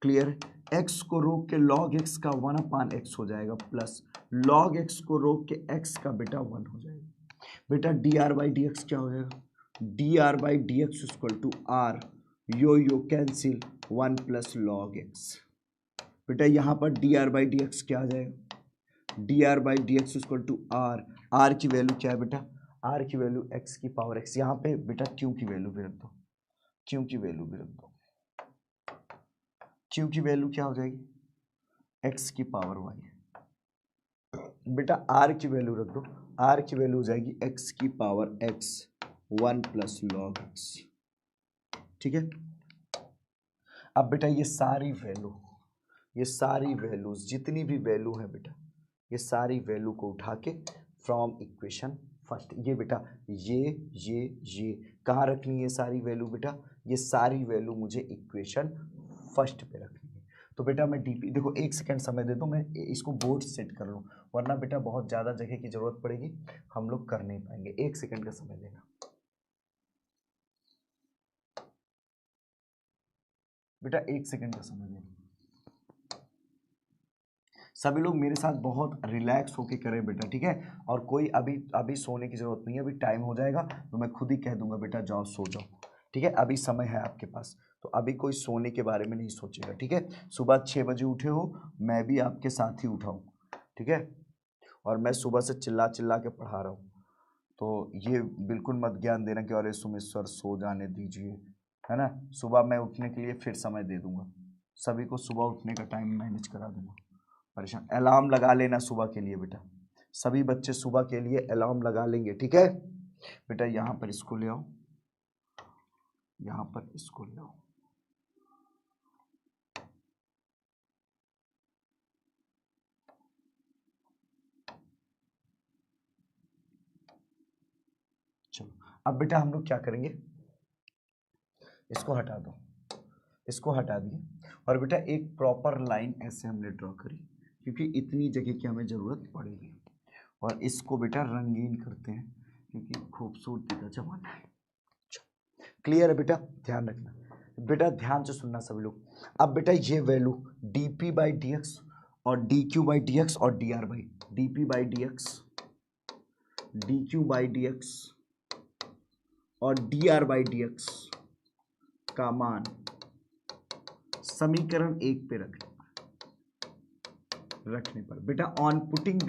क्लियर है? x को रोक के log x का 1 अपान x हो जाएगा, प्लस log x को रोक के x का बेटा 1 हो जाएगा। बेटा d are by D x क्या हो जाएगा, d are by D x equal to r, यो कैंसिल 1 प्लस लॉग एक्स। बेटा यहाँ पर d are by D x क्या आ जाएगा, d are by D x equal to r, r की वैल्यू क्या है बेटा, आर की वैल्यू एक्स की पावर एक्स, यहाँ पे बेटा क्यू की वैल्यू भी रख दो, क्यू की वैल्यू भी रख दो, क्यू की वैल्यू क्या हो जाएगी, एक्स की पावर वाई। बेटा आर की वैल्यू रख दो, आर की वैल्यू हो जाएगी एक्स की power x 1 plus log x. ठीक है, अब बेटा ये सारी वैल्यू, ये सारी वैल्यूज जितनी भी वैल्यू है बेटा, ये सारी वैल्यू को उठा के फ्रॉम इक्वेशन फर्स्ट, ये बेटा ये कहाँ रखनी है सारी वैल्यू बेटा, ये सारी वैल्यू मुझे इक्वेशन फर्स्ट पे रखनी है। तो बेटा मैं डीपी, देखो 1 सेकंड समय दे दो, मैं इसको बोर्ड सेट कर लूँ, वरना बेटा बहुत ज़्यादा जगह की जरूरत पड़ेगी, हम लोग कर नहीं पाएंगे। 1 सेकंड का समय लेना बेटा, 1 सेकंड का समय लेना। सभी लोग मेरे साथ बहुत रिलैक्स होके करें बेटा, ठीक है, और कोई अभी सोने की जरूरत नहीं है, अभी टाइम हो जाएगा तो मैं खुद ही कह दूंगा बेटा जाओ सो जाओ, ठीक है, अभी समय है आपके पास, तो अभी कोई सोने के बारे में नहीं सोचेगा, ठीक है। सुबह 6 बजे उठे हो, मैं भी आपके साथ ही उठा हूँ, ठीक है, और मैं सुबह से चिल्ला चिल्ला के पढ़ा रहा हूँ, तो ये बिल्कुल मत ज्ञान देना कि अरे सुमेश्वर सो जाने दीजिए, है ना। सुबह मैं उठने के लिए फिर समय दे दूंगा, सभी को सुबह उठने का टाइम मैनेज करा दूंगा, परेशान। अलार्म लगा लेना सुबह के लिए बेटा, सभी बच्चे सुबह के लिए अलार्म लगा लेंगे, ठीक है बेटा। यहाँ पर इसको ले आओ, यहाँ पर इसको ले आओ, चलो अब बेटा हम लोग क्या करेंगे, इसको हटा दो, इसको हटा दिए, और बेटा एक प्रॉपर लाइन ऐसे हमने ड्रॉ करी, क्योंकि इतनी जगह की हमें ज़रूरत पड़ेगी, और इसको बेटा रंगीन करते हैं क्योंकि खूबसूरती का जमाना है। क्लियर है बेटा, ध्यान रखना बेटा, ध्यान से सुनना सभी लोग। अब बेटा ये value D P by D x और D Q by D x और D are by D P by D X, D Q by D x और D are by D X का मान समीकरण 1 पे रखने पर बेटा, on putting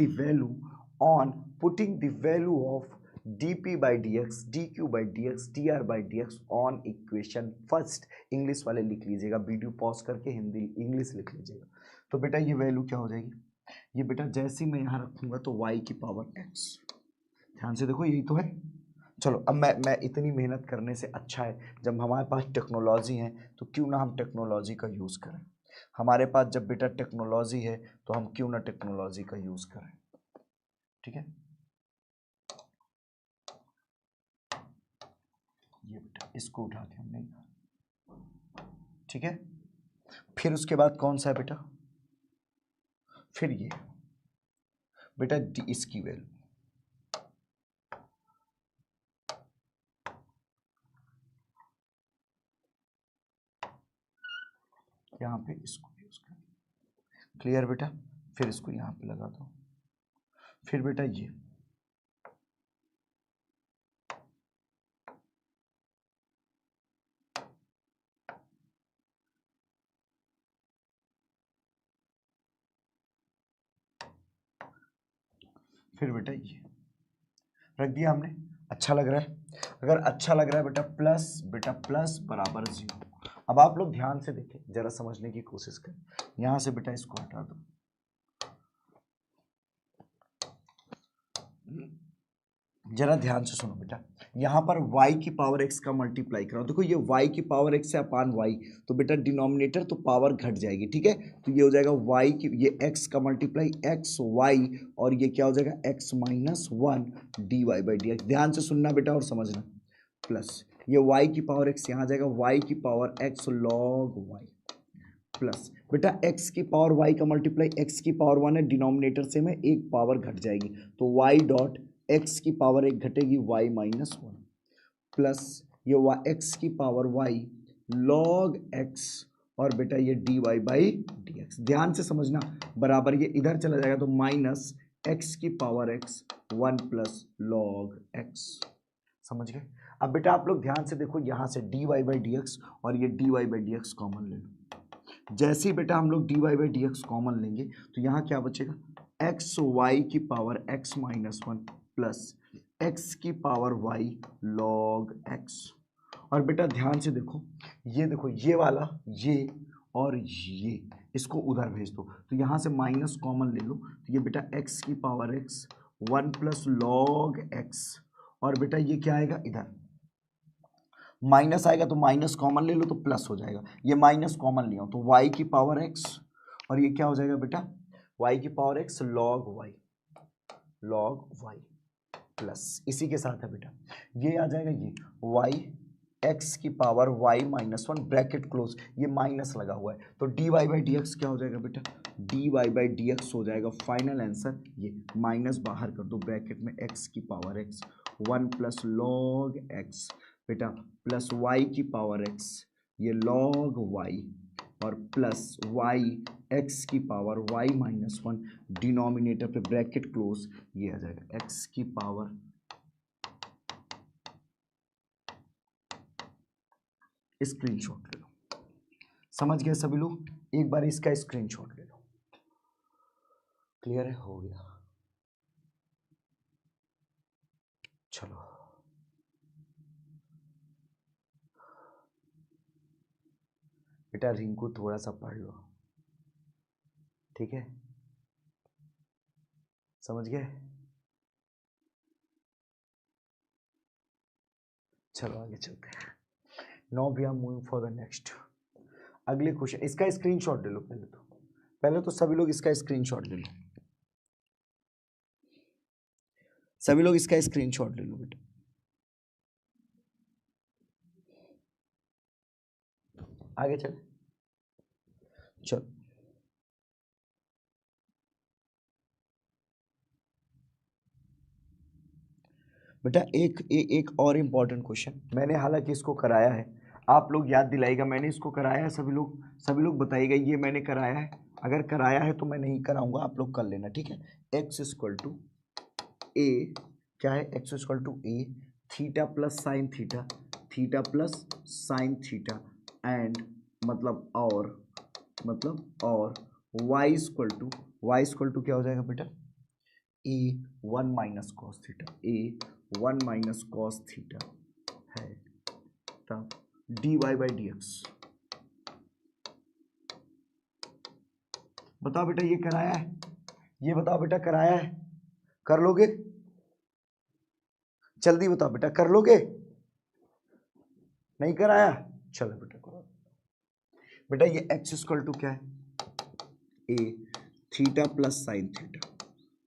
the value of dp by dx, dq by dx, dr by dx on equation first, English वाले लिख लीजिएगा, वीडियो पॉज करके हिंदी इंग्लिश लिख लीजिएगा। तो बेटा ये वैल्यू क्या हो जाएगी, ये बेटा जैसे ही मैं यहाँ रखूंगा तो y की पावर x, ध्यान से देखो यही तो है। चलो अब मैं इतनी मेहनत करने से अच्छा है जब हमारे पास टेक्नोलॉजी है, तो क्यों ना हम टेक्नोलॉजी का यूज़ करें। हमारे पास जब बेटा टेक्नोलॉजी है तो हम क्यों ना टेक्नोलॉजी का यूज़ करें, ठीक है। ये बेटा इसको उठा के हमने, ठीक है, फिर उसके बाद कौन सा है बेटा, फिर ये बेटा इसकी वैल्यू, यहाँ पे इसको यूज कर, क्लियर बेटा, फिर इसको यहाँ पे लगा दो, फिर बेटा ये फिर बेटा ये रख दिया हमने। अच्छा लग रहा है, अगर अच्छा लग रहा है बेटा प्लस बराबर 0। अब आप लोग ध्यान से देखें, जरा समझने की कोशिश करें, यहां से बेटा इसको हटा दो, जरा ध्यान से सुनो बेटा, यहाँ पर y की पावर x का मल्टीप्लाई कराओ, देखो ये y की पावर x है अपान y, तो बेटा डिनोमिनेटर तो पावर घट जाएगी, ठीक है, तो ये हो जाएगा y की, ये x का मल्टीप्लाई x y, और ये क्या हो जाएगा x minus 1 d y by D x. ध्यान से सुनना बेटा और समझना, प्लस ये y की पावर x यहाँ जाएगा y की power x log y, plus बेटा x की पावर y का मल्टीप्लाई x की पावर 1 है, डिनोमिनेटर से में एक पावर घट जाएगी, तो y डॉट x की पावर 1 घटेगी y माइनस 1, प्लस ये x की पावर y लॉग x, और बेटा ये dy बाई डी एक्स। ध्यान से समझना, बराबर ये इधर चला जाएगा तो माइनस एक्स की power x 1 plus log x. समझ गए? अब बेटा आप लोग ध्यान से देखो, यहाँ से dy बाई डी एक्स और ये dy by D x common ले लो। जैसे ही बेटा हम लोग dy by D x common लेंगे तो यहाँ क्या बचेगा, एक्स वाई की power x minus 1 plus x की पावर y लॉग x। और बेटा ध्यान से देखो, ये देखो ये वाला ये और ये, इसको उधर भेज दो तो यहाँ से माइनस कॉमन ले लो तो ये बेटा x की power x 1 plus log x। और बेटा ये क्या आएगा, इधर माइनस आएगा तो माइनस कॉमन ले लो तो प्लस हो जाएगा, ये माइनस कॉमन लिया तो y की पावर x और ये क्या हो जाएगा बेटा, y की power x log y plus इसी के साथ है बेटा ये आ जाएगा ये y x की power y minus 1 bracket close, ये माइनस लगा हुआ है तो dy बाई डी एक्स क्या हो जाएगा बेटा, dy बाई डी एक्स हो जाएगा फाइनल आंसर, ये माइनस बाहर कर दो ब्रैकेट में x की power x 1 plus log x बेटा प्लस y की पावर x ये लॉग y और प्लस y x की पावर y माइनस 1 डिनोमिनेटर पे ब्रैकेट क्लोज, ये आ जाएगा x की पावर स्क्रीनशॉट ले लो। समझ गए सभी लोग? एक बार इसका स्क्रीनशॉट ले लो। क्लियर है? हो गया। चलो बेटा रिंकू थोड़ा सा पढ़ लो, ठीक है? समझ गए? चलो आगे चलते हैं। Now we are moving for the next. अगले क्वेश्चन, इसका स्क्रीनशॉट ले लो पहले तो सभी लोग इसका स्क्रीनशॉट ले लो, सभी लोग इसका स्क्रीनशॉट ले लो बेटा। आगे चल, चलो बेटा एक और इम्पॉर्टेंट क्वेश्चन मैंने हालांकि इसको कराया है, आप लोग याद दिलाइएगा, मैंने इसको कराया है, सभी लोग बताइएगा ये मैंने कराया है, अगर कराया है तो मैं नहीं कराऊंगा, आप लोग कर लेना, ठीक है? एक्स इक्वल टू ए, क्या है, x equal to a theta plus sine theta, theta plus sine theta and मतलब और वाई इक्वल टू क्या हो जाएगा बेटा, a 1 minus cos theta, a 1 minus cos theta है तब d y by D x. बताओ बेटा ये कराया है, ये बताओ बेटा कराया है, कर लोगे? जल्दी बताओ बेटा, कर लोगे? नहीं कराया? चलो बेटा करो बेटा, ये एक्स इक्वल टू क्या है, a theta plus sine theta,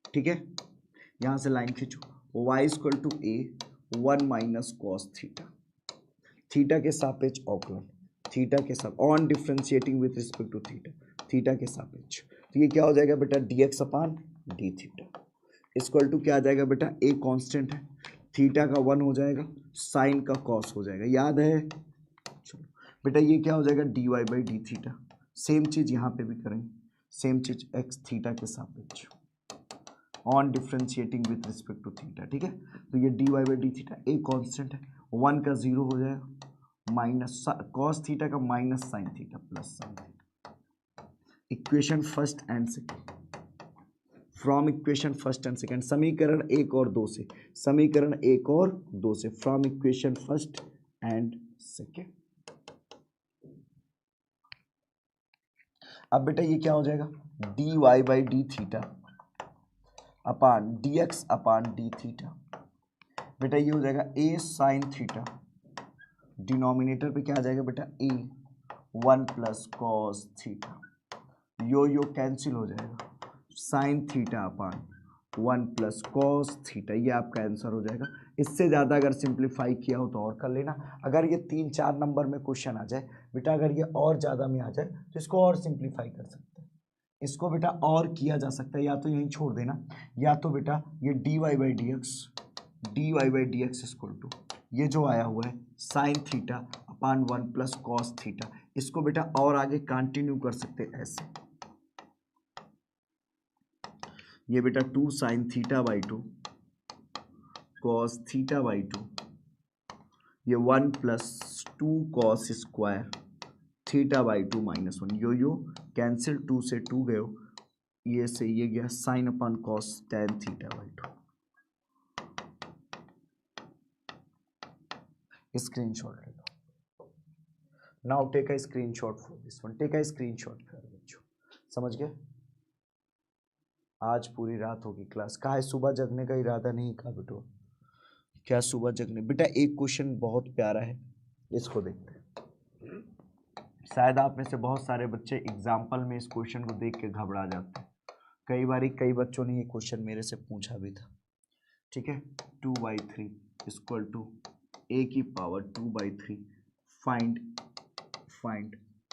ठीक है? यहां से लाइन खींचो, y equal to a 1 minus cos theta, theta के सापेक्ष अवकलन, थीटा के साथ on differentiating with respect to theta, theta के सापेक्ष, तो ये क्या हो जाएगा बेटा, dx upon d theta equal to क्या आ जाएगा बेटा, ए कांस्टेंट है, थीटा का 1 हो जाएगा, साइन का कॉस हो जाएगा, याद है? चलो बेटा ये क्या हो जाएगा, dy by d theta, same चीज यहाँ पे भी करेंगे, सेम चीज एक्स थीटा के सापेक्ष on differentiating with respect to theta, ठीक है? तो ये dy by d theta a constant है, 1 का 0 हो जाएगा, माइनस कॉस थीटा का minus sine theta plus sine theta. Equation first and second, from equation first and second, समीकरण 1 और 2 से, समीकरण 1 और 2 से, from equation first and second. अब बेटा ये क्या हो जाएगा, dy by d theta upon dx upon d theta, बेटा ये हो जाएगा a साइन थीटा, डिनोमिनेटर पे क्या आ जाएगा बेटा, a 1 plus cos theta, yo cancel हो जाएगा, sign theta upon 1 plus cos theta, ये आपका आंसर हो जाएगा। इससे ज़्यादा अगर सिंप्लीफाई किया हो तो और कर लेना, अगर ये 3-4 नंबर में क्वेश्चन आ जाए बेटा, अगर ये और ज़्यादा में आ जाए तो इसको और सिंप्लीफाई कर सकते हैं, इसको बेटा और किया जा सकता है, या तो यहीं छोड़ देना, या तो बेटा ये dy by D x equal to ये जो आया हुआ है sine theta upon 1 plus cos theta, इसको बेटा और आगे कंटिन्यू कर सकते हैं ऐसे, ये बेटा 2 sine theta by 2 cos theta by 2, ये 1 plus 2 cos squared theta by 2 minus 1, यो कैंसिल, 2 से 2 गए, ये से ये गया sine upon cos tan theta by 2। Screenshot ले लो। Now take a screenshot for this one, take a screenshot for बच्चों, समझ गए। आज पूरी रात होगी क्लास, कहा है सुबह जगने का इरादा नहीं का बेटो, क्या सुबह जगने? बेटा एक क्वेश्चन बहुत प्यारा है, इसको देखते हैं। शायद आप में से बहुत सारे बच्चे एग्जाम्पल में इस क्वेश्चन को देख के घबरा जाते हैं। कई बच्चों ने ये क्वेश्चन मेरे से पूछा भी था, ठीक है। 2/3 इक्वल टू a की power 2/3 find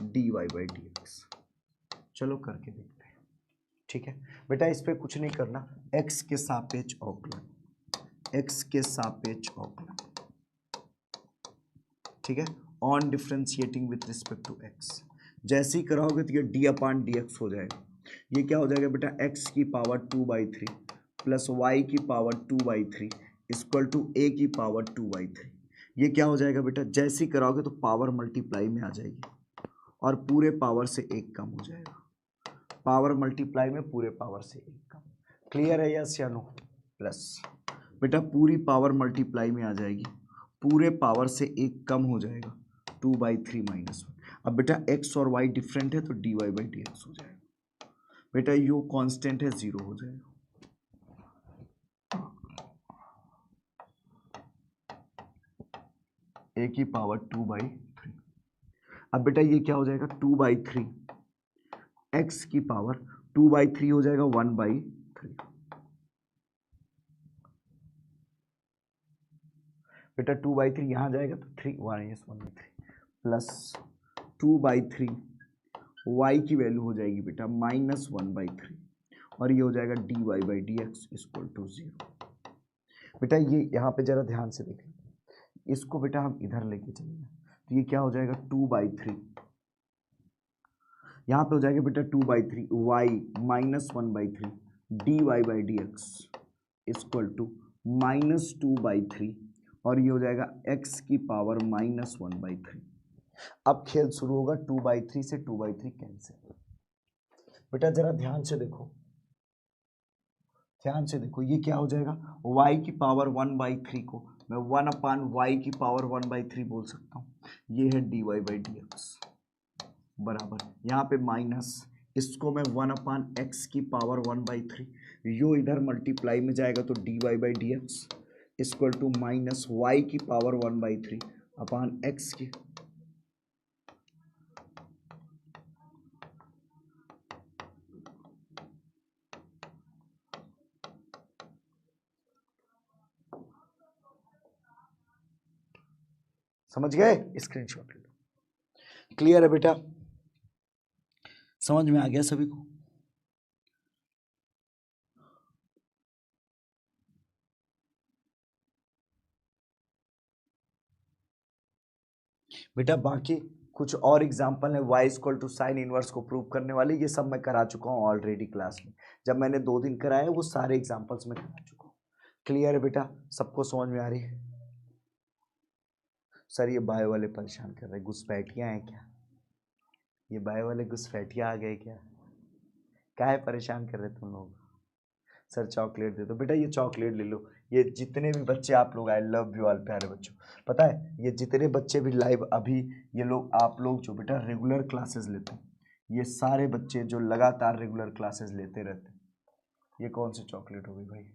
dy by dx। चलो करके देखते हैं, ठीक है बेटा। इस पे कुछ नहीं करना, x के सापेक्ष अवकलन, x के सापेक्ष अवकलन, ठीक है, on differentiating with respect to x। जैसे ही कराओगे तो ये d/dx हो जाएगा। ये क्या हो जाएगा बेटा, x की पावर 2/3 प्लस y की पावर 2/3 इक्वल टू a की पावर 2/3। ये क्या हो जाएगा बेटा, जैसे ही कराओगे तो पावर मल्टीप्लाई में आ जाएगी और पूरे पावर से एक कम हो जाएगा। पावर मल्टीप्लाई में पूरे पावर से एक कम, क्लियर है यस या नो? प्लस बेटा पूरी पावर मल्टीप्लाई में आ जाएगी, पूरे पावर से एक कम हो जाएगा, 2/3 माइनस 1। अब बेटा x और y डिफरेंट है तो dy बाई dx हो जाएगा। बेटा यो कांस्टेंट है, 0 हो जाएगा। a की पावर 2/3। अब बेटा ये क्या हो जाएगा, 2/3 x की पावर 2/3 हो जाएगा 1/3। बेटा 2/3 यहाँ जाएगा तो 1/3 प्लस 2/3 y की वैल्यू हो जाएगी बेटा -1/3 और ये हो जाएगा dy by dx equal to 0। बेटा ये यहाँ पे जरा ध्यान से देखें, इसको बेटा हम इधर लेके चलेंगे तो ये क्या हो जाएगा 2/3, यहाँ पे हो जाएगा बेटा 2/3 y -1/3 dy by dx equal to -2/3 और ये हो जाएगा x की पावर -1/3। अब खेल शुरू होगा, 2/3 से 2/3 कैंसिल। बेटा जरा ध्यान से देखो, ध्यान से देखो, ये क्या हो जाएगा, y की पावर 1/3 को मैं 1/y की पावर 1/3 बोल सकता हूँ। ये है dy बाई dx बराबर, यहाँ पे माइनस, इसको मैं 1/x की पावर 1/3, यो इधर मल्टीप्लाई में जाएगा तो dy by dx equal to minus y की पावर 1/3 अपान x की। समझ गए? स्क्रीनशॉट ले लो। क्लियर है बेटा, समझ में आ गया सभी को? बेटा बाकी कुछ और एग्जाम्पल है y equal to sine inverse को प्रूव करने वाले, ये सब मैं करा चुका हूँ ऑलरेडी क्लास में। जब मैंने 2 दिन कराए वो सारे एग्जाम्पल्स में करा चुका हूँ। क्लियर है बेटा, सबको समझ में आ रही है? सर ये बायो वाले परेशान कर रहे, घुसपैठियाँ हैं क्या? ये बायो वाले घुसपैठियाँ आ गए क्या? काहे परेशान कर रहे तुम लोग? सर चॉकलेट दे दो। बेटा ये चॉकलेट ले लो, ये जितने भी बच्चे आप लोग, आई लव यू ऑल प्यारे बच्चों। पता है ये जितने बच्चे भी लाइव अभी, ये लोग आप लोग जो बेटा रेगुलर क्लासेस लेते हैं, ये सारे बच्चे जो लगातार रेगुलर क्लासेस लेते रहते हैं, ये कौन सी चॉकलेट हो गई भाई?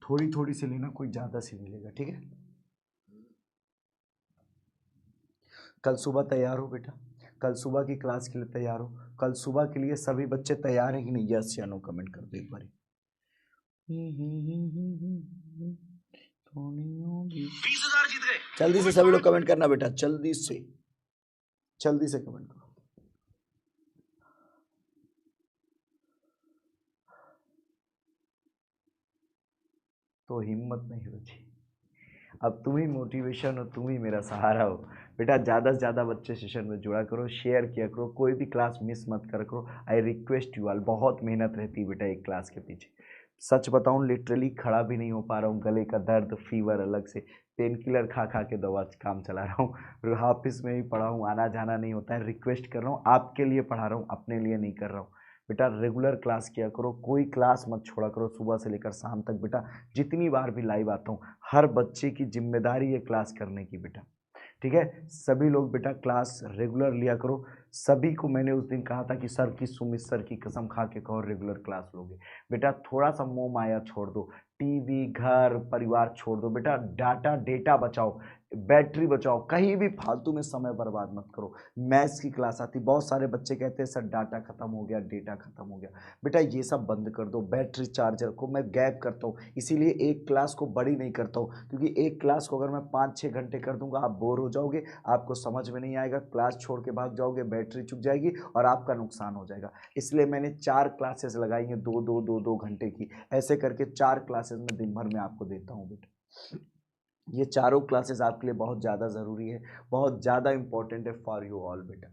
थोड़ी थोड़ी सी लेना, कोई ज्यादा सी नहीं लेगा, ठीक है? कल सुबह तैयार हो बेटा, कल सुबह की क्लास के लिए तैयार हो। कल सुबह के लिए सभी बच्चे तैयार हैं कि नहीं? यस या नो कमेंट कर दो एक बारी। 20,000 जीत गए। जल्दी से सभी लोग कमेंट करना बेटा, जल्दी से। जल्दी से कमेंट करो। तो हिम्मत नहीं बची, अब तुम ही मोटिवेशन हो, तुम ही मेरा सहारा हो बेटा। ज़्यादा से ज़्यादा बच्चे सेशन में जुड़ा करो, शेयर किया करो, कोई भी क्लास मिस मत करा करो। आई रिक्वेस्ट यू ऑल, बहुत मेहनत रहती है बेटा एक क्लास के पीछे। सच बताऊं, लिटरली खड़ा भी नहीं हो पा रहा हूँ, गले का दर्द, फीवर, अलग से पेन किलर खा खा के दवा काम चला रहा हूँ। ऑफिस में ही पढ़ा हूँ, आना जाना नहीं होता है। रिक्वेस्ट कर रहा हूँ, आपके लिए पढ़ा रहा हूँ, अपने लिए नहीं कर रहा हूँ बेटा। रेगुलर क्लास किया करो, कोई क्लास मत छोड़ा करो, सुबह से लेकर शाम तक बेटा। जितनी बार भी लाइव आता हूँ, हर बच्चे की जिम्मेदारी है क्लास करने की बेटा, ठीक है। सभी लोग बेटा क्लास रेगुलर लिया करो। सभी को मैंने उस दिन कहा था कि सर की, सुमित सर की कसम खा के कहो रेगुलर क्लास लोगे बेटा। थोड़ा सा मोह माया छोड़ दो, टीवी, घर परिवार छोड़ दो बेटा। डाटा डेटा बचाओ, बैटरी बचाओ, कहीं भी फालतू में समय बर्बाद मत करो। मैथ्स की क्लास आती, बहुत सारे बच्चे कहते हैं सर डाटा खत्म हो गया, डेटा खत्म हो गया। बेटा ये सब बंद कर दो। बैटरी चार्जर को मैं गैप करता हूँ, इसीलिए एक क्लास को बड़ी नहीं करता हूँ, क्योंकि एक क्लास को अगर मैं 5-6 घंटे कर दूंगा, आप बोर हो जाओगे, आपको समझ में नहीं आएगा, क्लास छोड़ के भाग जाओगे, बैटरी चुक जाएगी और आपका नुकसान हो जाएगा। इसलिए मैंने 4 क्लासेस लगाई हैं, 2-2 घंटे की। ऐसे करके 4 क्लासेस में दिन भर में आपको देता हूँ बेटा। ये चारों क्लासेस आपके लिए बहुत ज़्यादा ज़रूरी है, बहुत ज़्यादा इंपॉर्टेंट है फॉर यू ऑल बेटा।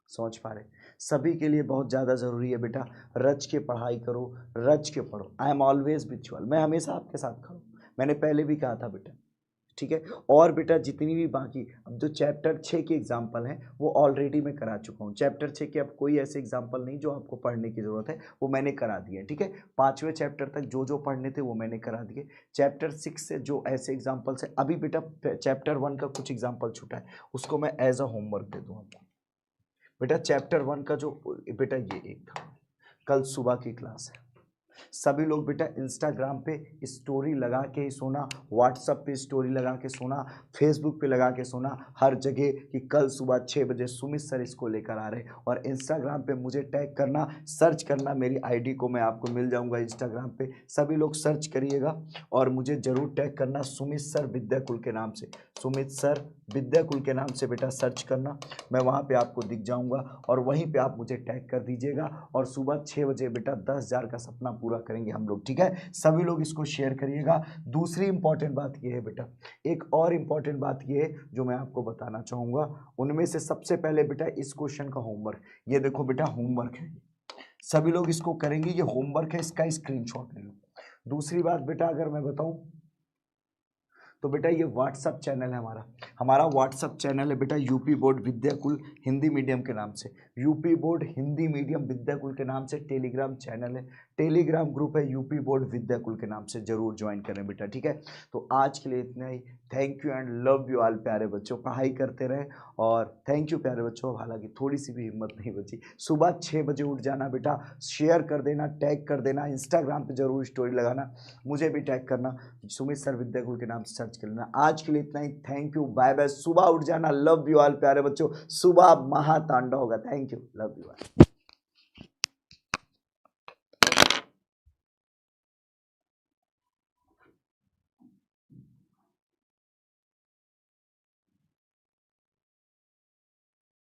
समझ पा रहे, सभी के लिए बहुत ज़्यादा ज़रूरी है बेटा। रच के पढ़ाई करो, रच के पढ़ो। I am always with you all, मैं हमेशा आपके साथ खड़ा हूँ। मैंने पहले भी कहा था बेटा, ठीक है। और बेटा जितनी भी बाकी अब जो चैप्टर 6 के एग्जाम्पल हैं वो ऑलरेडी मैं करा चुका हूँ। चैप्टर 6 के अब कोई ऐसे एग्जाम्पल नहीं जो आपको पढ़ने की ज़रूरत है, वो मैंने करा दिए, ठीक है। 5वें चैप्टर तक जो जो पढ़ने थे वो मैंने करा दिए। चैप्टर 6 से जो ऐसे एग्जाम्पल्स हैं, अभी बेटा चैप्टर 1 का कुछ एग्जाम्पल छूटा है, उसको मैं एज अ होमवर्क दे दूँ आपको बेटा। चैप्टर 1 का जो बेटा ये एक था, कल सुबह की क्लास है। सभी लोग बेटा इंस्टाग्राम पे स्टोरी लगा के ही सोना, व्हाट्सएप पे स्टोरी लगा के सोना, फेसबुक पे लगा के सोना, हर जगह कि कल सुबह 6 बजे सुमित सर इसको लेकर आ रहे हैं। और इंस्टाग्राम पे मुझे टैग करना, सर्च करना, मेरी आईडी को मैं आपको मिल जाऊंगा इंस्टाग्राम पे, सभी लोग सर्च करिएगा और मुझे ज़रूर टैग करना सुमित सर विद्याकुल के नाम से। सुमित सर विद्याकुल के नाम से बेटा सर्च करना, मैं वहाँ पे आपको दिख जाऊँगा और वहीं पे आप मुझे टैग कर दीजिएगा। और सुबह 6 बजे बेटा 10,000 का सपना पूरा करेंगे हम लोग, ठीक है। सभी लोग इसको शेयर करिएगा। दूसरी इंपॉर्टेंट बात ये है बेटा, एक और इंपॉर्टेंट बात ये है जो मैं आपको बताना चाहूँगा, उनमें से सबसे पहले बेटा इस क्वेश्चन का होमवर्क, ये देखो बेटा होमवर्क है, सभी लोग इसको करेंगे, ये होमवर्क है, इसका स्क्रीनशॉट ले लो। दूसरी बात बेटा अगर मैं बताऊं तो बेटा ये व्हाट्सअप चैनल है हमारा, हमारा व्हाट्सअप चैनल है बेटा UP board Vidyakul Hindi medium के नाम से। UP board Hindi medium Vidyakul के नाम से टेलीग्राम चैनल है, टेलीग्राम ग्रुप है यूपी बोर्ड विद्याकुल के नाम से, जरूर ज्वाइन करें बेटा, ठीक है। तो आज के लिए इतना ही। Thank you and love you all प्यारे बच्चों, पढ़ाई करते रहें और थैंक यू प्यारे बच्चों। हालांकि थोड़ी सी भी हिम्मत नहीं बची, सुबह 6 बजे उठ जाना बेटा, शेयर कर देना, टैग कर देना, इंस्टाग्राम पे जरूर स्टोरी लगाना, मुझे भी टैग करना, सुमित सर विद्याकुल के नाम से सर्च कर लेना। आज के लिए इतना ही, थैंक यू, बाय बाय। सुबह उठ जाना, लव यू ऑल प्यारे बच्चों, सुबह महातांडव होगा। Thank you, love you all.